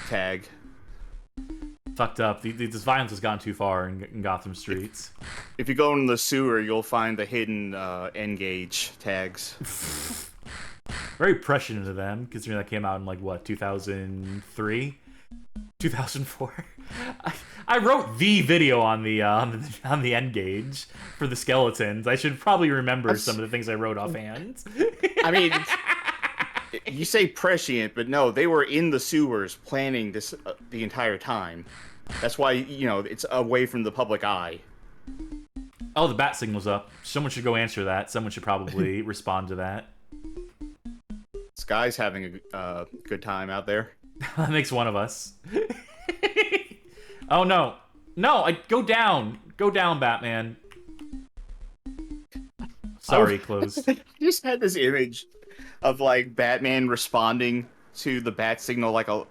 tag. Fucked up. This violence has gone too far in Gotham streets. If you go in the sewer, you'll find the hidden N-Gage tags. Very prescient of them, considering that came out in, like, what, 2003? 2004? I wrote the video on the N-Gage for the skeletons. I should probably remember some of the things I wrote offhand. I mean... You say prescient, but no, they were in the sewers planning this the entire time. That's why, you know, it's away from the public eye. Oh, the bat signal's up. Someone should go answer that. Someone should probably respond to that. This guy's having a good time out there. That makes one of us. Oh, no. No, go down. Go down, Batman. Sorry, closed. I just had this image of, like, Batman responding to the bat signal like a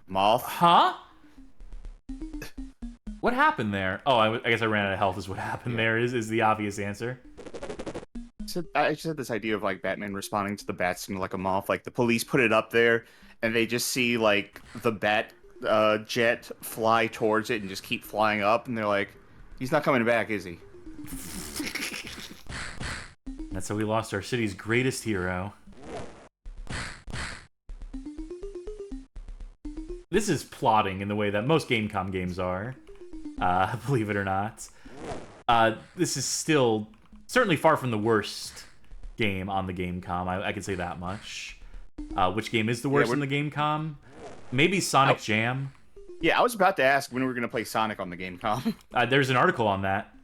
moth. Huh? What happened there? Oh, I guess I ran out of health is what happened there, is the obvious answer. So I just had this idea of, like, Batman responding to the bat signal like a moth. Like, the police put it up there, and they just see, like, the bat jet fly towards it and just keep flying up, and they're like, he's not coming back, is he? That's how we lost our city's greatest hero. This is plotting in the way that most Gamecom games are, believe it or not. This is still certainly far from the worst game on the Gamecom, I can say that much. Which game is the worst in the Gamecom? Maybe Sonic Jam? Yeah, I was about to ask when we were going to play Sonic on the Gamecom. There's an article on that.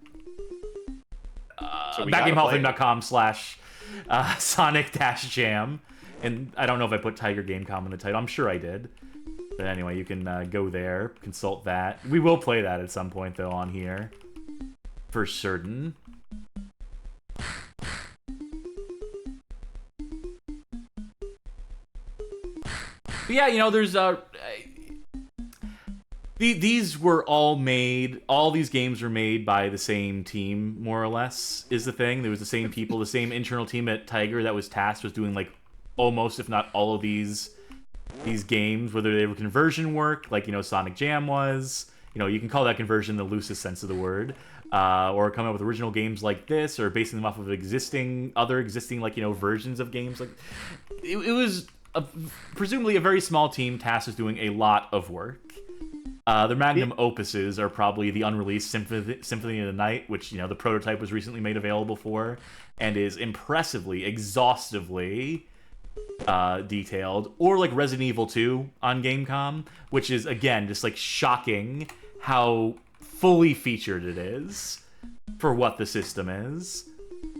So BadGameHallOfFame.com/Sonic-Jam. And I don't know if I put Tiger Gamecom in the title. I'm sure I did. But anyway, you can go there, consult that. We will play that at some point, though, on here. For certain. But yeah, you know, there's... These were all made... All these games were made by the same team, more or less, is the thing. There was the same people, the same internal team at Tiger that was tasked with doing, like, almost, if not all of these games, whether they were conversion work, like, you know, Sonic Jam was, you can call that conversion the loosest sense of the word, or come up with original games like this, or basing them off of other existing versions of games. Like it was presumably a very small team tasked with doing a lot of work. Their magnum opuses are probably the unreleased Symphony of the Night, which the prototype was recently made available for, and is impressively, exhaustively detailed, or like Resident Evil 2 on Gamecom, which is again just like shocking how fully featured it is for what the system is.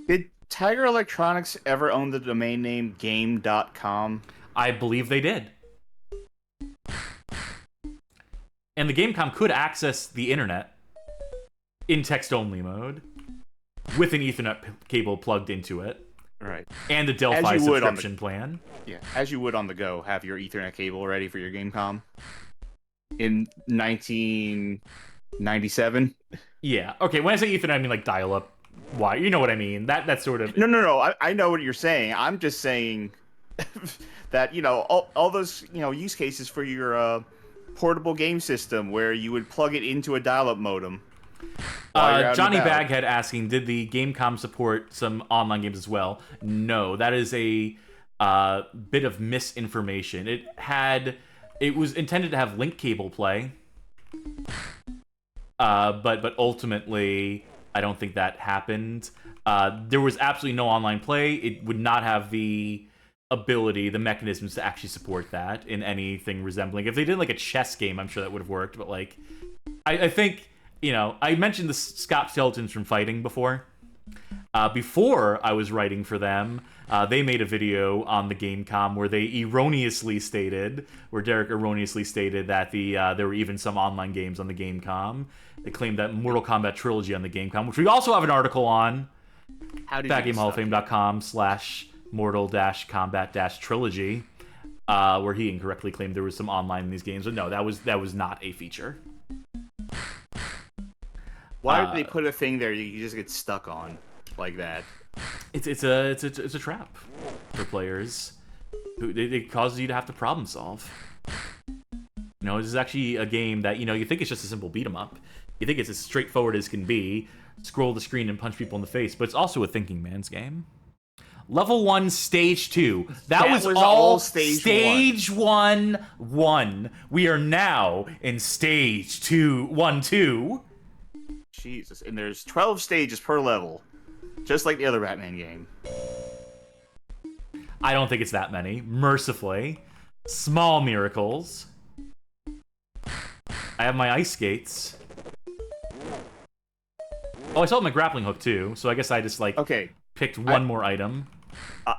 Did Tiger Electronics ever own the domain name game.com? I believe they did. And the Gamecom could access the internet in text-only mode with an Ethernet cable plugged into it. Right. And the Delphi subscription plan. Yeah, as you would on the go, have your Ethernet cable ready for your Gamecom in 1997. Yeah. Okay, when I say Ethernet, I mean like dial-up wire. You know what I mean? That sort of... No. I know what you're saying. I'm just saying that, all those, use cases for your portable game system where you would plug it into a dial-up modem. Johnny Baghead asking, did the Gamecom support some online games as well? No, that is a bit of misinformation. It was intended to have link cable play, but ultimately, I don't think that happened. There was absolutely no online play. It would not have the ability, the mechanisms to actually support that in anything resembling. If they did like a chess game, I'm sure that would have worked. But like, I think. I mentioned the Scott Skeletons from Fighting before. Before I was writing for them, they made a video on the Gamecom where Derek erroneously stated that there were even some online games on the Gamecom. They claimed that Mortal Kombat Trilogy on the Gamecom, which we also have an article on. BackgameHallOfFame.com/Mortal-Kombat-Trilogy, where he incorrectly claimed there was some online in these games. But no, that was not a feature. Why did they put a thing there you just get stuck on like that? It's a trap for players. It causes you to have to problem solve. This is actually a game that you think it's just a simple beat 'em up. You think it's as straightforward as can be. Scroll the screen and punch people in the face, but it's also a thinking man's game. Level 1, Stage 2. That was all Stage 1. We are now in Stage 2, 1-2. Jesus, and there's 12 stages per level, just like the other Batman game. I don't think it's that many, mercifully. Small miracles. I have my ice skates. Oh, I still have my grappling hook too, so I guess I just picked one more item.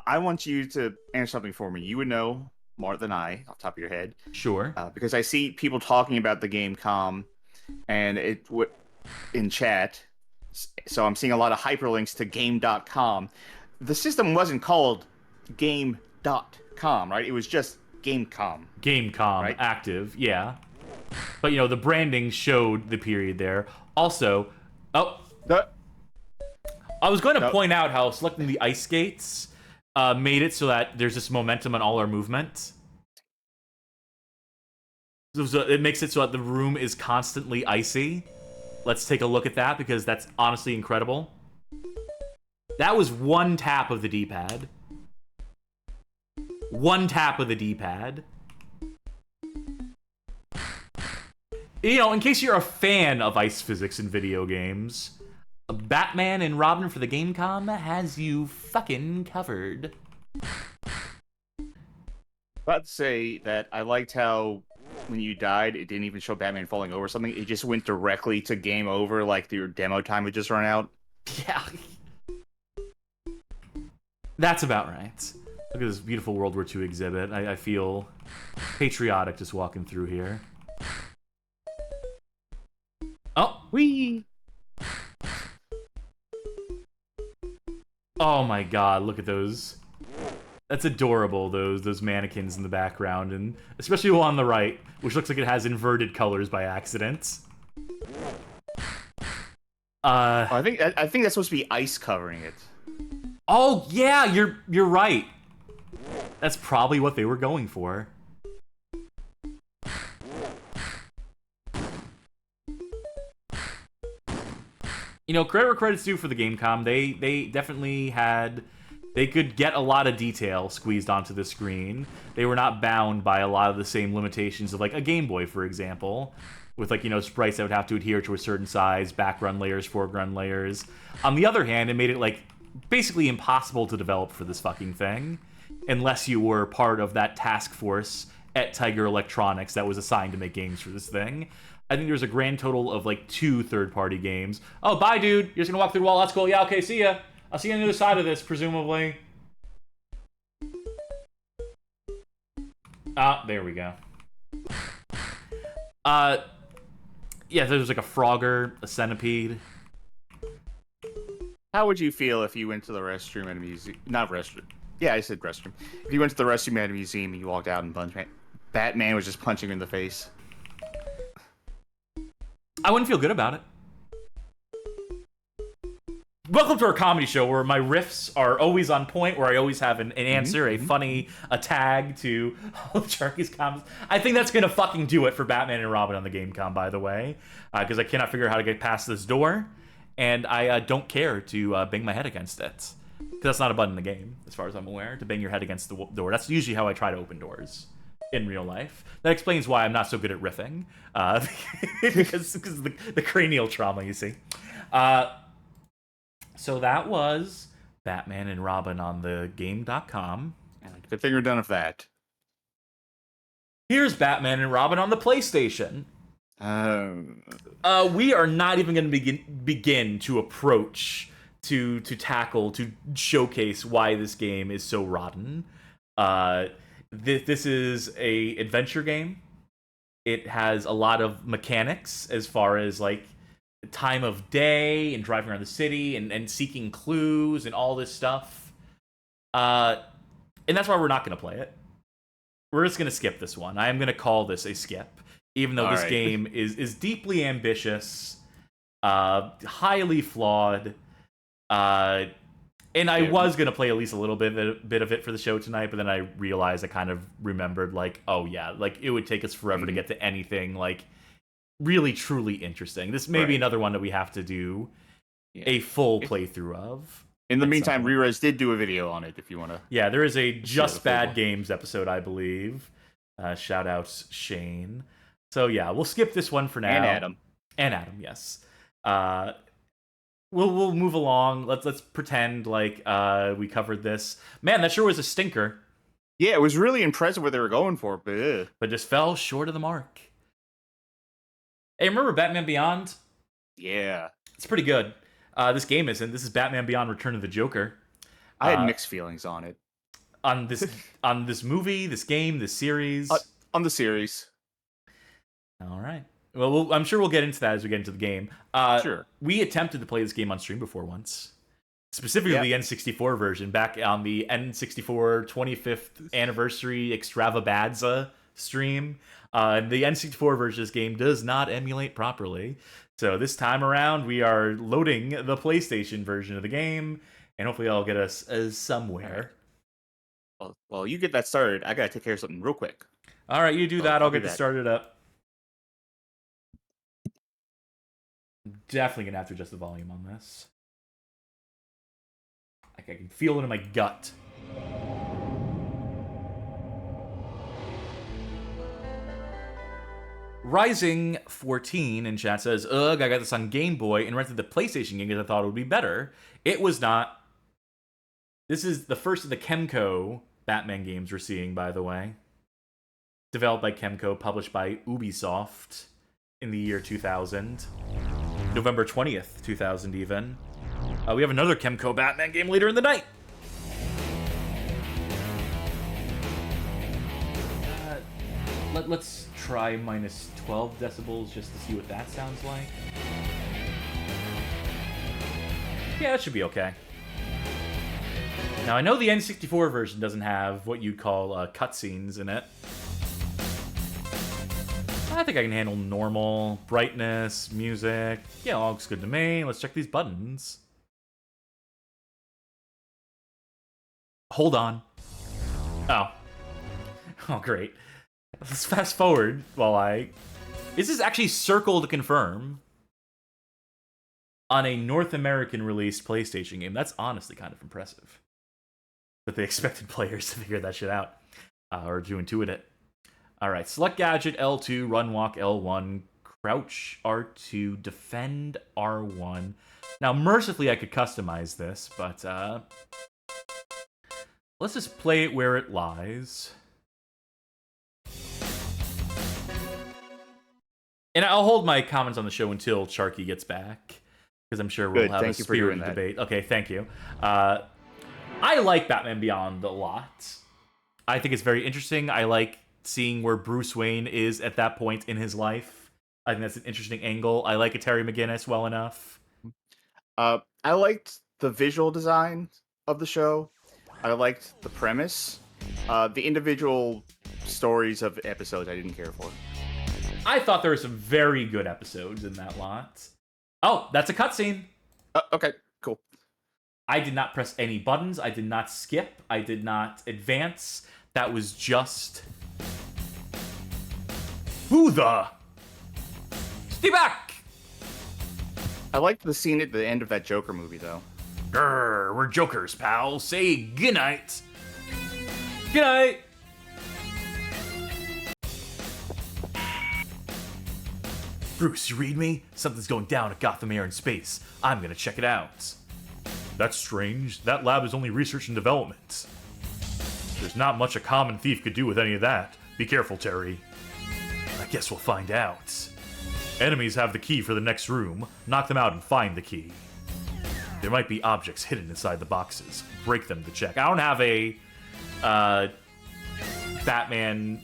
I want you to answer something for me. You would know more than I, off the top of your head. Sure. Because I see people talking about the Gamecom, and it would... in chat, so I'm seeing a lot of hyperlinks to game.com. The system wasn't called game.com, right? It was just Gamecom. Gamecom, right? Active, yeah. But, the branding showed the period there. Also, I was going to point out how selecting the ice skates made it so that there's this momentum on all our movement. So it makes it so that the room is constantly icy. Let's take a look at that, because that's honestly incredible. That was one tap of the D-pad. One tap of the D-pad. In case you're a fan of ice physics in video games, Batman and Robin for the Gamecom has you fucking covered. About to say that I liked how when you died, it didn't even show Batman falling over something. It just went directly to game over, like your demo time had just run out. Yeah. That's about right. Look at this beautiful World War II exhibit. I feel patriotic just walking through here. Oh, wee! Oh my god, look at those. That's adorable, those mannequins in the background, and especially the one on the right, which looks like it has inverted colors by accident. I think that's supposed to be ice covering it. Oh yeah, you're right. That's probably what they were going for. You know, credit where credit's due for the Gamecom. They definitely had... They could get a lot of detail squeezed onto the screen. They were not bound by a lot of the same limitations of, like, a Game Boy, for example. With, like, you know, sprites that would have to adhere to a certain size, background layers, foreground layers. On the other hand, it made it, like, basically impossible to develop for this fucking thing. Unless you were part of that task force at Tiger Electronics that was assigned to make games for this thing. I think there's a grand total of, like, 2 third-party games. Oh, bye, dude. You're just gonna walk through the wall. That's cool. Yeah, okay, see ya. I'll see you on the other side of this, presumably. Ah, there we go. Yeah, there's like a Frogger, a Centipede. How would you feel if you went to the restroom at a museum? Not restroom. Yeah, I said restroom. If you went to the restroom at a museum and you walked out and Batman was just punching you in the face. I wouldn't feel good about it. Welcome to our comedy show where my riffs are always on point, where I always have an answer, a funny, a tag to all of Charkie's comments. I think that's going to fucking do it for Batman and Robin on the Gamecom, by the way, because I cannot figure out how to get past this door, and I don't care to bang my head against it. Because that's not a button in the game, as far as I'm aware, to bang your head against the door. That's usually how I try to open doors in real life. That explains why I'm not so good at riffing, because of the cranial trauma, you see. So that was Batman and Robin on the game.com. Good thing we're done with that. Here's Batman and Robin on the PlayStation. We are not even going to begin to approach, to tackle, to showcase why this game is so rotten. This is a adventure game. It has a lot of mechanics as far as, like, time of day and driving around the city and seeking clues and all this stuff. And that's why we're not going to play it. We're just going to skip this one. I am going to call this a skip, even though this game is deeply ambitious, highly flawed, and I was going to play at least a little bit of it for the show tonight, but then I realized, I kind of remembered, like, oh yeah, like, it would take us forever to get to anything, like, really truly interesting. This may be another one that we have to do a full playthrough of. In the meantime, Rerez did do a video on it if you want to. Yeah, there is a Just Bad Games episode, I believe. Shout out Shane. So yeah, we'll skip this one for now. And Adam, yes. We'll move along. Let's pretend like we covered this. Man, that sure was a stinker. Yeah, it was really impressive what they were going for, but just fell short of the mark. Hey, remember Batman Beyond? Yeah. It's pretty good. This game isn't. This is Batman Beyond Return of the Joker. I had mixed feelings on it. On this movie, this game, this series? On the series. All right. Well, I'm sure we'll get into that as we get into the game. Sure. We attempted to play this game on stream before once. Specifically the N64 version, back on the N64 25th anniversary extravaganza stream. The N64 version of this game does not emulate properly. So this time around, we are loading the PlayStation version of the game, and hopefully that'll get us somewhere. Well, you get that started. I gotta take care of something real quick. All right, you do that. I'll get this started up. Definitely gonna have to adjust the volume on this. Like, I can feel it in my gut. Rising 14 in chat says, ugh, I got this on Game Boy and rented the PlayStation game because I thought it would be better. It was not. This is the first of the Kemco Batman games we're seeing, by the way. Developed by Kemco, published by Ubisoft in the year 2000. November 20th, 2000 even. We have another Kemco Batman game later in the night. Let's try minus 12 decibels just to see what that sounds like. Yeah, that should be okay. Now, I know the N64 version doesn't have what you'd call cutscenes in it. I think I can handle normal, brightness, music. Yeah, all looks good to me. Let's check these buttons. Hold on. Oh. Oh, great. Let's fast forward while I... Is this actually circle to confirm? on a North American released PlayStation game. That's honestly kind of impressive. But they expected players to figure that shit out. Or to intuit it. Alright, select gadget L2, run walk L1, crouch R2, defend R1. Now, mercifully, I could customize this, but let's just play it where it lies. And I'll hold my comments on the show until Charkie gets back, because I'm sure we'll have a spirited debate. Okay, thank you. I like Batman Beyond a lot. I think it's very interesting. I like seeing where Bruce Wayne is at that point in his life. I think that's an interesting angle. I like a Terry McGinnis well enough. I liked the visual design of the show. I liked the premise. The individual stories of episodes I didn't care for. I thought there were some very good episodes in that lot. Oh, that's a cutscene. Okay, cool. I did not press any buttons. I did not skip. I did not advance. That was just... Who the? Stay back! I liked the scene at the end of that Joker movie, though. Grr, we're jokers, pal. Say goodnight. Good night! Bruce, you read me? Something's going down at Gotham Air in space. I'm gonna check it out. That's strange. That lab is only research and development. There's not much a common thief could do with any of that. Be careful, Terry. I guess we'll find out. Enemies have the key for the next room. Knock them out and find the key. There might be objects hidden inside the boxes. Break them to check. I don't have a Batman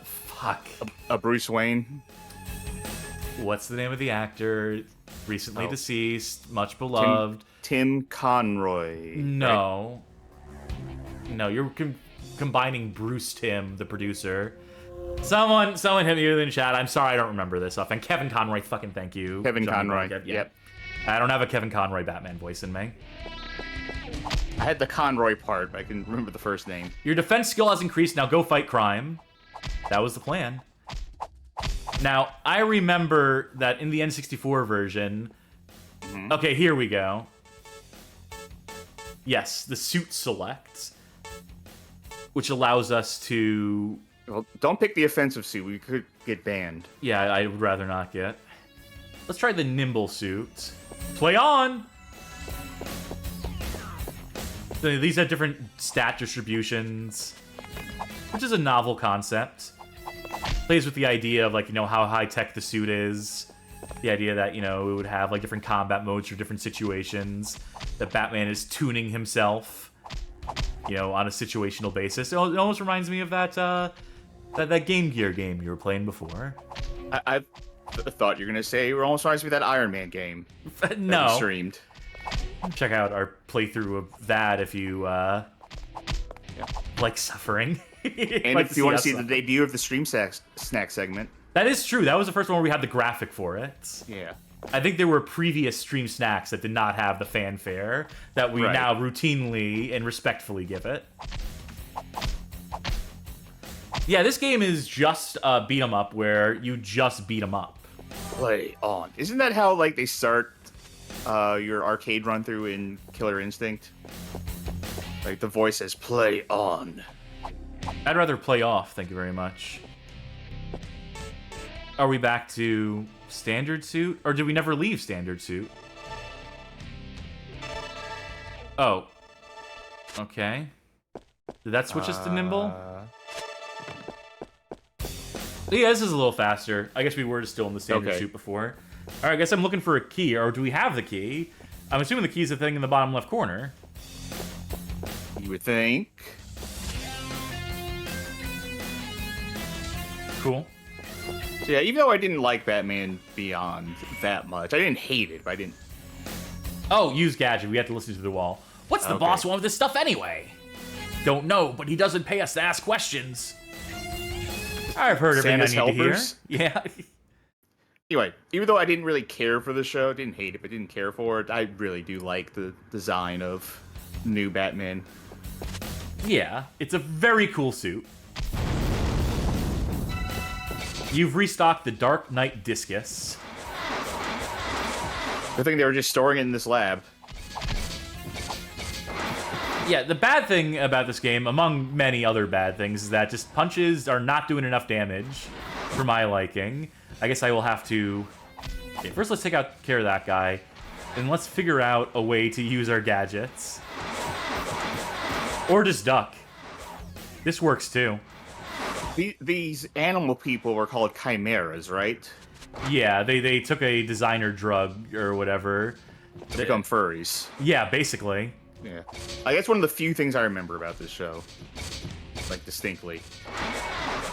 fuck. A Bruce Wayne. What's the name of the actor? Recently deceased, much beloved. Tim Conroy. No. Right? No, you're combining Bruce Timm, the producer. Someone hit me in chat. I'm sorry, I don't remember this off. And Kevin Conroy, fucking thank you. Kevin Conroy. Yep. I don't have a Kevin Conroy Batman voice in me. I had the Conroy part, but I can remember the first name. Your defense skill has increased. Now go fight crime. That was the plan. Now, I remember that in the N64 version... Okay, here we go. Yes, the suit select, which allows us to... Well, don't pick the offensive suit. We could get banned. Yeah, I would rather not get. Let's try the nimble suit. Play on! So these have different stat distributions, which is a novel concept. Plays with the idea of, like, you know, how high-tech the suit is. The idea that, you know, it would have, like, different combat modes for different situations. That Batman is tuning himself, you know, on a situational basis. It almost reminds me of that, that Game Gear game you were playing before. I thought you were going to say it almost reminds me of that Iron Man game. No. That we streamed. Check out our playthrough of that if you, like suffering. And like if you want to see the debut of the Stream Snack segment. That is true. That was the first one where we had the graphic for it. Yeah. I think there were previous Stream Snacks that did not have the fanfare that we now routinely and respectfully give it. Yeah, this game is just a beat 'em up where you just beat 'em up. Play on. Isn't that how, like, they start your arcade run through in Killer Instinct? Like, the voice says, play on. I'd rather play off, thank you very much. Are we back to standard suit? Or did we never leave standard suit? Oh. Okay. Did that switch us to nimble? Yeah, this is a little faster. I guess we were still in the standard suit before. Alright, I guess I'm looking for a key. Or do we have the key? I'm assuming the key is the thing in the bottom left corner. You would think. Cool. So yeah, even though I didn't like Batman Beyond that much, I didn't hate it, but I didn't... Oh, use gadget. We have to listen to the wall. What's the boss want with this stuff anyway? Don't know, but he doesn't pay us to ask questions. I've heard everything I need helpers? to hear. Yeah. Anyway, even though I didn't really care for the show, didn't hate it, but didn't care for it, I really do like the design of new Batman. Yeah, it's a very cool suit. You've restocked the Dark Knight Discus. Good thing they were just storing it in this lab. Yeah, the bad thing about this game, among many other bad things, is that just punches are not doing enough damage for my liking. I guess I will have to... Okay, first let's take care of that guy, and let's figure out a way to use our gadgets. Or just duck. This works too. These animal people were called chimeras, right? Yeah, they took a designer drug or whatever. To become furries. Yeah, basically. Yeah. I guess one of the few things I remember about this show. Like, distinctly.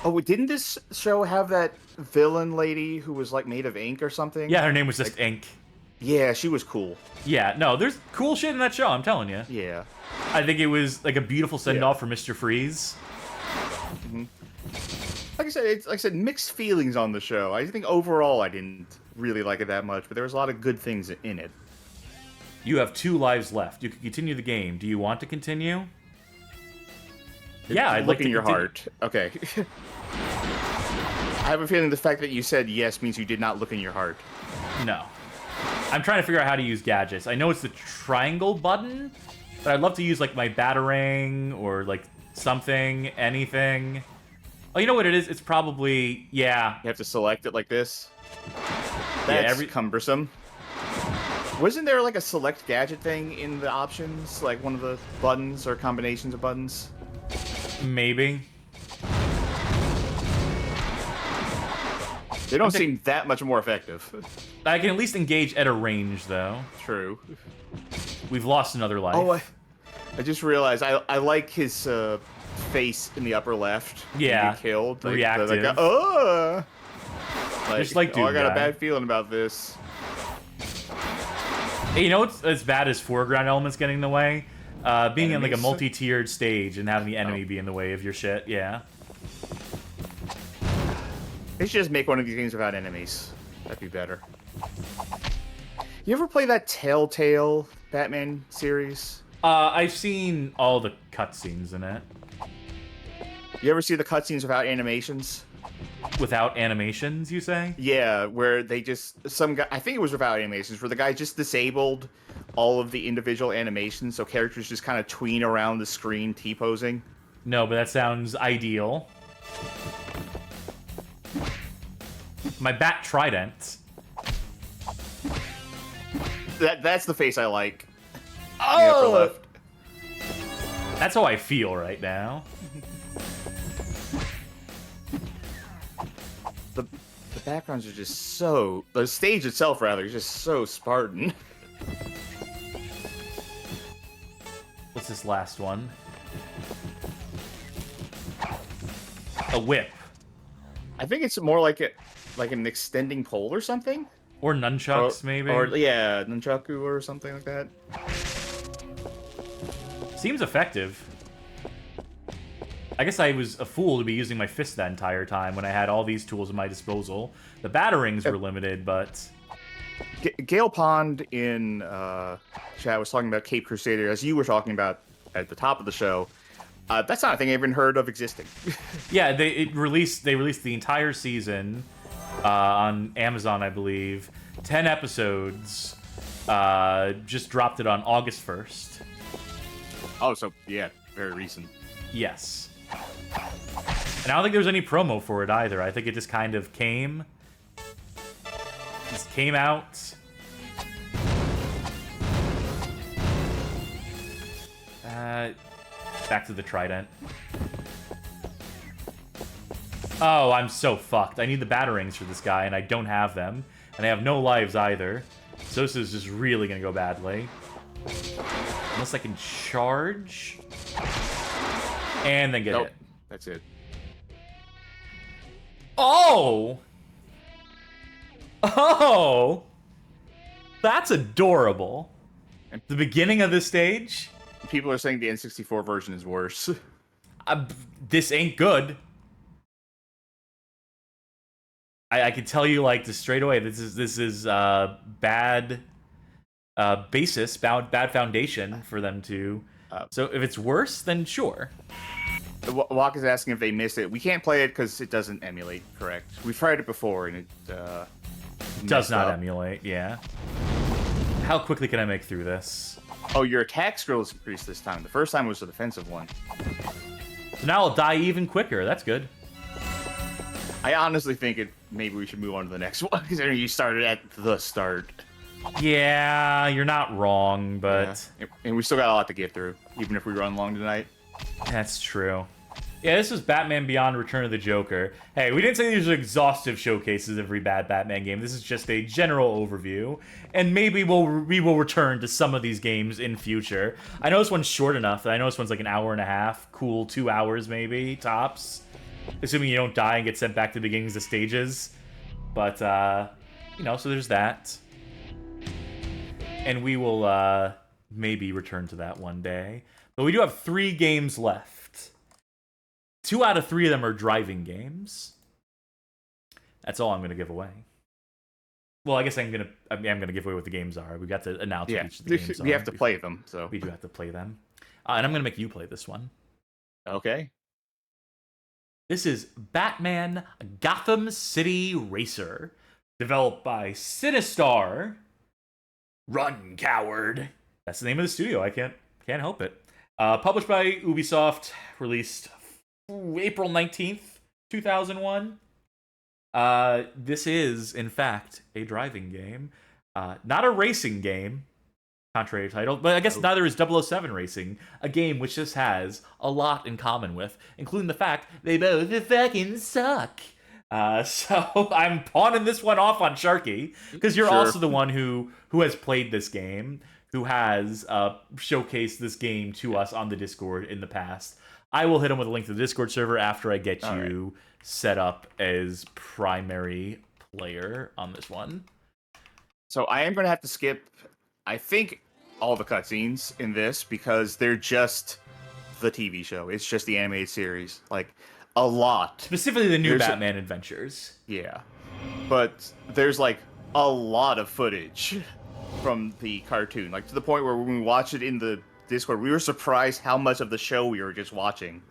Oh, didn't this show have that villain lady who was, like, made of ink or something? Yeah, her name was just Ink. Yeah, she was cool. Yeah, no, there's cool shit in that show, I'm telling you. Yeah. I think it was, like, a beautiful send-off for Mr. Freeze. Mm-hmm. Like I said, mixed feelings on the show. I think overall I didn't really like it that much, but there was a lot of good things in it. You have 2 lives left. You can continue the game. Do you want to continue? Yeah, I'd like to look in your continue. heart. Okay. I have a feeling the fact that you said yes means you did not look in your heart. No. I'm trying to figure out how to use gadgets. I know it's the triangle button, but I'd love to use, like, my batarang or, like, something, anything. Oh, you know what it is? It's probably... Yeah. You have to select it like this. That's cumbersome. Wasn't there, like, a select gadget thing in the options? Like, one of the buttons or combinations of buttons? Maybe. They don't seem that much more effective. I can at least engage at a range, though. True. We've lost another life. Oh, I just realized I like his face in the upper left. Yeah. When he killed. Like, Reactive. Just like I got a guy. bad feeling about this. Hey, you know what's as bad as foreground elements getting in the way? Being in, like, a Enemies? multi-tiered stage and having the enemy be in the way of your shit, yeah. They should just make one of these games without enemies. That'd be better. You ever play that Telltale Batman series? I've seen all the cutscenes in it. You ever see the cutscenes without animations? Without animations, you say? Yeah, where they just some guy. I think it was without animations, where the guy just disabled all of the individual animations, so characters just kind of tween around the screen, T-posing. No, but that sounds ideal. My bat trident. That's the face I like. Oh! In the upper left. That's how I feel right now. The backgrounds are just so... The stage itself, rather, is just so Spartan. What's this last one? A whip. I think it's more like an extending pole or something. Or nunchucks, maybe? Or, yeah, nunchaku or something like that. Seems effective. I guess I was a fool to be using my fist that entire time when I had all these tools at my disposal. The batarangs were limited, but... Gale Pond in chat was talking about Caped Crusader, as you were talking about at the top of the show. That's not a thing I even heard of existing. Yeah, they released the entire season on Amazon, I believe. 10 episodes. Just dropped it on August 1st. Oh, so, yeah, very recent. Yes. And I don't think there was any promo for it either. I think it just kind of came. Just came out. Back to the trident. Oh, I'm so fucked. I need the batarangs for this guy, and I don't have them. And I have no lives either. So this is just really gonna go badly. Unless I can charge. And then get Nope. it. That's it. Oh! Oh! That's adorable. The beginning of this stage? People are saying the N64 version is worse. This ain't good. I can tell you, like, just straight away, this is bad basis, bad foundation for them to... so if it's worse, then sure. Walk is asking if they missed it. We can't play it because it doesn't emulate, correct? We've tried it before, and it Does not up. emulate, yeah. How quickly can I make through this? Oh, your attack skill is increased this time. The first time was the defensive one. So now I'll die even quicker. That's good. I honestly think maybe we should move on to the next one, considering you started at the start. Yeah, you're not wrong, but... Yeah. And we still got a lot to get through, even if we run long tonight. That's true. Yeah, this was Batman Beyond Return of the Joker. Hey, we didn't say these are exhaustive showcases of every bad Batman game. This is just a general overview. And maybe we will return to some of these games in future. I know this one's short enough. I know this one's like an hour and a half. Cool, 2 hours maybe, tops. Assuming you don't die and get sent back to the beginnings of stages. But, you know, so there's that. And we will maybe return to that one day. But we do have 3 games left. 2 out of 3 of them are driving games. That's all I'm going to give away. Well, I guess I'm going to give away what the games are. We got to announce what each of the games are. We have to play them, so we do have to play them. And I'm going to make you play this one. Okay. This is Batman Gotham City Racer, developed by Sinistar. Run, coward. That's the name of the studio. I can't help it. Published by Ubisoft, released April 19th, 2001. This is, in fact, a driving game. Not a racing game, contrary to title, but I guess neither is 007 Racing, a game which this has a lot in common with, including the fact they both fucking suck. So I'm pawning this one off on Charkie, because you're also the one who has played this game, who has showcased this game to us on the Discord in the past. I will hit him with a link to the Discord server after I get you set up as primary player on this one. So I am going to have to skip, I think, all the cutscenes in this because they're just the TV show. It's just the animated series. Like, a lot. Specifically the new Batman Adventures. Yeah. But there's, like, a lot of footage from the cartoon. Like, to the point where when we watched it in the Discord, we were surprised how much of the show we were just watching.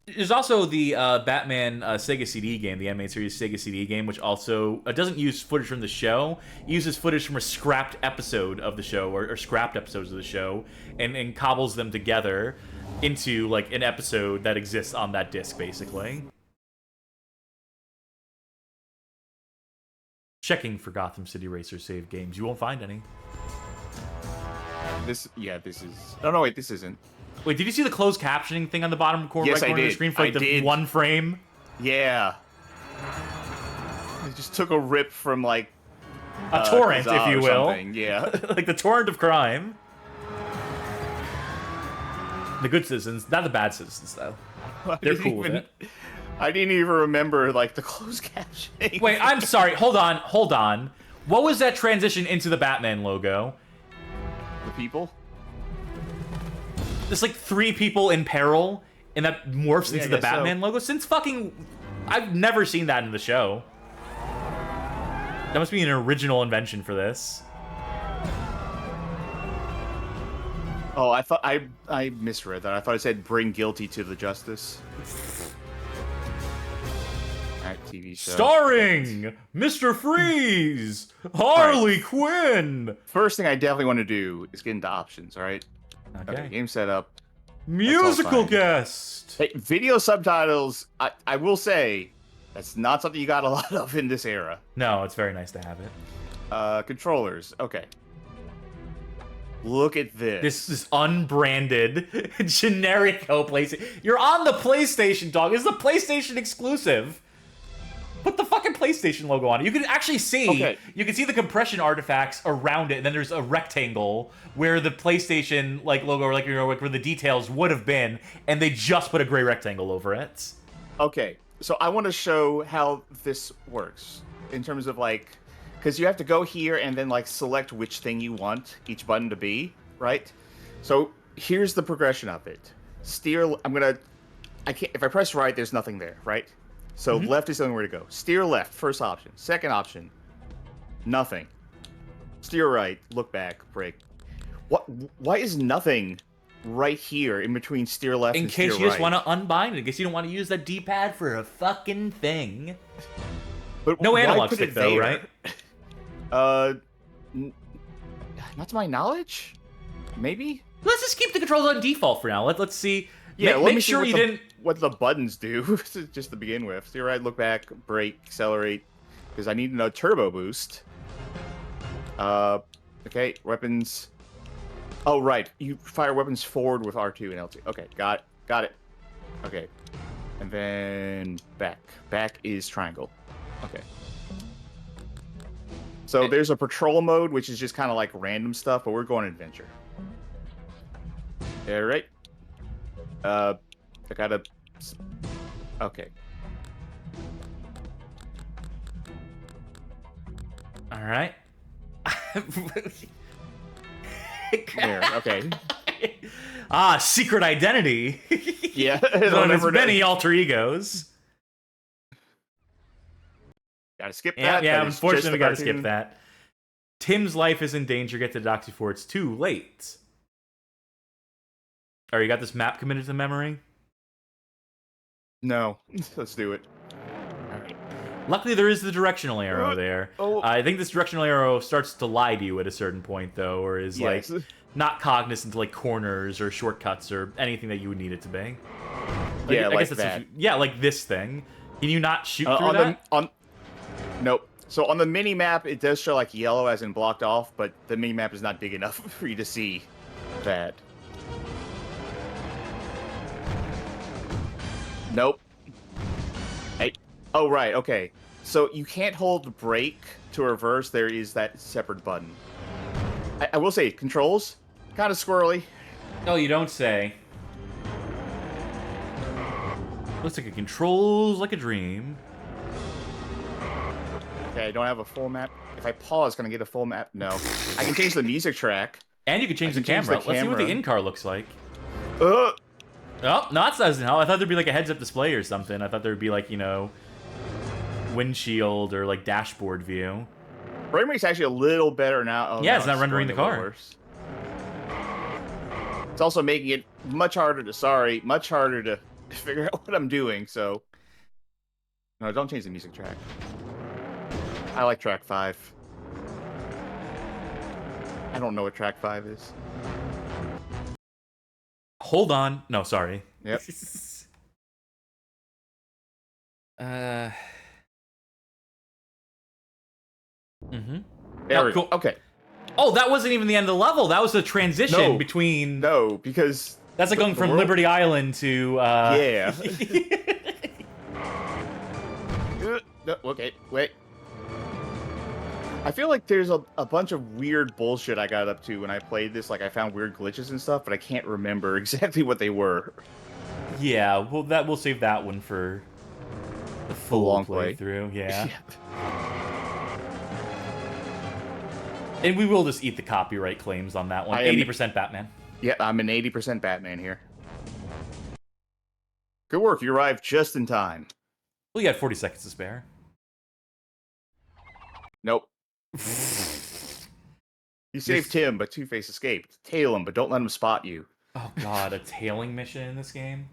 There's also the Batman Sega CD game, the animated series Sega CD game, which also doesn't use footage from the show. It uses footage from a scrapped episode of the show, or scrapped episodes of the show, and cobbles them together into like an episode that exists on that disc, basically. Checking for Gotham City Racer save games. You won't find any. This is... Oh, no, wait, this isn't. Wait, did you see the closed captioning thing on the bottom corner, right corner of the screen for like the one frame? Yeah. It just took a rip from, like... a torrent, if you will. Yeah. Like the torrent of crime. The good citizens, not the bad citizens, though. They're cool with it. I didn't even remember, like, the closed captioning. Wait, I'm sorry. Hold on. What was that transition into the Batman logo? The people? There's like 3 people in peril, and that morphs into the Batman logo? Since fucking... I've never seen that in the show. That must be an original invention for this. Oh, I thought... I misread that. I thought it said, bring guilty to the justice. Alright, TV show. Starring Mr. Freeze! Harley Quinn! First thing I definitely want to do is get into options, alright? Okay, game setup. Musical guest! Hey, video subtitles, I will say, that's not something you got a lot of in this era. No, it's very nice to have it. Controllers, okay. Look at this. This is unbranded, generic PlayStation. You're on the PlayStation, dog. This is a PlayStation exclusive. Put the fucking PlayStation logo on it. You can actually see, you can see the compression artifacts around it, and then there's a rectangle where the PlayStation like logo, or like, you know, like where the details would have been, and they just put a gray rectangle over it. Okay, so I want to show how this works in terms of like, because you have to go here and then like select which thing you want each button to be, right? So here's the progression of it. Steer. I can't. If I press right, there's nothing there, right? So left is the only way to go. Steer left, first option. Second option, nothing. Steer right, look back, brake. What? Why is nothing right here in between steer left and steer right? In case you just want to unbind it, in case you don't want to use that D-pad for a fucking thing. But no analog stick though, right? Not to my knowledge. Maybe. Let's just keep the controls on default for now. Let's see. Yeah, let make me see sure what you the, didn't. what the buttons do, just to begin with. So you're right, look back, brake, accelerate, because I need to know turbo boost. Okay, weapons. Oh, right, you fire weapons forward with R2 and L2. Okay, got it. Okay, and then back. Back is triangle. Okay. So there's a patrol mode, which is just kind of like random stuff, but we're going adventure. All right. I gotta. Okay. All right. There. Okay. Secret identity. Yeah. One of his many alter egos. Gotta skip Yeah, that. yeah. That is just Unfortunately, a we gotta cartoon. skip that. Tim's life is in danger. Get to the doctor before it's too late. Oh, you got this map committed to memory? No. Let's do it. Luckily, there is the directional arrow there. Oh. I think this directional arrow starts to lie to you at a certain point, though, or is Yes. like not cognizant to like corners or shortcuts or anything that you would need it to be. Yeah, I like guess that's that. yeah, like this thing. Can you not shoot through that? Nope. So on the mini map, it does show like yellow as in blocked off, but the mini map is not big enough for you to see that. Nope. Hey. Oh, right. Okay. So you can't hold the brake to reverse. There is that separate button. I will say, controls, kind of squirrely. Oh, you don't say. Looks like it controls like a dream. Okay, I don't have a full map. If I pause, can I get a full map? No. I can change the music track. And you can change the camera. Let's see what the in-car looks like. Uh, Oh, no, that doesn't help. I thought there'd be like a heads-up display or something. I thought there'd be like, you know, windshield or like dashboard view. frame rate's actually a little better now. Oh, Yeah, no, it's not rendering going the a little car. worse. It's also making it much harder to figure out what I'm doing, so... No, don't change the music track. I like track 5. I don't know what track 5 is. Hold on. No, sorry. Yep. Oh, we cool. go. Okay. Oh, that wasn't even the end of the level. That was the transition No. between... No, because... That's like going from world- Liberty Island to... Yeah. No, okay, wait. I feel like there's a bunch of weird bullshit I got up to when I played this. Like, I found weird glitches and stuff, but I can't remember exactly what they were. Yeah, well, we'll save that one for the full long play. playthrough. Yeah. And we will just eat the copyright claims on that one. I am- 80% Batman. Yeah, I'm an 80% Batman here. Good work, you arrived just in time. Well, you had 40 seconds to spare. Nope. You saved Tim, but Two-Face escaped. Tail him, but don't let him spot you. Oh god, a tailing mission in this game?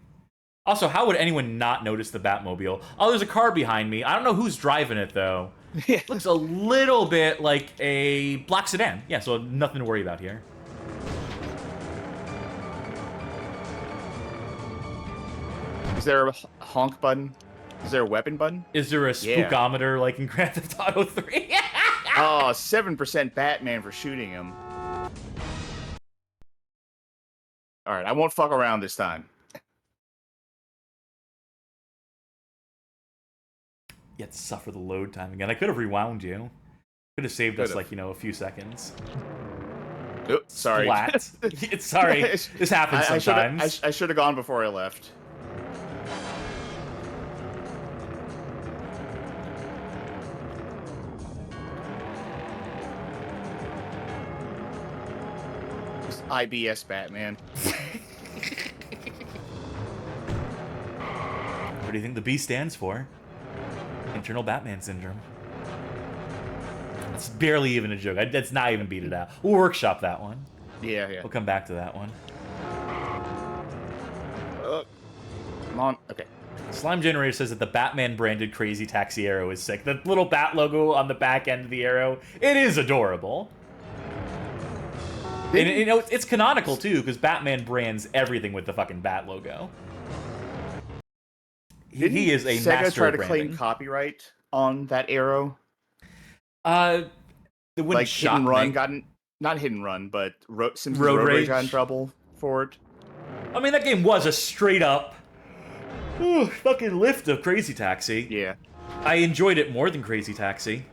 Also, how would anyone not notice the Batmobile? Oh, there's a car behind me. I don't know who's driving it, though. Looks a little bit like a black sedan. Yeah, so nothing to worry about here. Is there a honk button? Is there a weapon button? Is there a Yeah. spookometer like in Grand Theft Auto 3? Oh, 7% Batman for shooting him. Alright, I won't fuck around this time. You had to suffer the load time again. I could have rewound you. Could have saved us, Could've. like, you know, a few seconds. Oops, sorry. Flat. Sorry. This happens sometimes. I should have gone before I left. Just IBS Batman. What do you think the B stands for? Internal Batman Syndrome. It's barely even a joke. That's not even beat it out. We'll workshop that one. Yeah. We'll come back to that one. Come on. Okay. Slime Generator says that the Batman branded Crazy Taxi arrow is sick. The little bat logo on the back end of the arrow, it is adorable. And you know, it's canonical too, because Batman brands everything with the fucking Bat logo. He is a Sega master try of to branding. claim copyright on that arrow? It wouldn't Like Hit shock and Run me. not Hit and Run, but Simpsons Road Road Rage got in Rage. trouble for it. I mean, that game was a straight up fucking lift of Crazy Taxi. Yeah. I enjoyed it more than Crazy Taxi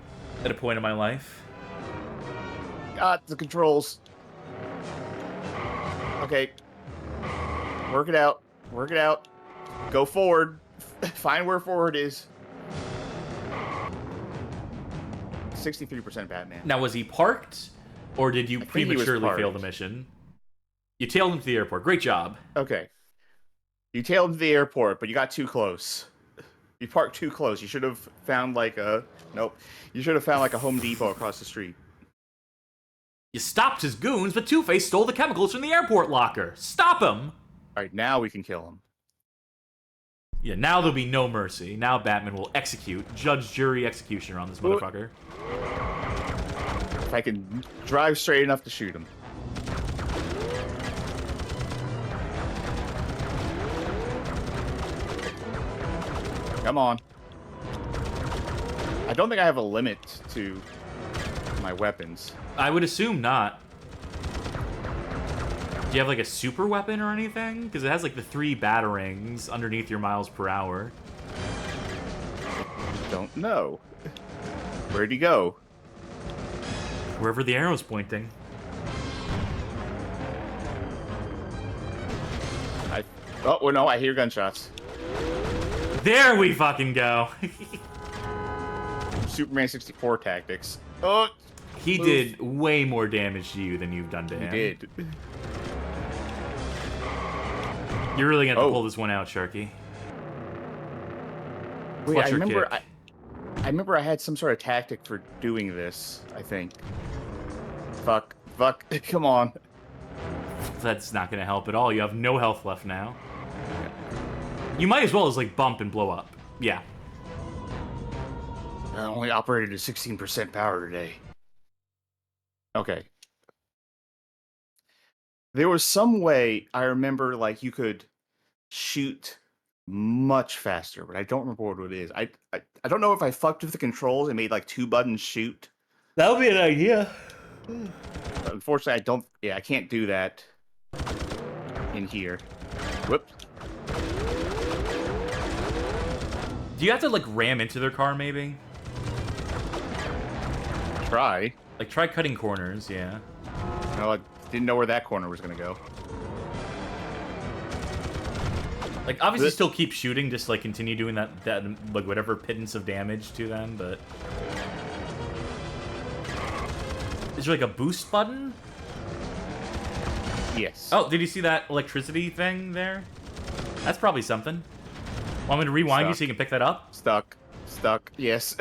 at a point in my life. The controls. Okay. Work it out. Work it out. Go forward. Find where forward is. 63% Batman. Now, was he parked, or did you I think he was prematurely fail the parked. mission? You tailed him to the airport. Great job. Okay. You tailed him to the airport, but you got too close. You parked too close. You should have found like a... Nope. You should have found like a Home Depot across the street. You stopped his goons, but Two-Face stole the chemicals from the airport locker. Stop him! Alright, now we can kill him. Yeah, now there'll be no mercy. Now Batman will execute, judge, jury, executioner on this motherfucker. If I can drive straight enough to shoot him. Come on. I don't think I have a limit to my weapons. I would assume not. Do you have like a super weapon or anything? Because it has like the 3 batarangs underneath your miles per hour. Don't know. Where'd he go? Wherever the arrow's pointing. Oh, well, no, I hear gunshots. There we fucking go. Superman 64 tactics. Oh, He Move. did way more damage to you than you've done to he him. did. You're really gonna have to Oh. pull this one out, Sharky. Wait, Clutch I your remember. kick. I remember I had some sort of tactic for doing this. I think. Fuck. Fuck. Come on. That's not gonna help at all. You have no health left now. You might as well as like bump and blow up. Yeah. I only operated at 16% power today. Okay. There was some way I remember like you could shoot much faster, but I don't remember what it is. I don't know if I fucked with the controls and made like 2 buttons shoot. That would be an idea. Unfortunately, I don't. Yeah, I can't do that in here. Whoops. Do you have to like ram into their car maybe? Try. Like try cutting corners, yeah. No, I didn't know where that corner was gonna go. Like obviously But- still keep shooting, just like continue doing that like whatever pittance of damage to them, but is there like a boost button? Yes. Oh, did you see that electricity thing there? That's probably something. Want me to rewind you Stuck. so you can pick that up? Stuck. Stuck. Yes.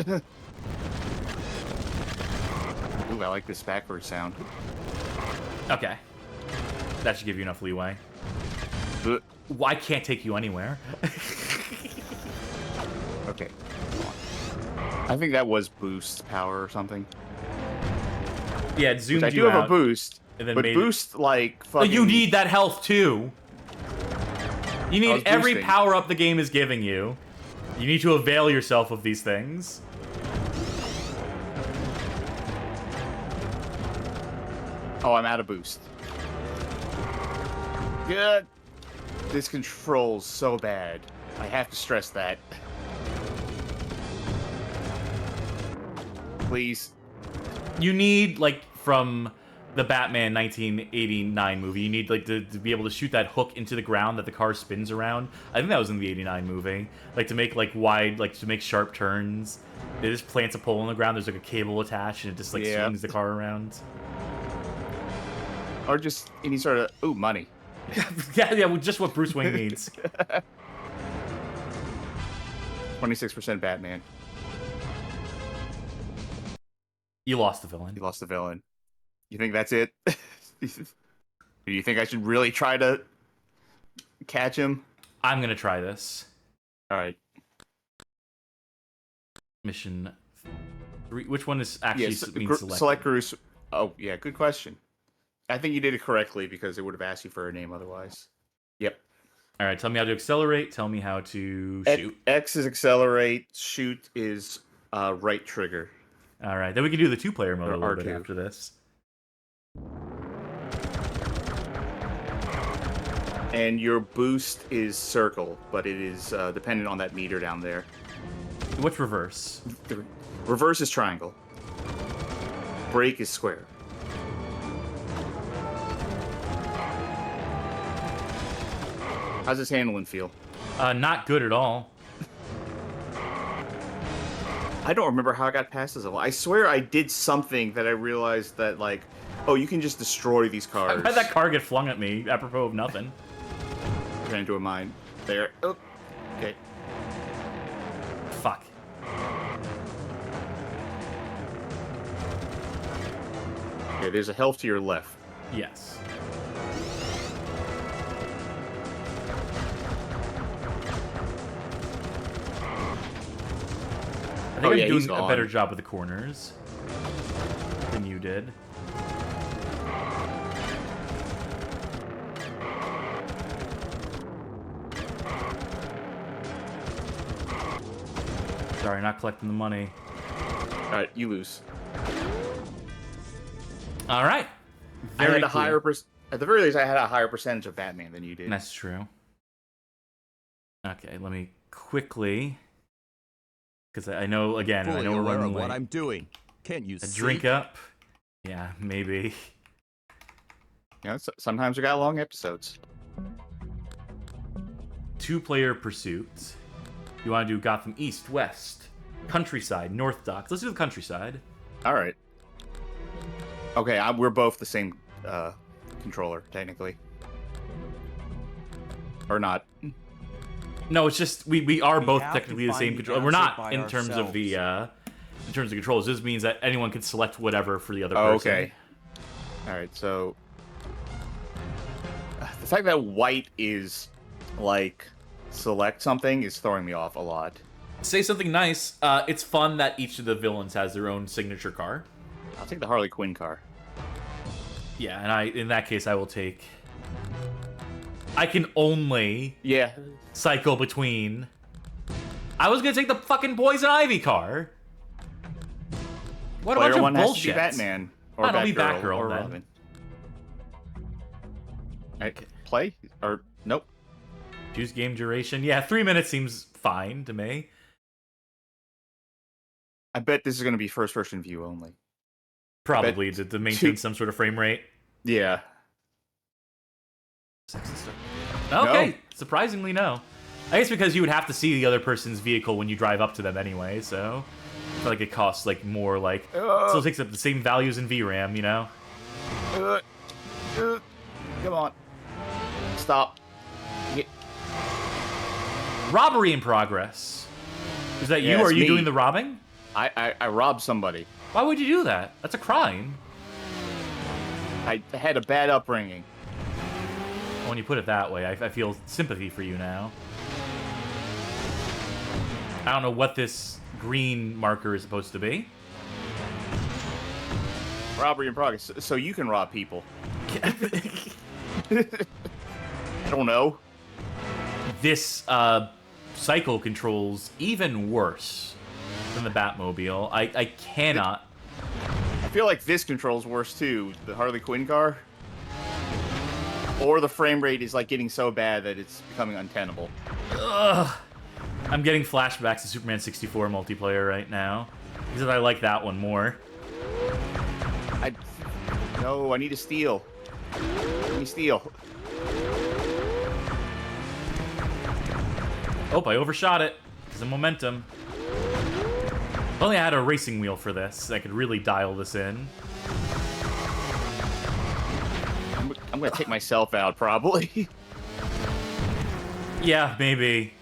Ooh, I like this backward sound. Okay. That should give you enough leeway. Ugh. Well, I can't take you anywhere. Okay. I think that was boost power or something. Yeah, it zoomed Which I you do have out. a boost, and then but made it- boost like Oh, fucking. you need that health too. You I was need every boosting. power up the game is giving you. You need to avail yourself of these things. Oh, I'm out of boost. Good. This controls so bad. I have to stress that. Please. You need, like, from the Batman 1989 movie, you need, like, to be able to shoot that hook into the ground that the car spins around. I think that was in the 89 movie. Like, to make, like, wide, like, to make sharp turns. It just plants a pole in the ground, there's, like, a cable attached, and it just, like, Yeah. swings the car around. Or just any sort of. Ooh, money. yeah, well, just what Bruce Wayne needs. 26% Batman. You lost the villain. You lost the villain. You think that's it? Do you think I should really try to catch him? I'm gonna try this. Alright. Mission 3. Which one is actually Yes, means select? select Bruce. Oh, yeah, good question. I think you did it correctly because it would have asked you for a name otherwise. Yep. All right, tell me how to accelerate. Tell me how to shoot. X is accelerate. Shoot is right trigger. All right, then we can do the 2-player mode Or a little bit R2. after this. And your boost is circle, but it is dependent on that meter down there. What's reverse? The reverse is triangle. Brake is square. How's this handling feel? Not good at all. I don't remember how I got past this level. I swear I did something that I realized that, like, oh, you can just destroy these cars. How'd that car get flung at me apropos of nothing? Ran into a mine. There. Oh. Okay. Fuck. Okay, there's a health to your left. Yes. I think I'm doing a better job with the corners than you did. Sorry, not collecting the money. Alright, you lose. All right. I had a cool. higher at the very least, I had a higher percentage of Batman than you did. That's true. Okay, let me quickly, because I know again, I know we're aware running of late. what I'm doing. Can't you A see? drink up. Yeah, maybe. You know, sometimes we got long episodes. 2-player pursuit. You want to do Gotham East, West, Countryside, North Docks. Let's do the Countryside. All right. Okay, we're both the same controller, technically. Or not. No, it's just we are both have to technically the find same the controller. We're answer not by in terms of the in terms of controls. This means that anyone can select whatever for the other Oh, person. okay. All right, so the fact that white is like select something is throwing me off a lot. Say something nice. It's fun that each of the villains has their own signature car. I'll take the Harley Quinn car. Yeah, and in that case I will take. I can only Yeah. cycle between. I was gonna take the fucking Poison Ivy car. What a bunch Player of one has to bullshit. be Batman or Fine, I'll be Batgirl Batgirl or then. Robin. Play or nope. Choose game duration. Yeah, 3 minutes seems fine to me. I bet this is going to be first-person view only. Probably to maintain some sort of frame rate. Yeah. Okay, surprisingly no. I guess because you would have to see the other person's vehicle when you drive up to them anyway, so I feel like it costs like more like still takes up the same values in VRAM, you know? Come on. Stop. Robbery in progress. Is that you? Yeah, Are it's you me. doing the robbing? I robbed somebody. Why would you do that? That's a crime. I had a bad upbringing. When you put it that way, I feel sympathy for you now. I don't know what this green marker is supposed to be. Robbery in progress. So you can rob people. I don't know. This cycle controls even worse than the Batmobile. I cannot. I feel like this controls worse too. The Harley Quinn car. Or the frame rate is like getting so bad that it's becoming untenable. Ugh. I'm getting flashbacks to Superman 64 multiplayer right now. Because I like that one more. No, I need to steal. Let me steal. Oh, I overshot it because of momentum. If only I had a racing wheel for this, I could really dial this in. I'm gonna take myself out, probably. Yeah, maybe.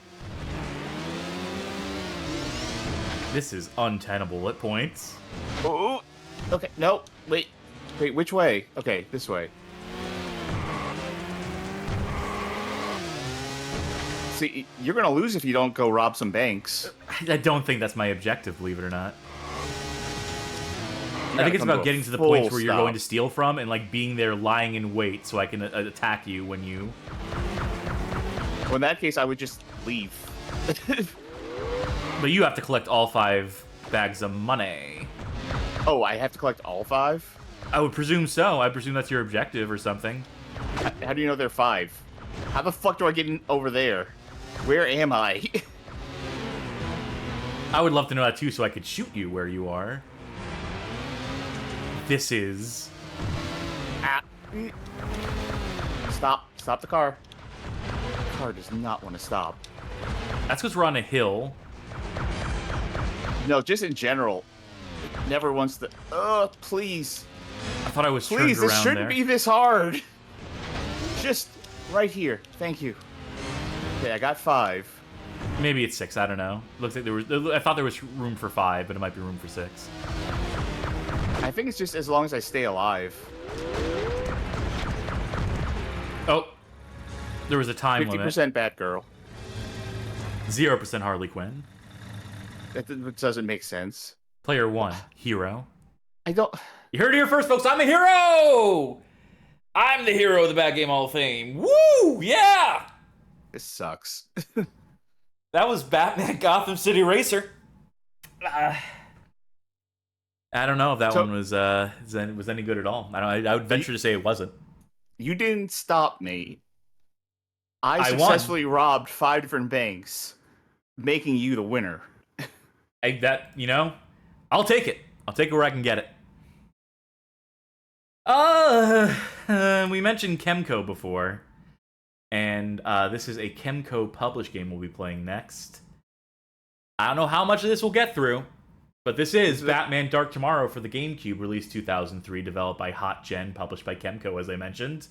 This is untenable at points. Oh, okay. No, wait. Wait, which way? Okay, this way. See, you're gonna lose if you don't go rob some banks. I don't think that's my objective, believe it or not. I think it's about getting to the point where you're going to steal from and like being there lying in wait so I can attack you when you... Well, in that case, I would just leave. But you have to collect all 5 bags of money. Oh, I have to collect all 5? I would presume so. I presume that's your objective or something. How do you know they're 5? How the fuck do I get in over there? Where am I? I would love to know that too so I could shoot you where you are. This is... Stop. Stop the car. The car does not want to stop. That's because we're on a hill. No, just in general. It never wants to... please. I thought I was turned Please, this around shouldn't there. be this hard. Just right here. Thank you. Okay, I got 5. Maybe it's 6. I don't know. Looks like there was. I thought there was room for 5, but it might be room for 6. I think it's just as long as I stay alive. Oh, there was a time 50% limit. Batgirl. 0% Harley Quinn. That doesn't make sense. Player 1, hero. I don't... You heard it here first, folks. I'm a hero. I'm the hero of the Bad Game Hall of Fame. Woo! Yeah. This sucks. That was Batman Gotham City Racer. I don't know if that one was any good at all. I would venture to say it wasn't. You didn't stop me. I won. successfully robbed 5 different banks, making you the winner. I'll take it. I'll take it where I can get it. We mentioned Kemco before, and this is a Kemco published game we'll be playing next. I don't know how much of this we'll get through, but this is Batman Dark Tomorrow for the GameCube, released 2003, developed by Hot Gen, published by Kemco, as I mentioned.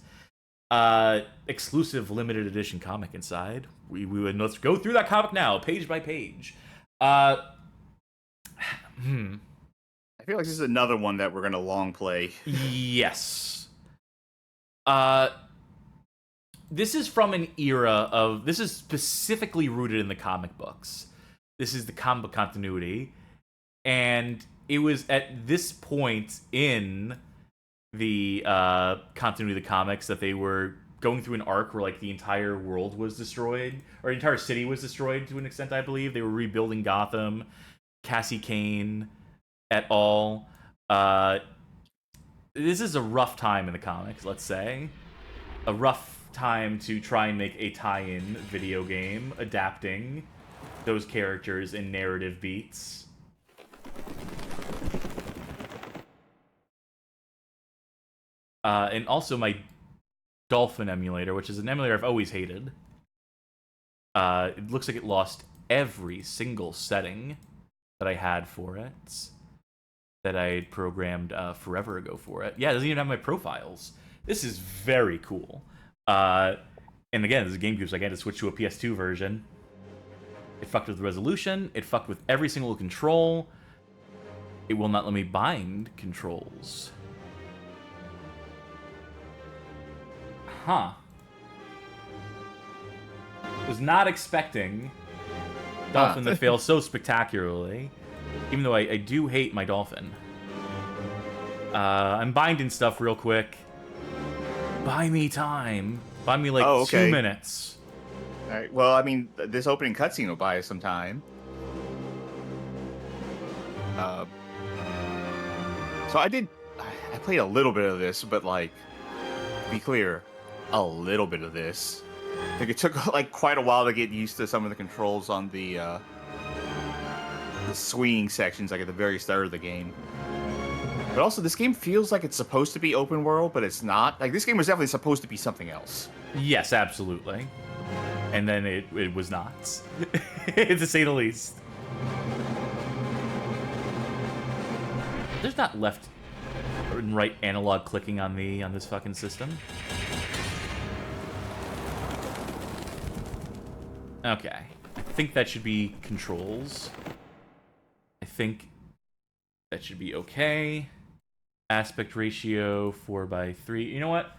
Exclusive limited edition comic inside. Let's go through that comic now, page by page. I feel like this is another one that we're gonna long play. Yes. This is from an era of... This is specifically rooted in the comic books. This is the comic book continuity. And it was at this point in the continuity of the comics that they were going through an arc where like the entire world was destroyed, or the entire city was destroyed to an extent, I believe. They were rebuilding Gotham. Cassie Kane et al. This is a rough time in the comics, let's say. A rough time to try and make a tie-in video game adapting those characters in narrative beats. And also my Dolphin emulator, which is an emulator I've always hated. It looks like it lost every single setting that I had for it, that I had programmed forever ago for it. Yeah, it doesn't even have my profiles. This is very cool. And again, this is GameCube, so I had to switch to a PS2 version. It fucked with the resolution. It fucked with every single control. It will not let me bind controls. Huh. Was not expecting Dolphin to fail so spectacularly, even though I do hate my Dolphin. I'm binding stuff real quick. Buy me time. Buy me like 2 minutes. All right. Well, I mean, this opening cutscene will buy us some time. So I played a little bit of this, but like, to be clear, a little bit of this. I think it took like quite a while to get used to some of the controls on the swinging sections, like at the very start of the game. But also, this game feels like it's supposed to be open world, but it's not. Like, this game was definitely supposed to be something else. Yes, absolutely. And then it was not, to say the least. There's not left and right analog clicking on this fucking system. Okay. I think that should be controls. I think that should be okay. Aspect ratio 4:3. You know what?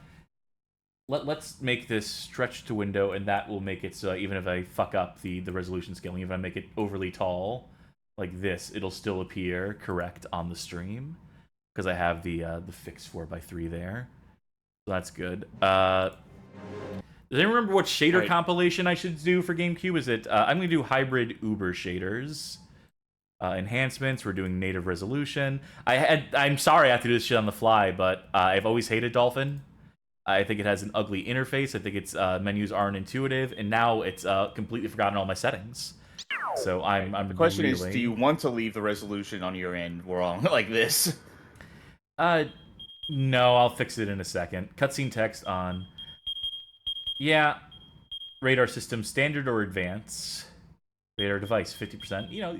Let's make this stretch to window, and that will make it so even if I fuck up the resolution scaling, if I make it overly tall, like this, it'll still appear correct on the stream. because I have the fixed 4x3 there. So that's good. Does anyone remember what shader compilation I should do for GameCube? Is it I'm gonna do hybrid Uber shaders. Enhancements, we're doing native resolution. I'm sorry I have to do this shit on the fly, but I've always hated Dolphin. I think it has an ugly interface. I think its menus aren't intuitive, and now it's completely forgotten all my settings. So I'm The question really... is, do you want to leave the resolution on your end wrong like this? No, I'll fix it in a second. Cutscene text on. Yeah. Radar system standard or advanced. Radar device 50%. You know,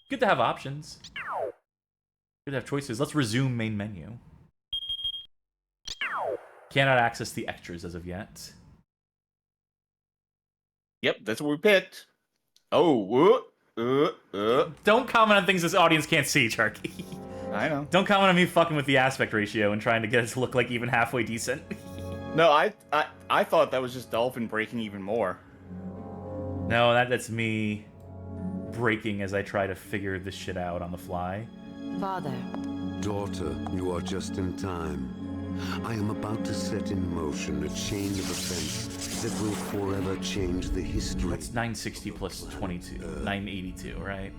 good to have options. Good to have choices. Let's resume main menu. Cannot access the extras as of yet. Yep, that's what we picked. Oh, Don't comment on things this audience can't see, Charky. I know. Don't comment on me fucking with the aspect ratio and trying to get it to look like even halfway decent. No, I thought that was just Dolphin breaking even more. No, that's me breaking as I try to figure this shit out on the fly. Father. Daughter, you are just in time. I am about to set in motion a chain of events that will forever change the history. That's 960 plus 22. 982, right?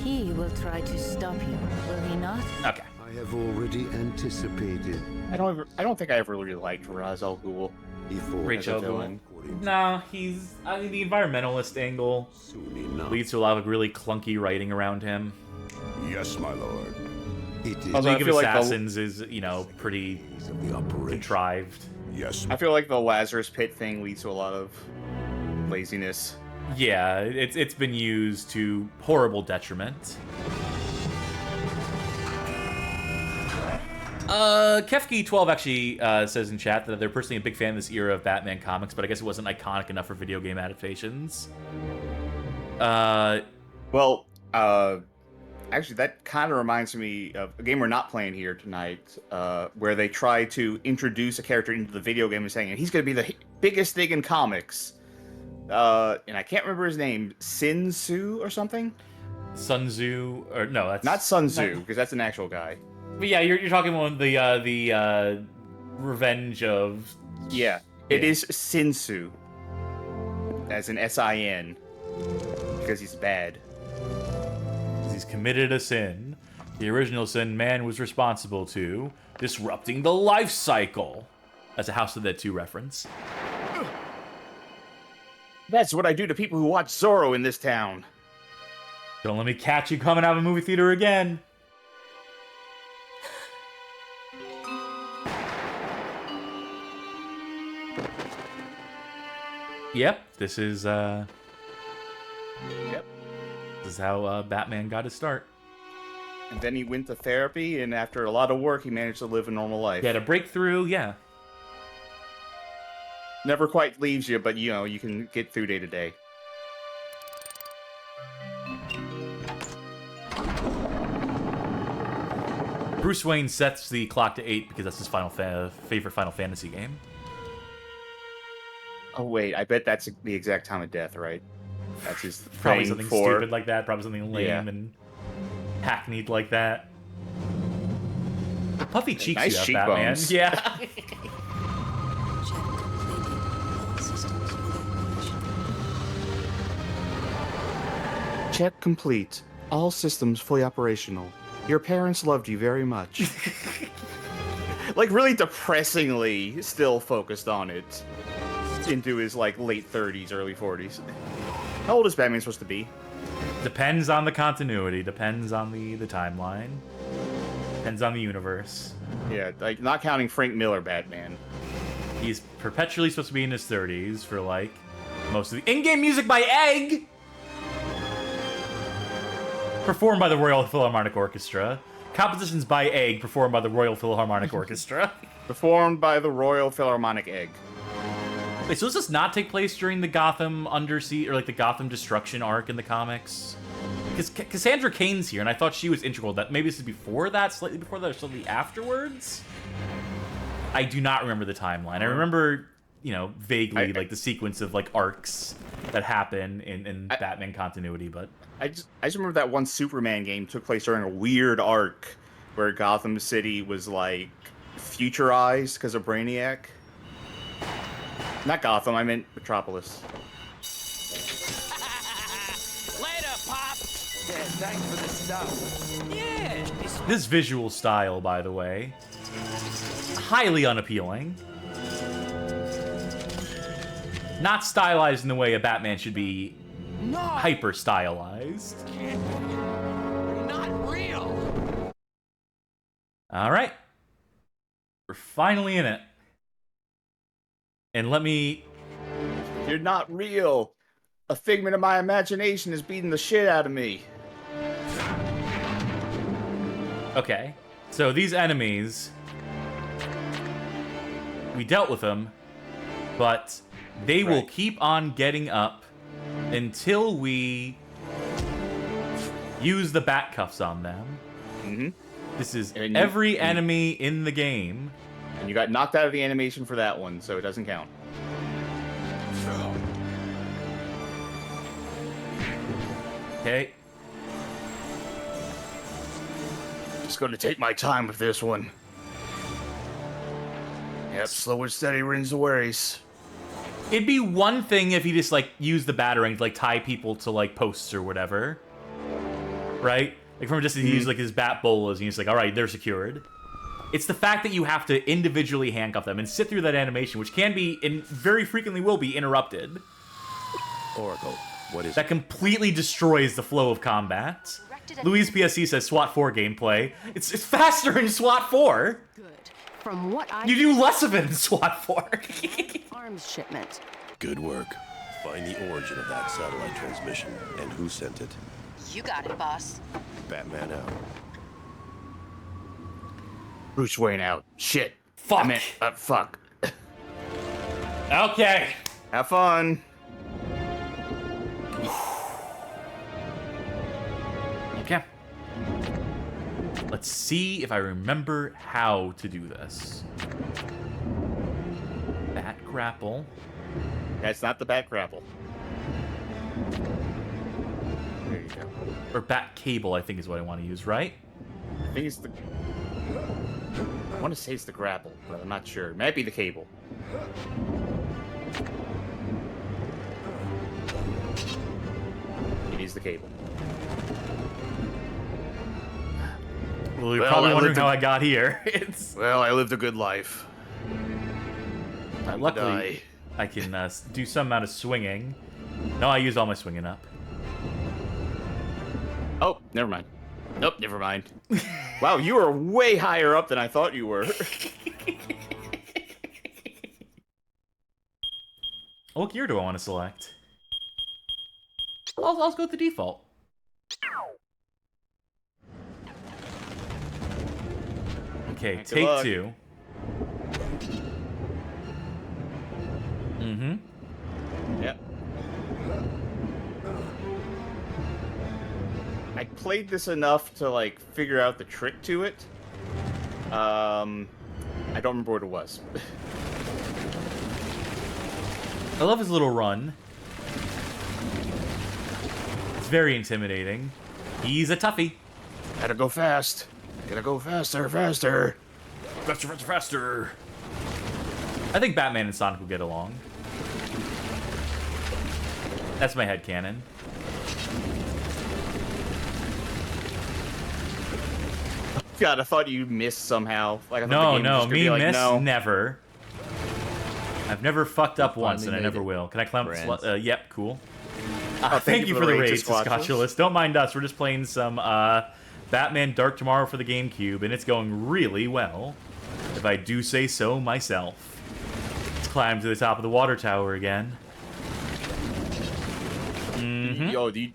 He will try to stop you, will he not? Okay. I have already anticipated. I don't think I ever really liked Ra's al Ghul. Rachel villain. No, he's... I mean, the environmentalist angle leads to a lot of really clunky writing around him. Yes, my lord. It is. Also, I League of feel like Assassins is, you know, pretty contrived. Yes, I feel like the Lazarus Pit thing leads to a lot of laziness. Yeah, it's been used to horrible detriment. Kefki12 actually says in chat that they're personally a big fan of this era of Batman comics, but I guess it wasn't iconic enough for video game adaptations. Well, actually, that kind of reminds me of a game we're not playing here tonight, where they try to introduce a character into the video game and saying, he's going to be the biggest thing in comics. And I can't remember his name, Sin Tzu or something? Sun Tzu, or no, that's Not Sun Tzu, because that's an actual guy. But yeah, you're talking about the Revenge of... Yeah, it is Sin Tzu, as in S-I-N, because he's bad. He's committed a sin. The original sin man was responsible to disrupting the life cycle. That's a House of the Dead 2 reference. That's what I do to people who watch Zorro in this town. Don't let me catch you coming out of a movie theater again. Yep, this is Yep. this is how Batman got his start. And then he went to therapy, and after a lot of work, he managed to live a normal life. He had a breakthrough, yeah. Never quite leaves you, but you know, you can get through day to day. Bruce Wayne sets the clock to 8 because that's his favorite Final Fantasy game. Oh wait, I bet that's the exact time of death, right? That's his Probably thing something for... stupid like that. Probably something lame Yeah. and hackneyed like that. Puffy cheeks, Nice you have, Batman. cheekbones. Yeah. Check complete. All systems fully operational. Your parents loved you very much. Like, really depressingly still focused on it. Into his, like, late 30s, early 40s. How old is Batman supposed to be? Depends on the continuity. Depends on the timeline. Depends on the universe. Yeah, like, not counting Frank Miller Batman. He's perpetually supposed to be in his 30s for, like, most of the... In-game music by Egg! Performed by the Royal Philharmonic Orchestra. Compositions by Egg, performed by the Royal Philharmonic Orchestra. Performed by the Royal Philharmonic Egg. Wait, so does this not take place during the Gotham Undersea, or like the Gotham Destruction arc in the comics? Because Cassandra Cain's here, and I thought she was integral. That maybe this is before that, slightly before that, or slightly afterwards? I do not remember the timeline. I remember, you know, vaguely, like, the sequence of, like, arcs that happen in Batman continuity, but... I just remember that one Superman game took place during a weird arc where Gotham City was like futurized because of Brainiac. Not Gotham, I meant Metropolis. Later, Pop! Yeah, thanks for the stuff. Yeah! This visual style, by the way, highly unappealing. Not stylized in the way a Batman should be hyper stylized. You're not real! All right. We're finally in it. And let me... You're not real. A figment of my imagination is beating the shit out of me. Okay. So these enemies... We dealt with them, but they will keep on getting up until we use the bat cuffs on them. Mm-hmm. This is And every enemy in the game. And you got knocked out of the animation for that one, so it doesn't count. Okay. Just gonna take my time with this one. Yep, slow and steady wins the worries. It'd be one thing if you just, like, use the batarang to, like, tie people to, like, posts or whatever. Right? Like, from just use, like, his bat bolas, and he's like, alright, they're secured. It's the fact that you have to individually handcuff them and sit through that animation, which can be, and very frequently will be, interrupted. Oracle, what is That completely destroys the flow of combat. Louise PSC says SWAT 4 gameplay. It's faster in SWAT 4. Good. From what I You do less of it in SWAT 4. arms shipment. Good work. Find the origin of that satellite transmission and who sent it. You got it, boss. Batman out. Bruce Wayne out. Shit. Fuck. I meant, fuck. Okay. Have fun. Okay. Let's see if I remember how to do this. Bat grapple. That's not the bat grapple. There you go. Or bat cable, I think is what I want to use, right? I think it's the... I want to say it's the grapple, but I'm not sure. It might be the cable. It is the cable. Well, you're Well, probably I wondering lived how a- I got here. It's Well, I lived a good life. luckily I can do some amount of swinging. No, I used all my swinging up. Oh, never mind. Nope, never mind. Wow, you were way higher up than I thought you were. What gear do I want to select? I'll go with the default. Okay, Good take luck. 2. Mm-hmm. Yep. I played this enough to, like, figure out the trick to it. I don't remember what it was. I love his little run. It's very intimidating. He's a toughie. Gotta go fast. Gotta go faster, faster. Faster, faster, faster. I think Batman and Sonic will get along. That's my headcanon. God, I thought you missed somehow. Like, I thought the No, game was no, just gonna me be like, miss, no. never. I've never fucked up once, and I made never it, will. Can I climb up? friends. Yep, cool. thank you for the raid to Scotchulus. Don't mind us. We're just playing some Batman Dark Tomorrow for the GameCube, and it's going really well, if I do say so myself. Let's climb to the top of the water tower again. Yo, you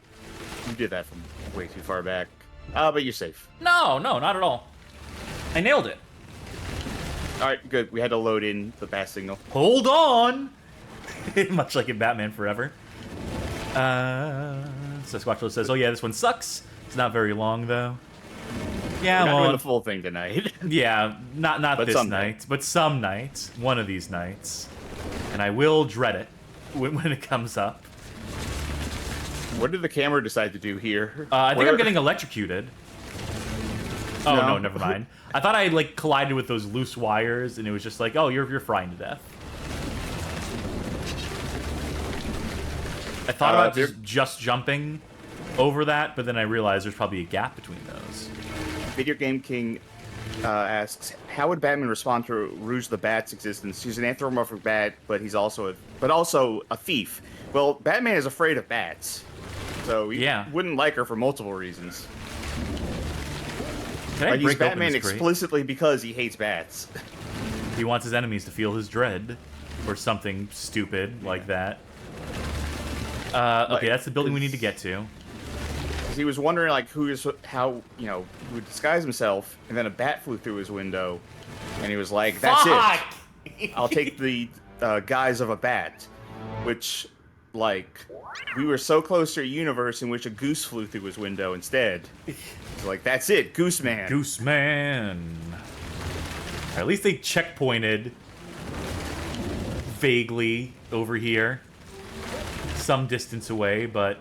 did that from way too far back. But you're safe. No, not at all. I nailed it. Alright, good. We had to load in the bat signal. Hold on! Much like in Batman Forever. So Squatchlo says, oh yeah, this one sucks. It's not very long, though. Yeah, We're not well, doing the full thing tonight. yeah, not But this someday. night, but some night. One of these nights. And I will dread it when it comes up. What did the camera decide to do here? I think I'm Where- getting electrocuted. Oh, No. no, never mind. I thought I, like, collided with those loose wires, and it was just like, oh, you're frying to death. I thought about just jumping over that, but then I realized there's probably a gap between those. Video Game King asks, how would Batman respond to Rouge the Bat's existence? He's an anthropomorphic bat, but he's also a thief. Well, Batman is afraid of bats, so he wouldn't like her for multiple reasons. Like, he's Batman explicitly because he hates bats. He wants his enemies to feel his dread, or something stupid like that. Okay, that's the building we need to get to. He was wondering, like, how, you know, he would disguise himself, and then a bat flew through his window, and he was like, that's it. I'll take the guise of a bat. Which, like, we were so close to a universe in which a goose flew through his window instead. So, like, that's it, Goose Man. Goose Man. Or at least they checkpointed vaguely over here. Some distance away, but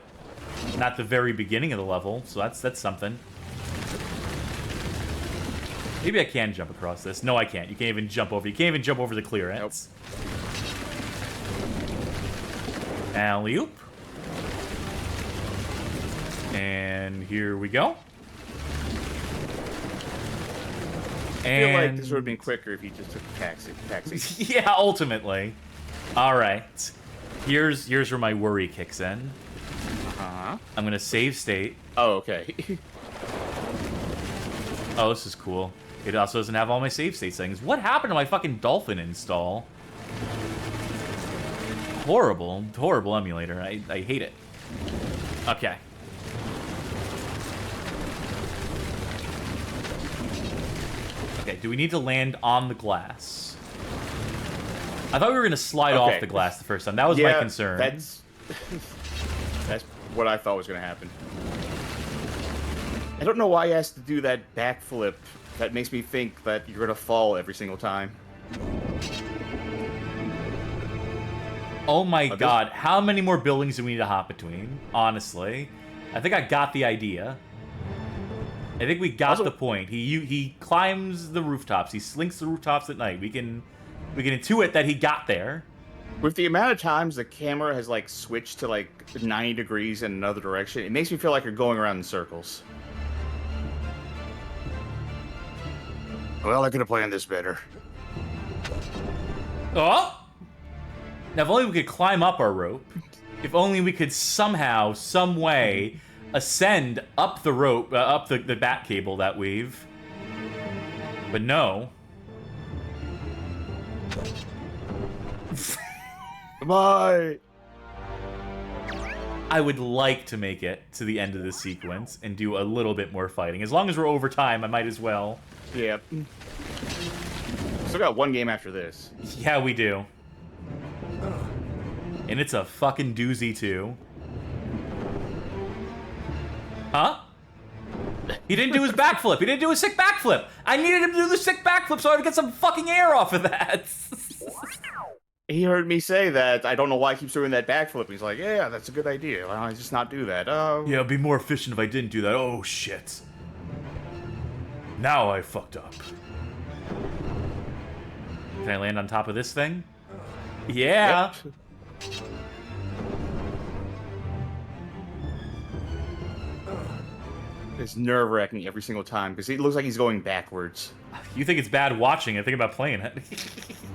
not the very beginning of the level, so that's something. Maybe I can jump across this. No, I can't. You can't even jump over. You can't even jump over the clearance. Nope. Alley-oop. And here we go. I feel like this would have been quicker if you just took a taxi. Yeah, ultimately. All right. Here's where my worry kicks in. I'm gonna save state. Oh, okay. Oh, this is cool. It also doesn't have all my save state settings. What happened to my fucking Dolphin install? Horrible, horrible emulator. I hate it. Okay. Okay, do we need to land on the glass? I thought we were going to slide off the glass the first time. That was my concern. That's what I thought was going to happen. I don't know why he has to do that backflip. That makes me think that you're going to fall every single time. Oh my god, how many more buildings do we need to hop between? Honestly. I think I got the idea. I think we got the point. He climbs the rooftops. He slinks the rooftops at night. We can intuit that he got there. With the amount of times the camera has, like, switched to, like, 90 degrees in another direction, it makes me feel like you're going around in circles. Well, I could have planned this better. Oh! Now, if only we could climb up our rope. If only we could somehow, some way, ascend up the rope, up the bat cable that we've. But no. Bye. I would like to make it to the end of this sequence and do a little bit more fighting. As long as we're over time, I might as well. Yeah. Still got one game after this. Yeah, we do. And it's a fucking doozy, too. Huh? He didn't do his backflip. He didn't do a sick backflip. I needed him to do the sick backflip so I would get some fucking air off of that. He heard me say that. I don't know why he keeps doing that backflip. He's like, yeah, that's a good idea. Why don't I just not do that? Oh. Yeah, it'd be more efficient if I didn't do that. Oh, shit. Now I fucked up. Can I land on top of this thing? Yeah. Yep. It's nerve-wracking every single time because it looks like he's going backwards. You think it's bad watching it? Think about playing it.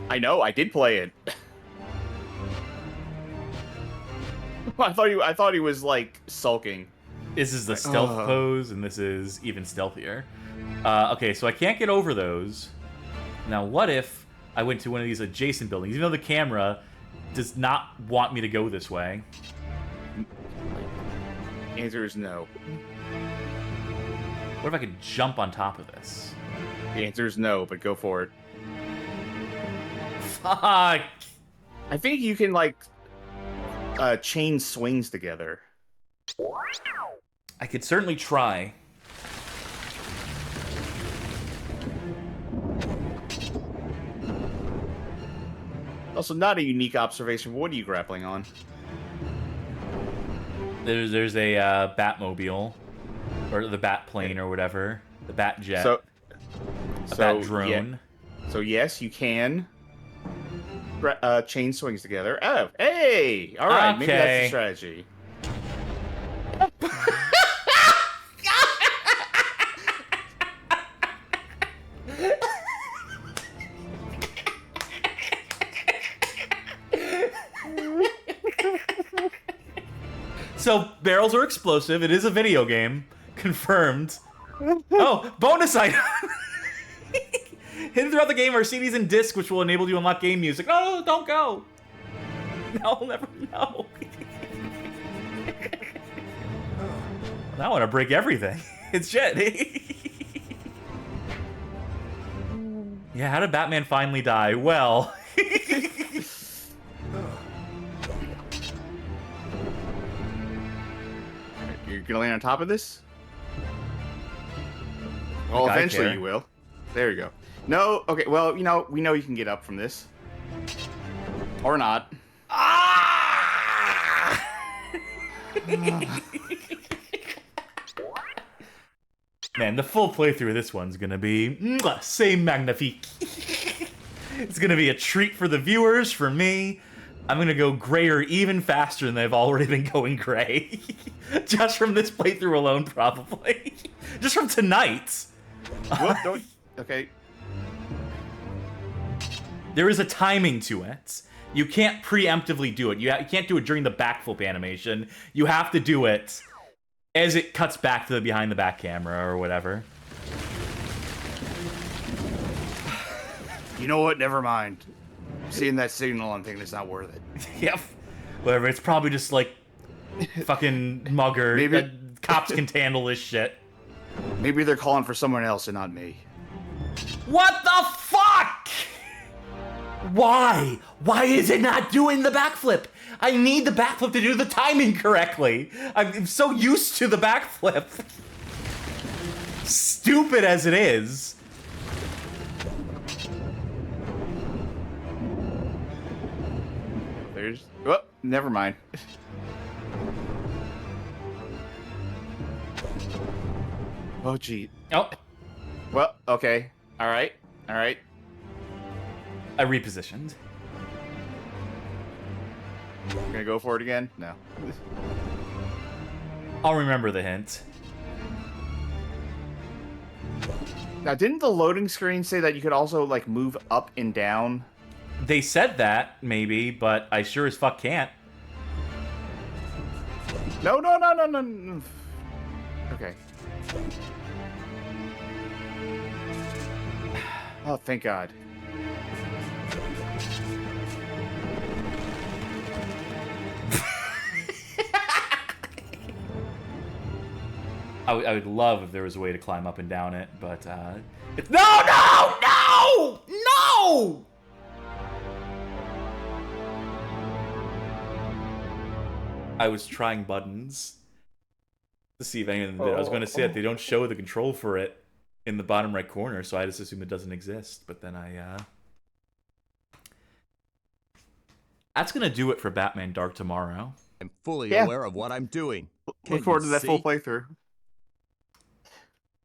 I know. I did play it. I thought he was like sulking. This is the stealth pose, and this is even stealthier. Okay, so I can't get over those. Now, what if I went to one of these adjacent buildings, even though the camera does not want me to go this way? Answer is no. What if I could jump on top of this? The answer is no, but go for it. Fuck! I think you can, like, chain swings together. I could certainly try. Also, not a unique observation. What are you grappling on? There's a Batmobile, or the Bat plane, or whatever, The bat jet. So, a bat drone. So yes, you can chain swings together. Oh, hey! All right, maybe that's the strategy. So barrels are explosive. It is a video game. Confirmed. Oh, bonus item. Hidden throughout the game are CDs and discs, which will enable you to unlock game music. Oh, don't go. No, I'll never know. I want to break everything. It's shit. Yeah, how did Batman finally die? Well. You're gonna land on top of this? Well, eventually you will. There you go. No, okay, well, we know you can get up from this. Or not. Ah! Man, the full playthrough of this one's gonna be c'est magnifique. It's gonna be a treat for the viewers, for me. I'm gonna go grayer even faster than they've already been going gray. Just from this playthrough alone, probably. Just from tonight. Whoop, okay. There is a timing to it. You can't preemptively do it. You can't do it during the backflip animation. You have to do it as it cuts back to the behind the back camera or whatever. You know what? Never mind. Seeing that signal, I'm thinking it's not worth it. Yep. Whatever. It's probably just like fucking mugger. Maybe cops can handle this shit. Maybe they're calling for someone else and not me. What the fuck? Why? Why is it not doing the backflip? I need the backflip to do the timing correctly. I'm so used to the backflip. Stupid as it is. There's... Oh, never mind. Oh, gee. Oh. Well, okay. All right. I repositioned. Gonna go for it again? No. I'll remember the hint. Now, didn't the loading screen say that you could also, like, move up and down? They said that, maybe, but I sure as fuck can't. No. Okay. Oh, thank God. I would love if there was a way to climb up and down it, but it's no! I was trying buttons to see if any of them did. I was going to say that they don't show the control for it in the bottom right corner, so I just assume it doesn't exist. But then that's going to do it for Batman Dark Tomorrow. I'm fully aware of what I'm doing. Look forward to that full playthrough.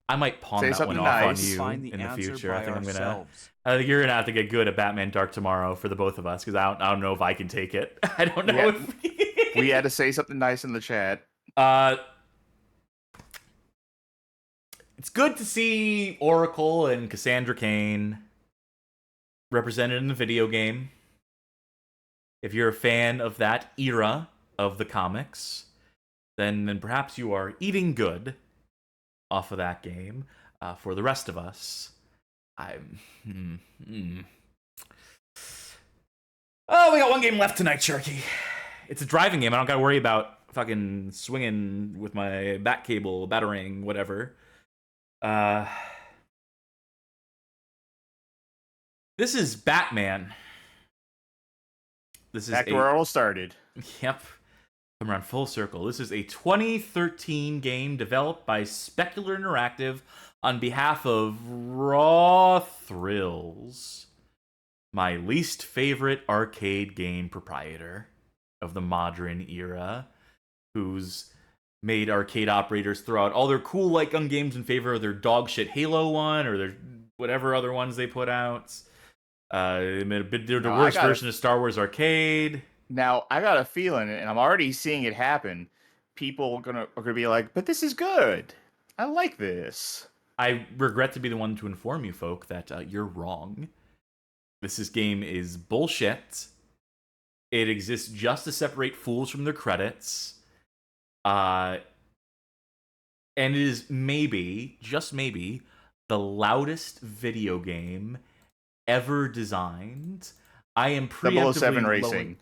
I might pawn that one off on you in the future. I think you're gonna have to get good at Batman Dark Tomorrow for the both of us, because I don't know if I can take it. I don't know if we had to say something nice in the chat. It's good to see Oracle and Cassandra Cain represented in the video game. If you're a fan of that era of the comics, then perhaps you are eating good off of that game. For the rest of us, I'm... Oh, we got one game left tonight, Charkie. It's a driving game. I don't gotta worry about fucking swinging with my bat cable, battering, whatever. This is Batman. This is back to where it all started. Yep. Come around full circle. This is a 2013 game developed by Specular Interactive on behalf of Raw Thrills, my least favorite arcade game proprietor of the modern era, whose made arcade operators throw out all their cool light gun games in favor of their dog shit Halo one or their whatever other ones they put out. They made the worst version of Star Wars Arcade. Now, I got a feeling, and I'm already seeing it happen, people are gonna be like, but this is good. I like this. I regret to be the one to inform you folk that you're wrong. This game is bullshit. It exists just to separate fools from their credits. And it is maybe, just maybe, the loudest video game ever designed. I am preemptively 007 Racing.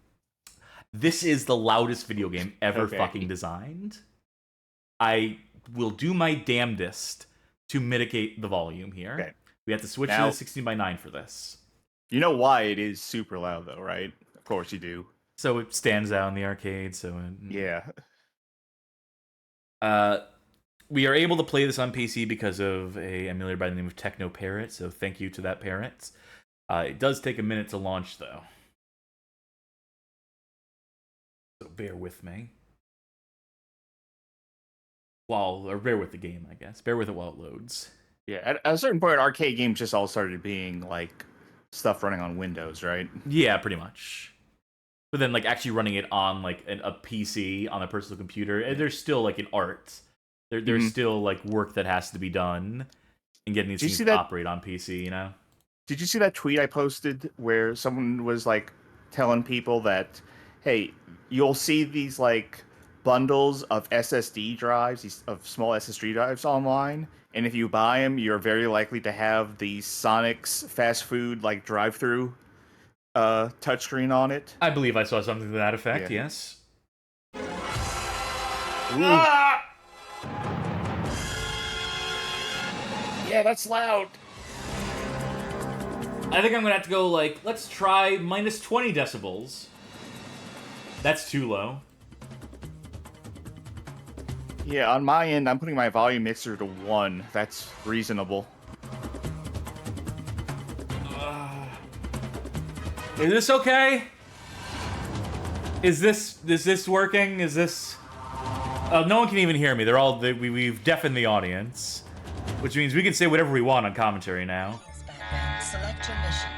This is the loudest video game ever fucking designed. I will do my damnedest to mitigate the volume here. Okay. We have to switch to the 16:9 for this. You know why it is super loud, though, right? Of course you do. So it stands out in the arcade. So yeah. We are able to play this on PC because of a emulator by the name of Techno Parrot. So thank you to that parrot. It does take a minute to launch, though. So bear with me. Or bear with the game, I guess. Bear with it while it loads. Yeah, at a certain point, arcade games just all started being like stuff running on Windows, right? Yeah, pretty much. But then, like, actually running it on like a PC on a personal computer, there's still like an art. There's still like work that has to be done in getting these things to operate on PC. You know? Did you see that tweet I posted where someone was like telling people that, hey, you'll see these like bundles of SSD drives, of small SSD drives online, and if you buy them, you're very likely to have the Sonic's fast food like drive-through touchscreen on it. I believe I saw something to that effect. Yeah. Yes. Ah! Yeah, that's loud. I think I'm gonna have to go like, let's try minus 20 decibels. That's too low. Yeah, on my end, I'm putting my volume mixer to 1. That's reasonable. Is this okay? Is this working? Is this... no one can even hear me. We've deafened the audience. Which means we can say whatever we want on commentary now. Select your mission.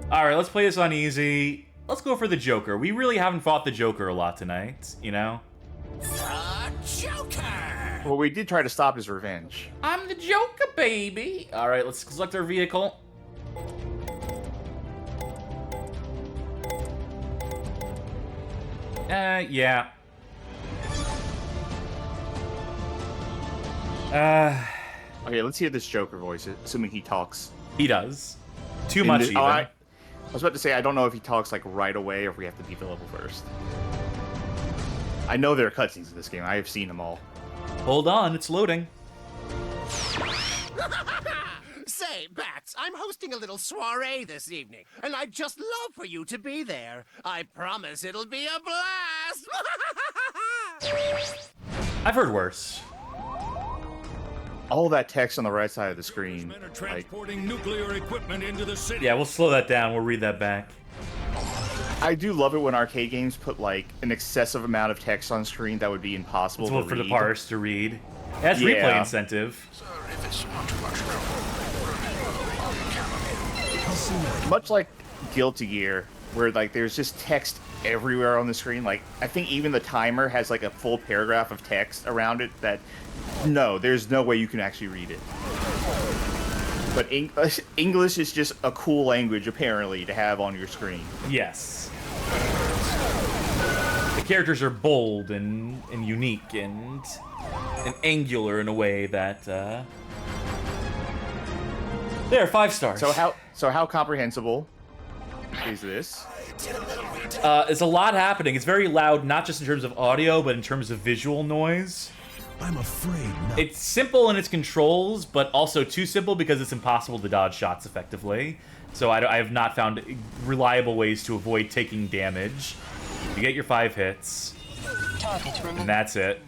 Alright, let's play this on easy. Let's go for the Joker. We really haven't fought the Joker a lot tonight, you know? Joker! Well, we did try to stop his revenge. I'm the Joker, baby! Alright, let's select our vehicle. Yeah. Okay, let's hear this Joker voice, assuming he talks. He does. Too much, even. I was about to say, I don't know if he talks, like, right away or if we have to beat the level first. I know there are cutscenes in this game. I have seen them all. Hold on, it's loading. Say, Bats, I'm hosting a little soiree this evening, and I'd just love for you to be there. I promise it'll be a blast! I've heard worse. All that text on the right side of the screen. Men are transporting nuclear equipment into the city. Yeah, we'll slow that down. We'll read that back. I do love it when arcade games put like an excessive amount of text on screen that would be impossible to read. For the parse to read. That's replay incentive. Much like Guilty Gear, where like there's just text everywhere on the screen. Like I think even the timer has like a full paragraph of text around it that there's no way you can actually read it. But English is just a cool language apparently to have on your screen. Yes. The characters are bold and unique and angular in a way that they're 5 stars. So how comprehensible is this? It's a lot happening. It's very loud, not just in terms of audio, but in terms of visual noise. I'm afraid not. It's simple in its controls, but also too simple because it's impossible to dodge shots effectively. So I have not found reliable ways to avoid taking damage. You get your 5 hits, and that's it.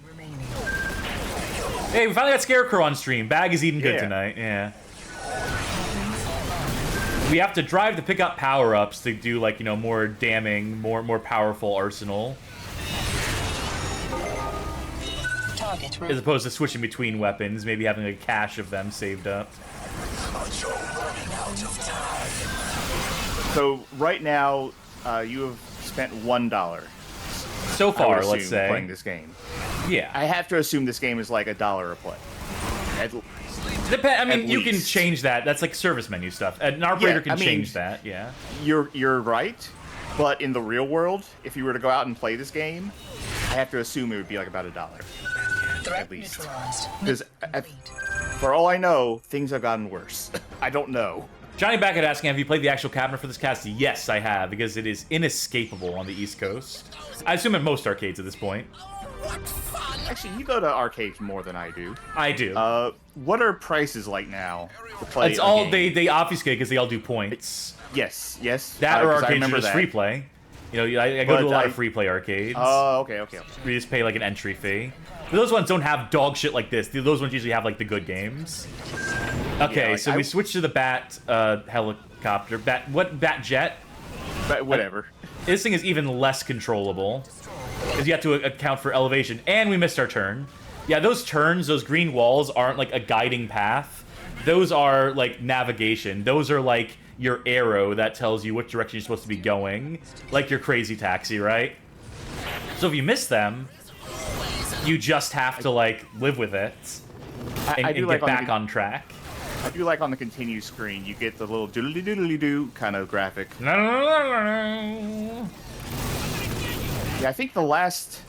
Hey, we finally got Scarecrow on stream. Bag is eating good tonight. Yeah. We have to drive to pick up power-ups to do, like, more damning, more powerful arsenal. Target as opposed to switching between weapons, maybe having a cache of them saved up. So right now, you have spent $1 so far. I would Let's assume, say playing this game. Yeah, I have to assume this game is like $1 a play. I mean, you can change that. That's like service menu stuff. An operator can change that. Yeah, you're right. But in the real world, if you were to go out and play this game, I have to assume it would be like about $1 at least. Because for all I know, things have gotten worse. I don't know. Johnny Backett asking, have you played the actual cabinet for this cast? Yes, I have, because it is inescapable on the East Coast. I assume at most arcades at this point. Actually, you go to arcades more than I do. I do. What are prices like now to play? It's all they obfuscate because they all do points. Yes. That or arcades are just free play. You know, I go to a lot of free play arcades. Oh, okay. We just pay like an entry fee. But those ones don't have dog shit like this. Those ones usually have like the good games. Okay, yeah, like, so we switch to the Bat helicopter. Bat jet? But whatever. This thing is even less controllable because you have to account for elevation. And we missed our turn. Yeah, those turns, those green walls aren't like a guiding path. Those are like navigation. Those are like your arrow that tells you which direction you're supposed to be going. Like your crazy taxi, right? So if you miss them, you just have to like live with it and get back on track. I do like on the continue screen, you get the little doodly doodly doo kind of graphic. Yeah, I think the last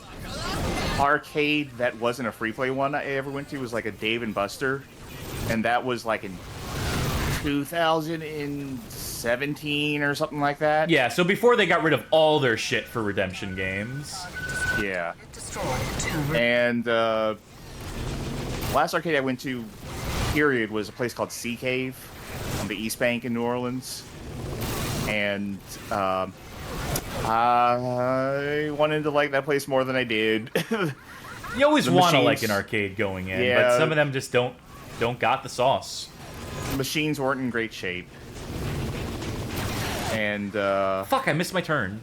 arcade that wasn't a free play one I ever went to was like a Dave & Buster, and that was like in 2017 or something like that. Yeah, so before they got rid of all their shit for redemption games. Yeah. And last arcade I went to, period, was a place called Sea Cave on the East Bank in New Orleans. And I wanted to like that place more than I did. You always want to like an arcade going in, yeah, but some of them just don't got the sauce. The machines weren't in great shape. And fuck, I missed my turn.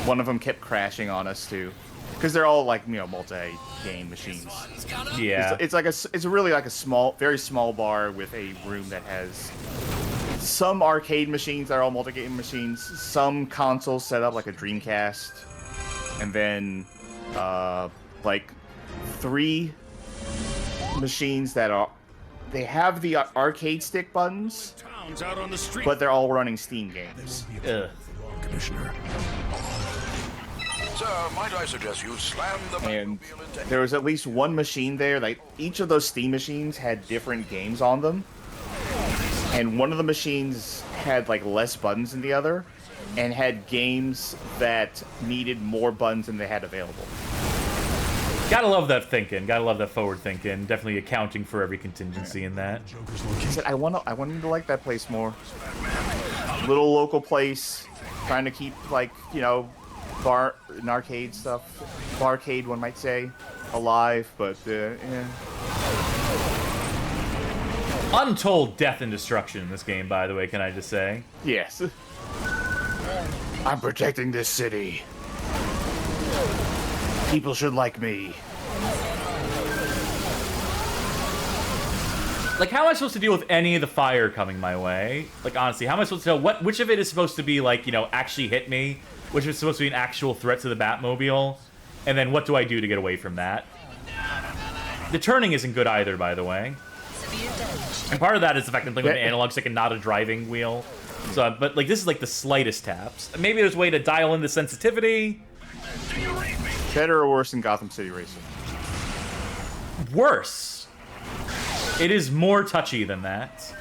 One of them kept crashing on us too. Because they're all like, you know, multi-game machines. Yeah. It's really like a small, very small bar with a room that has some arcade machines that are all multi-game machines, some consoles set up like a Dreamcast, and then like 3 machines that they have the arcade stick buttons, but they're all running Steam games. Commissioner. Sir, might I suggest you slam the... And there was at least one machine there, like each of those Steam machines had different games on them. And one of the machines had like less buttons than the other, and had games that needed more buttons than they had available. Gotta love that thinking. Gotta love that forward thinking. Definitely accounting for every contingency in that. I said I want him to like that place more. Little local place, trying to keep like, you know, bar and arcade stuff, barcade one might say, alive, but yeah. Untold death and destruction in this game, by the way, can I just say? Yes. I'm protecting this city. People should like me. Like, how am I supposed to deal with any of the fire coming my way? Like, honestly, how am I supposed to know which of it is supposed to be, like, you know, actually hit me? Which is supposed to be an actual threat to the Batmobile? And then what do I do to get away from that? The turning isn't good either, by the way. And part of that is the fact that I'm playing with an analog stick and not a driving wheel. So, but, like, this is, like, the slightest taps. Maybe there's a way to dial in the sensitivity. Better or worse than Gotham City Racing? Worse. It is more touchy than that.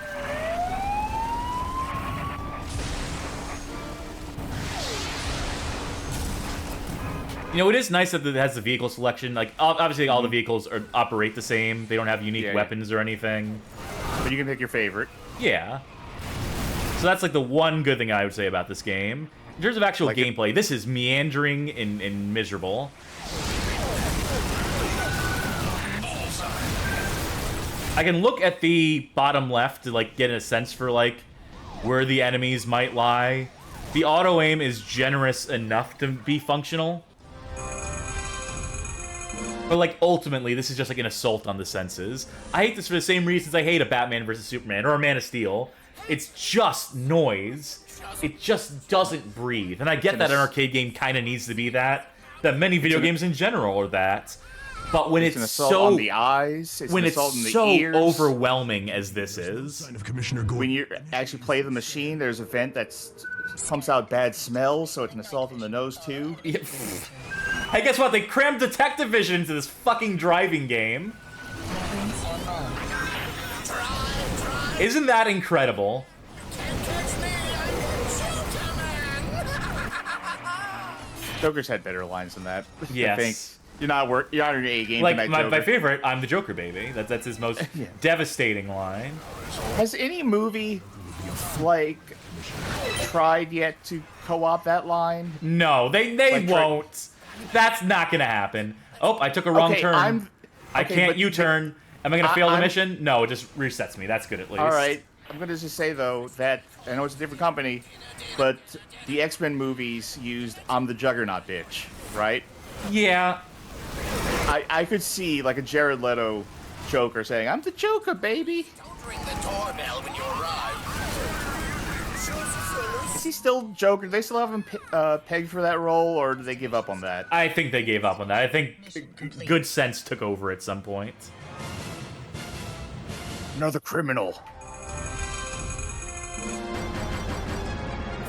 You know, it is nice that it has the vehicle selection. Like, obviously all the vehicles operate the same. They don't have unique weapons or anything. But you can pick your favorite. Yeah. So that's, like, the one good thing I would say about this game. In terms of actual like gameplay, this is meandering and miserable. I can look at the bottom left to, like, get a sense for, like, where the enemies might lie. The auto-aim is generous enough to be functional. But, like, ultimately, this is just, like, an assault on the senses. I hate this for the same reasons I hate a Batman vs. Superman or a Man of Steel. It's just noise. It just doesn't breathe. And I get that an arcade game kind of needs to be that. That many video games in general are that. But when it's an assault so on the eyes, when an it's assault on the so ears. overwhelming as this is, When you actually play the machine, there's a vent that pumps out bad smells, so it's an assault on the nose too. Hey, guess what? They crammed detective vision into this fucking driving game. Isn't that incredible? Joker's had better lines than that. Yes. I think. You're not in your A game Like tonight, my favorite, I'm the Joker, baby. That's his most devastating line. Has any movie like tried yet to co-op that line? No, they won't. That's not gonna happen. Oh, I took a wrong turn. I can't U-turn. Am I gonna fail the mission? No, it just resets me. That's good at least. All right. I'm gonna just say though that I know it's a different company, but the X-Men movies used "I'm the Juggernaut, bitch," right? Yeah. I could see like a Jared Leto Joker saying, "I'm the Joker, baby." Don't ring the doorbell when you arrive. Is he still Joker? Do they still have him pegged for that role, or did they give up on that? I think they gave up on that. I think good sense took over at some point. Another criminal.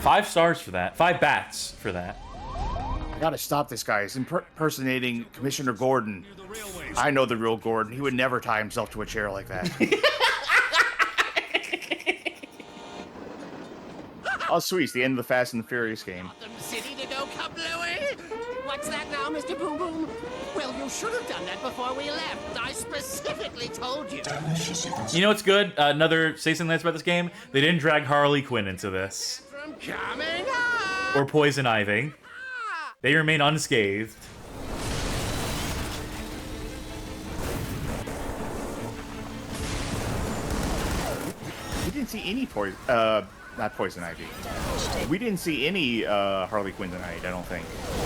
5 stars for that. 5 bats for that. I gotta stop this guy. He's impersonating Commissioner Gordon. I know the real Gordon. He would never tie himself to a chair like that. Oh, sweet. It's the end of the Fast and the Furious game. Gotham City to go kablooey? What's that now, Mr. Boom Boom? Well, you should have done that before we left. I specifically told you. You know what's good? Another say something nice about this game? They didn't drag Harley Quinn into this. From coming up. Or Poison Ivy. They remain unscathed. We didn't see any not Poison Ivy. We didn't see any Harley Quinn tonight, I don't think.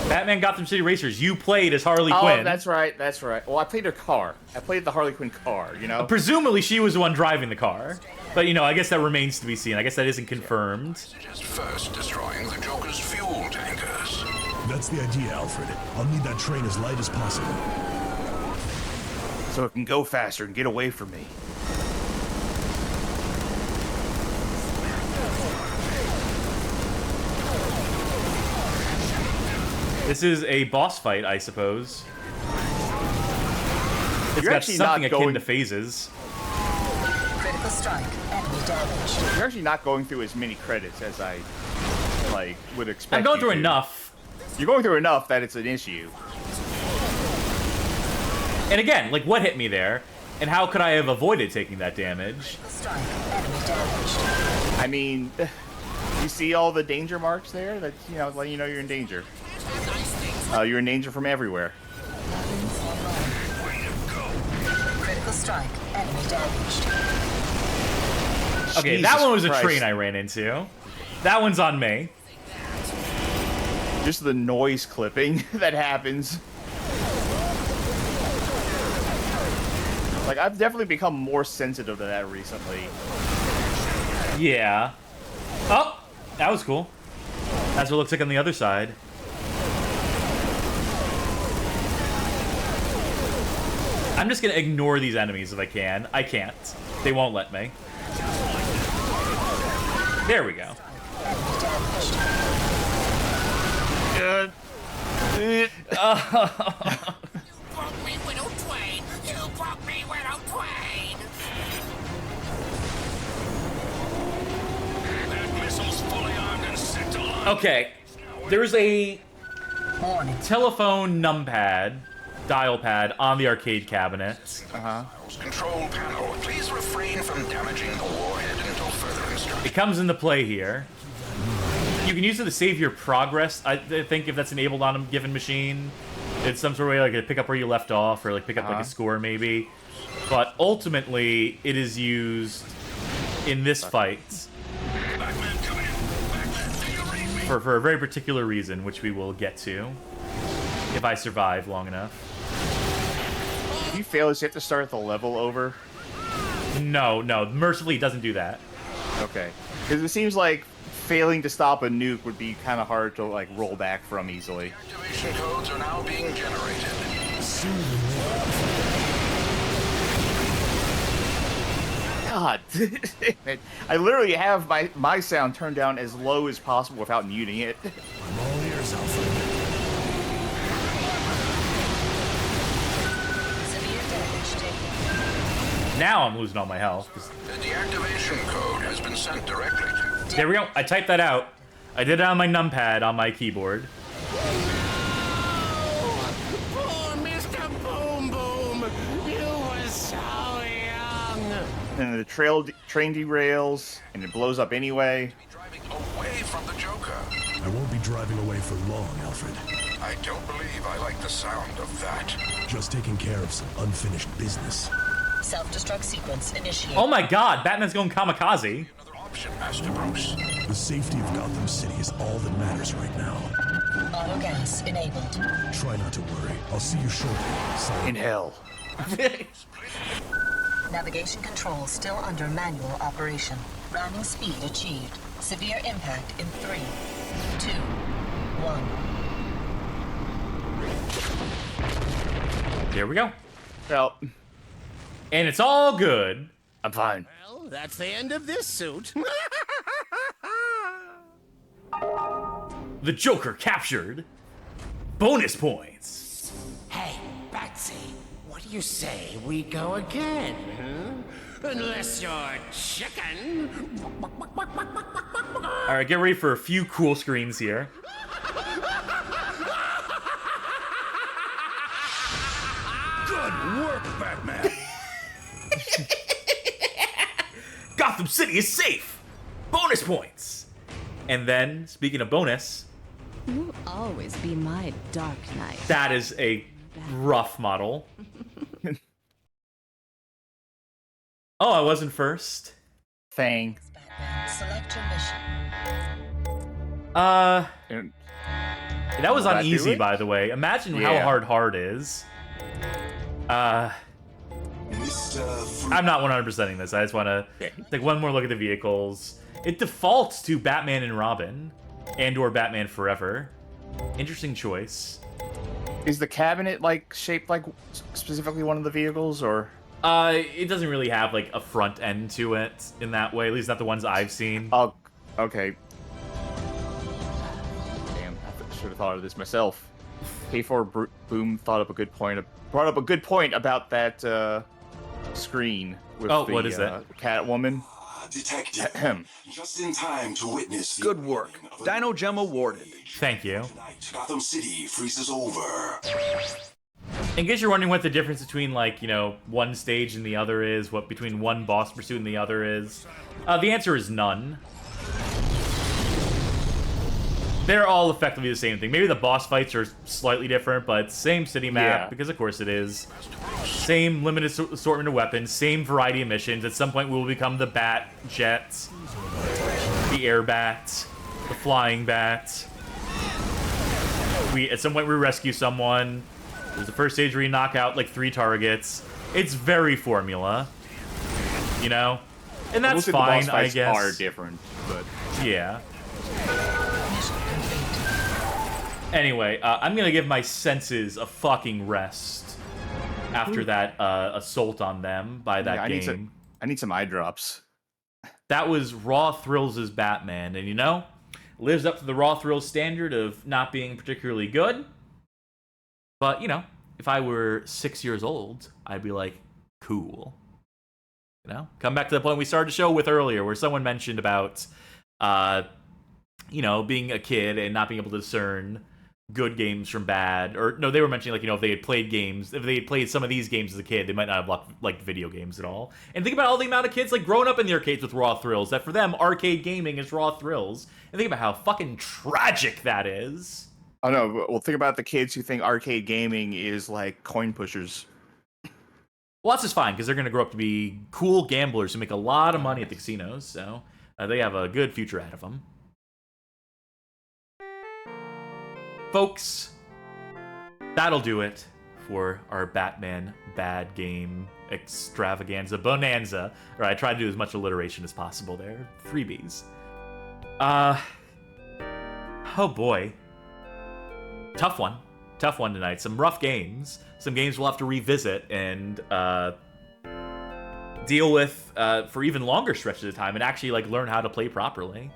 Batman Gotham City Racers, you played as Harley Oh, Quinn. that's right, that's right. Well, I played her car. I played the Harley Quinn car, you know? Presumably she was the one driving the car. But, you know, I guess that remains to be seen. I guess that isn't confirmed. Just first destroying the Joker's fuel tankers. That's the idea, Alfred. I'll need that train as light as possible. So it can go faster and get away from me. This is a boss fight, I suppose. It's You're got actually something not akin going- to phases. Critical strike. Enemy damaged. You're actually not going through as many credits as I would expect. I'm going you through to. enough. You're going through enough that it's an issue. And again, like, what hit me there? And how could I have avoided taking that damage? Strike. Enemy damaged. I mean, you see all the danger marks there? That, you know, letting you know you're in danger. You're in danger from everywhere. Critical strike. Enemy damaged. Okay, Jesus that one was Christ. a train I ran into. That one's on me. Just the noise clipping that happens. Like, I've definitely become more sensitive to that recently. Yeah. Oh, that was cool. That's what it looks like on the other side. I'm just gonna ignore these enemies if I can. I can't. They won't let me. There we go. Broke me, Widow Twain. You broke me, Widow Twain. That missile's fully armed and set to launch. Okay. There's a Warning. telephone numpad, dial pad on the arcade cabinet. Control panel, please refrain from damaging the warhead until further instructions. It comes into play here. You can use it to save your progress. I think if that's enabled on a given machine, it's some sort of way like to pick up where you left off, or like pick up like a score maybe. But ultimately, it is used in this fight Batman, come in. Batman, do you read me? for a very particular reason, which we will get to if I survive long enough. If you fail this, you have to start the level over. No, mercifully it doesn't do that. Okay, because it seems like failing to stop a nuke would be kind of hard to like roll back from easily. Activation codes are now being generated. God, I literally have my sound turned down as low as possible without muting it. I'm all ears, Alfred. Severe damage taken. Now I'm losing all my health. The deactivation code has been sent directly to... There we go. I typed that out. I did it on my numpad on my keyboard. Poor Mr. Boom Boom. You were so young. And the train derails, and it blows up anyway. driving away from the Joker. I won't be driving away for long, Alfred. I don't believe I like the sound of that. Just taking care of some unfinished business. Self-destruct sequence initiated. Oh my god, Batman's going kamikaze. Another option, Master Bruce. The safety of Gotham City is all that matters right now. Auto gas enabled. Try not to worry. I'll see you shortly. Silent. In hell. Navigation control still under manual operation. Rounding speed achieved. Severe impact in 3, 2, 1. There we go. Well, and it's all good. I'm fine. Well, that's the end of this suit. The Joker captured. Bonus points. Hey, Batsy, what do you say we go again, huh? Unless you're chicken. All right, get ready for a few cool screens here. Good work, Batman! Gotham City is safe. Bonus points. And then, speaking of bonus, You'll always be my Dark Knight. that is a rough model. Oh, I wasn't first. Thing. Batman, select your mission. And That was Will on that do easy, it? by the way. Imagine how Yeah. hard is. I'm not 100%ing this. I just want to take one more look at the vehicles. It defaults to Batman and Robin, and/or Batman Forever. Interesting choice. is the cabinet like shaped like specifically one of the vehicles, or? It doesn't really have like a front end to it in that way. At least not the ones I've seen. Oh, okay. Damn, I should have thought of this myself. K4 Boom brought up a good point about that screen with Oh, the what is that? Catwoman. Detective, just in time to witness. Good work. Dino Gem awarded. Thank you. Gotham City freezes over. In case you're wondering what the difference between, like, you know, one stage and the other is, what between one boss pursuit and the other is, the answer is none. They're all effectively the same thing. Maybe the boss fights are slightly different, but same city map, Yeah. because of course it is. Same limited assortment of weapons, same variety of missions. At some point we will become the Bat Jet, the Air Bat, the Flying Bat. At some point we rescue someone. There's the first stage where you knock out like 3 targets. It's very formula, you know? And that's Most of fine, the boss fights I guess. are different, but Yeah. Anyway, I'm gonna give my senses a fucking rest after that assault on them by that game. I need some eye drops. That was Raw Thrills' Batman, and you know, lives up to the Raw Thrills standard of not being particularly good. But, you know, if I were 6 years old, I'd be like, cool. You know? Come back to the point we started the show with earlier, where someone mentioned about, you know, being a kid and not being able to discern good games from bad. Or, no, they were mentioning, like, you know, if they had played games, if they had played some of these games as a kid, they might not have liked video games at all. And think about all the amount of kids, like, growing up in the arcades with Raw Thrills, that for them, arcade gaming is Raw Thrills. And think about how fucking tragic that is. Oh no, well think about the kids who think arcade gaming is like coin pushers. Well, that's just fine, because they're going to grow up to be cool gamblers who make a lot of money at the casinos, so they have a good future ahead of them. Folks, that'll do it for our Batman bad game extravaganza bonanza. Or I tried to do as much alliteration as possible there. 3 Bs. Oh boy. Tough one tonight. Some rough games. Some games we'll have to revisit and deal with for even longer stretches of time and actually like learn how to play properly,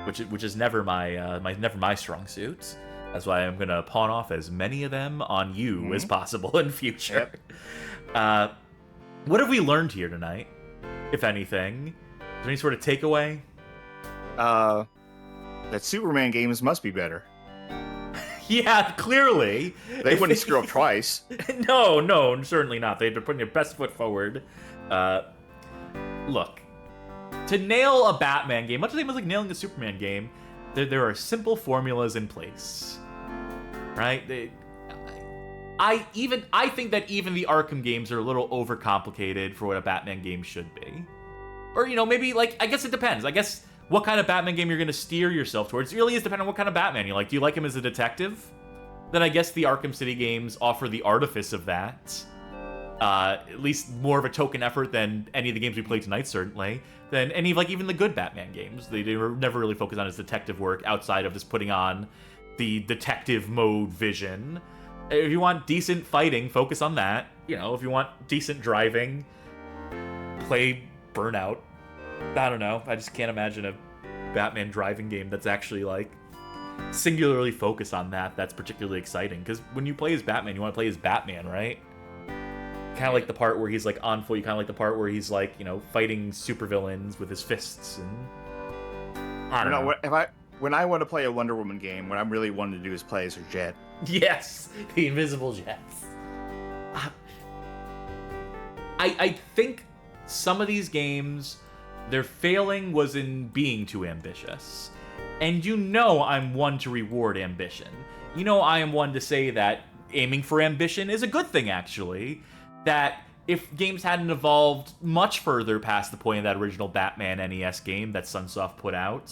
which is never my strong suit. That's why I'm gonna pawn off as many of them on you as possible in future. Yep. What have we learned here tonight, if anything? Is there any sort of takeaway? That Superman games must be better. Yeah, clearly. They wouldn't screw up twice. No, certainly not. They've been putting their best foot forward. Look, to nail a Batman game, much the same as like nailing a Superman game, there are simple formulas in place, right? I think that even the Arkham games are a little overcomplicated for what a Batman game should be. Or, maybe, like, I guess it depends. I guess what kind of Batman game you're going to steer yourself towards. It really is dependent on what kind of Batman you like. Do you like him as a detective? Then I guess the Arkham City games offer the artifice of that. At least more of a token effort than any of the games we played tonight, certainly. Than any of, like, even the good Batman games. They were never really focused on his detective work outside of just putting on the detective mode vision. If you want decent fighting, focus on that. If you want decent driving, play Burnout. I don't know. I just can't imagine a Batman driving game that's actually, like, singularly focused on that. That's particularly exciting. Because when you play as Batman, you want to play as Batman, right? Kind of like the part where he's, like, on foot. You kind of like the part where he's, like, fighting supervillains with his fists. And I don't know. When I want to play a Wonder Woman game, what I'm really wanting to do is play as her Jet. Yes, the invisible Jets. I think some of these games, their failing was in being too ambitious. And I'm one to reward ambition. I am one to say that aiming for ambition is a good thing, actually. That if games hadn't evolved much further past the point of that original Batman NES game that Sunsoft put out,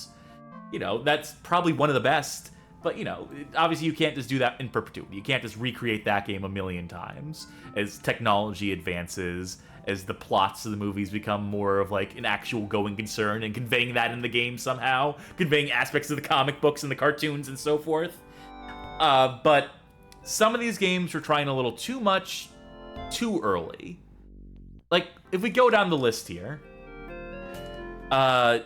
that's probably one of the best. But, obviously you can't just do that in perpetuity. You can't just recreate that game a million times. As technology advances, as the plots of the movies become more of, like, an actual going concern and conveying that in the game somehow. Conveying aspects of the comic books and the cartoons and so forth. But some of these games were trying a little too much too early. Like, if we go down the list here, that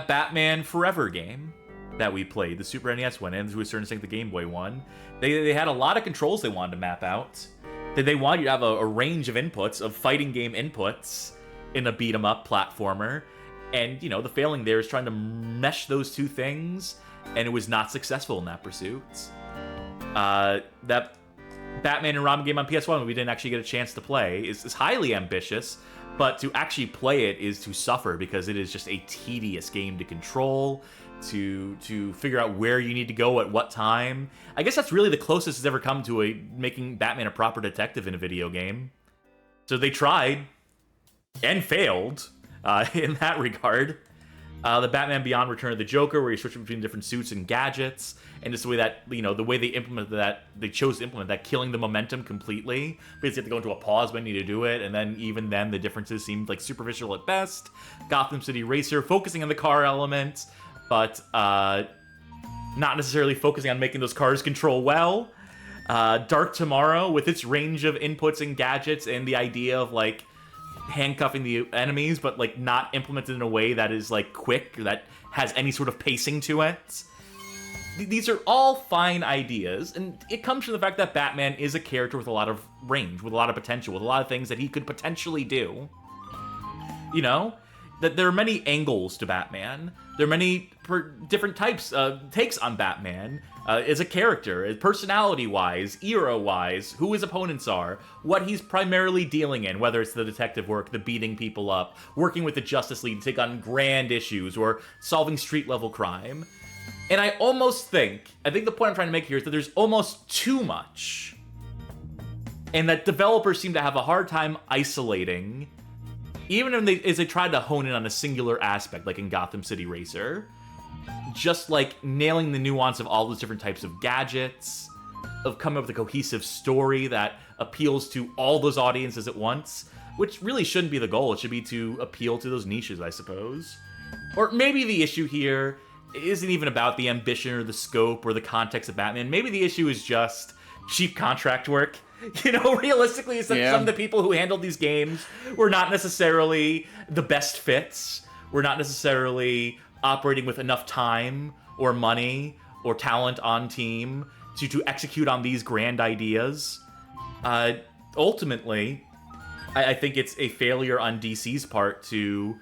Batman Forever game that we played, the Super NES one, and to a certain extent the Game Boy one, they had a lot of controls they wanted to map out. They wanted you to have a range of inputs, of fighting game inputs in a beat-em-up platformer, and, the failing there is trying to mesh those two things, and it was not successful in that pursuit. That Batman and Robin game on PS1 we didn't actually get a chance to play is highly ambitious, but to actually play it is to suffer because it is just a tedious game to control, to figure out where you need to go at what time. I guess that's really the closest it's ever come to making Batman a proper detective in a video game. So they tried and failed in that regard. The Batman Beyond Return of the Joker, where you switch between different suits and gadgets, and just the way that, the way they implemented that, they chose to implement that, killing the momentum completely, because you have to go into a pause menu to do it, and then even then the differences seemed like superficial at best. Gotham City Racer, focusing on the car element, but not necessarily focusing on making those cars control well. Dark Tomorrow, with its range of inputs and gadgets, and the idea of, like, handcuffing the enemies, but, like, not implemented in a way that is, like, quick, that has any sort of pacing to it. These are all fine ideas, and it comes from the fact that Batman is a character with a lot of range, with a lot of potential, with a lot of things that he could potentially do. That there are many angles to Batman. There are many different types, takes on Batman as a character, personality-wise, era-wise, who his opponents are, what he's primarily dealing in, whether it's the detective work, the beating people up, working with the Justice League to take on grand issues, or solving street-level crime. And I think the point I'm trying to make here is that there's almost too much. And that developers seem to have a hard time isolating, even as they tried to hone in on a singular aspect, like in Gotham City Racer. Just, like, nailing the nuance of all those different types of gadgets, of coming up with a cohesive story that appeals to all those audiences at once, which really shouldn't be the goal. It should be to appeal to those niches, I suppose. Or maybe the issue here isn't even about the ambition or the scope or the context of Batman. Maybe the issue is just cheap contract work. You know, realistically, it's that some of the people who handled these games were not necessarily the best fits. We're not necessarily operating with enough time or money or talent on team to execute on these grand ideas. Ultimately, I think it's a failure on DC's part to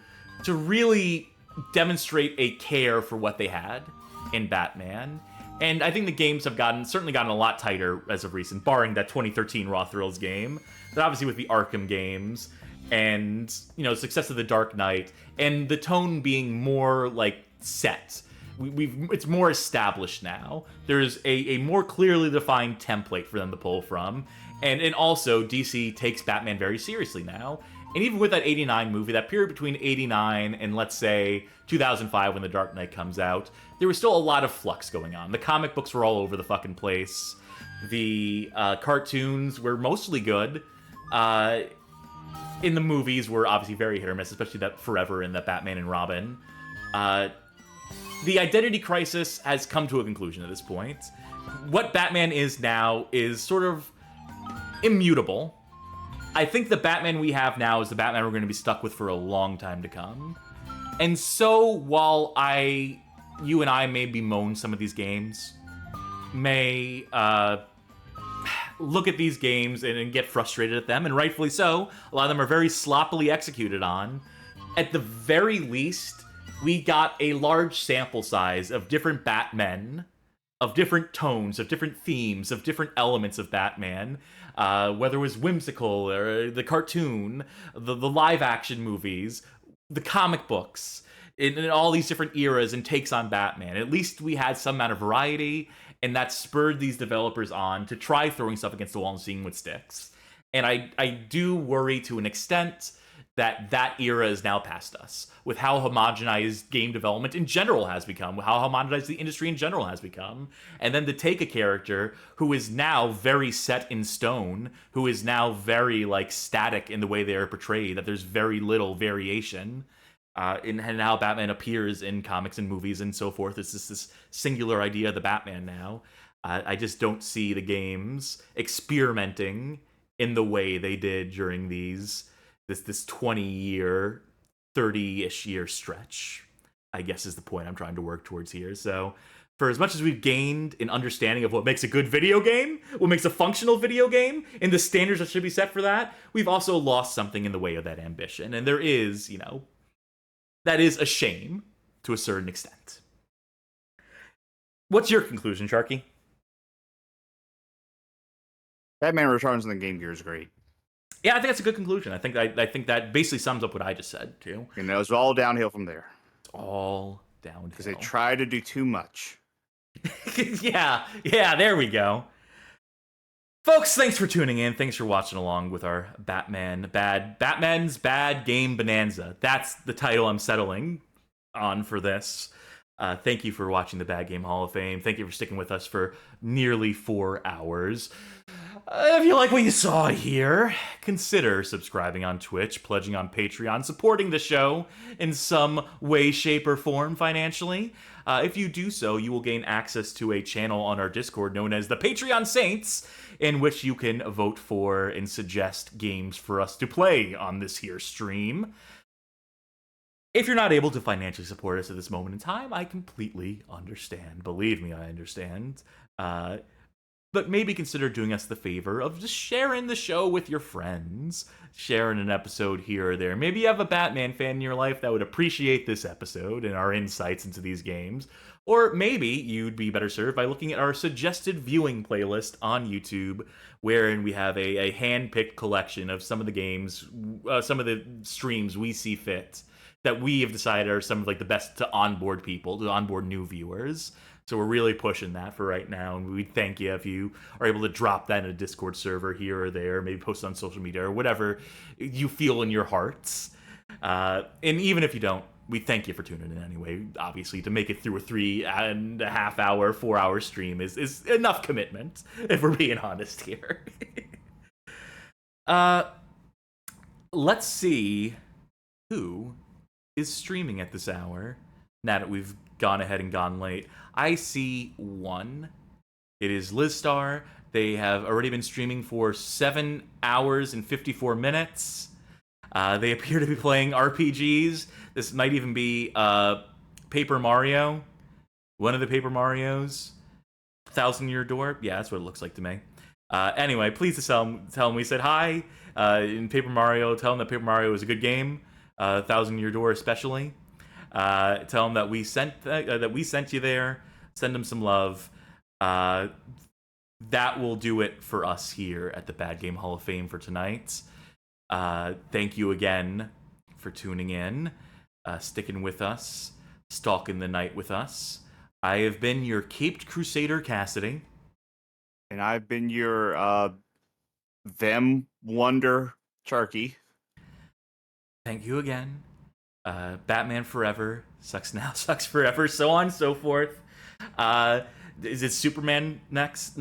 really demonstrate a care for what they had in Batman. And I think the games have certainly gotten a lot tighter as of recent, barring that 2013 Raw Thrills game. But obviously with the Arkham games and, you know, success of the Dark Knight and the tone being more like set. It's more established now. There's a more clearly defined template for them to pull from. And also DC takes Batman very seriously now. And even with that 89 movie, that period between 89 and, let's say, 2005 when The Dark Knight comes out, there was still a lot of flux going on. The comic books were all over the fucking place. The cartoons were mostly good. In the movies were obviously very hit or miss, especially that Forever and that Batman and Robin. The identity crisis has come to a conclusion at this point. What Batman is now is sort of immutable. I think the Batman we have now is the Batman we're going to be stuck with for a long time to come. And so while you and I may bemoan some of these games, may look at these games and get frustrated at them, and rightfully so, a lot of them are very sloppily executed on, at the very least, we got a large sample size of different Batmen, of different tones, of different themes, of different elements of Batman, whether it was whimsical or the cartoon, the live-action movies, the comic books, in all these different eras and takes on Batman. At least we had some amount of variety, and that spurred these developers on to try throwing stuff against the wall and seeing what sticks. And I do worry to an extent that era is now past us, with how homogenized game development in general has become, how homogenized the industry in general has become, and then to take a character who is now very set in stone, who is now very like static in the way they are portrayed, that there's very little variation in how Batman appears in comics and movies and so forth. It's just this singular idea of the Batman now. I just don't see the games experimenting in the way they did during this 20-year, 30-ish year stretch, I guess is the point I'm trying to work towards here. So for as much as we've gained an understanding of what makes a good video game, what makes a functional video game, and the standards that should be set for that, we've also lost something in the way of that ambition. And there is, that is a shame to a certain extent. What's your conclusion, Charkie? Batman Returns on the Game Gear is great. Yeah, I think that's a good conclusion. I think that basically sums up what I just said, too. And it was all downhill from there. It's all downhill. Because they tried to do too much. yeah, there we go. Folks, thanks for tuning in. Thanks for watching along with our Batman's Bad Game Bonanza. That's the title I'm settling on for this. Thank you for watching the Bad Game Hall of Fame. Thank you for sticking with us for nearly 4 hours. If you like what you saw here, consider subscribing on Twitch, pledging on Patreon, supporting the show in some way, shape, or form financially. If you do so, you will gain access to a channel on our Discord known as the Patreon Saints, in which you can vote for and suggest games for us to play on this here stream. If you're not able to financially support us at this moment in time, I completely understand. Believe me, I understand. But maybe consider doing us the favor of just sharing the show with your friends, sharing an episode here or there. Maybe you have a Batman fan in your life that would appreciate this episode and our insights into these games. Or maybe you'd be better served by looking at our suggested viewing playlist on YouTube, wherein we have a hand-picked collection of some of the games, some of the streams we see fit, that we have decided are some of like the best to onboard people, to onboard new viewers. So we're really pushing that for right now, and we'd thank you if you are able to drop that in a Discord server here or there, maybe post it on social media or whatever you feel in your hearts. And even if you don't, we thank you for tuning in anyway. Obviously, to make it through a 3.5 hour, 4 hour stream is enough commitment, if we're being honest here. Let's see who is streaming at this hour now that we've gone ahead and gone late. I see one. It is Lizstar. They have already been streaming for 7 hours and 54 minutes. They appear to be playing RPGs. This might even be Paper Mario. One of the Paper Marios. 1,000-Year Door. Yeah, that's what it looks like to me. Anyway, please tell them we said hi. In Paper Mario, tell them that Paper Mario is a good game. 1,000-Year Door especially. Tell them that we sent you there. Send them some love. That will do it for us here at the Bad Game Hall of Fame for tonight. Thank you again for tuning in, sticking with us, stalking the night with us. I have been your Caped Crusader, Cassidy. And I've been your them wonder Charkie. Thank you again. Batman forever, sucks now, sucks forever, so on and so forth. Is it Superman next?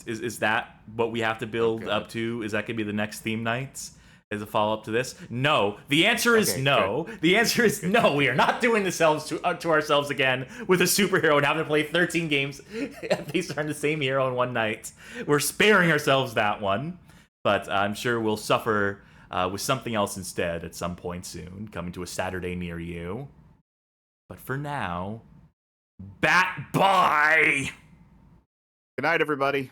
Is that what we have to build up to? Is that going to be the next theme nights as a follow-up to this? No. The answer is no. Good. The answer is no. We are not doing this to ourselves again with a superhero and having to play 13 games based on the same hero in one night. We're sparing ourselves that one, but I'm sure we'll suffer with something else instead at some point soon, coming to a Saturday near you. But for now, bye! Good night, everybody.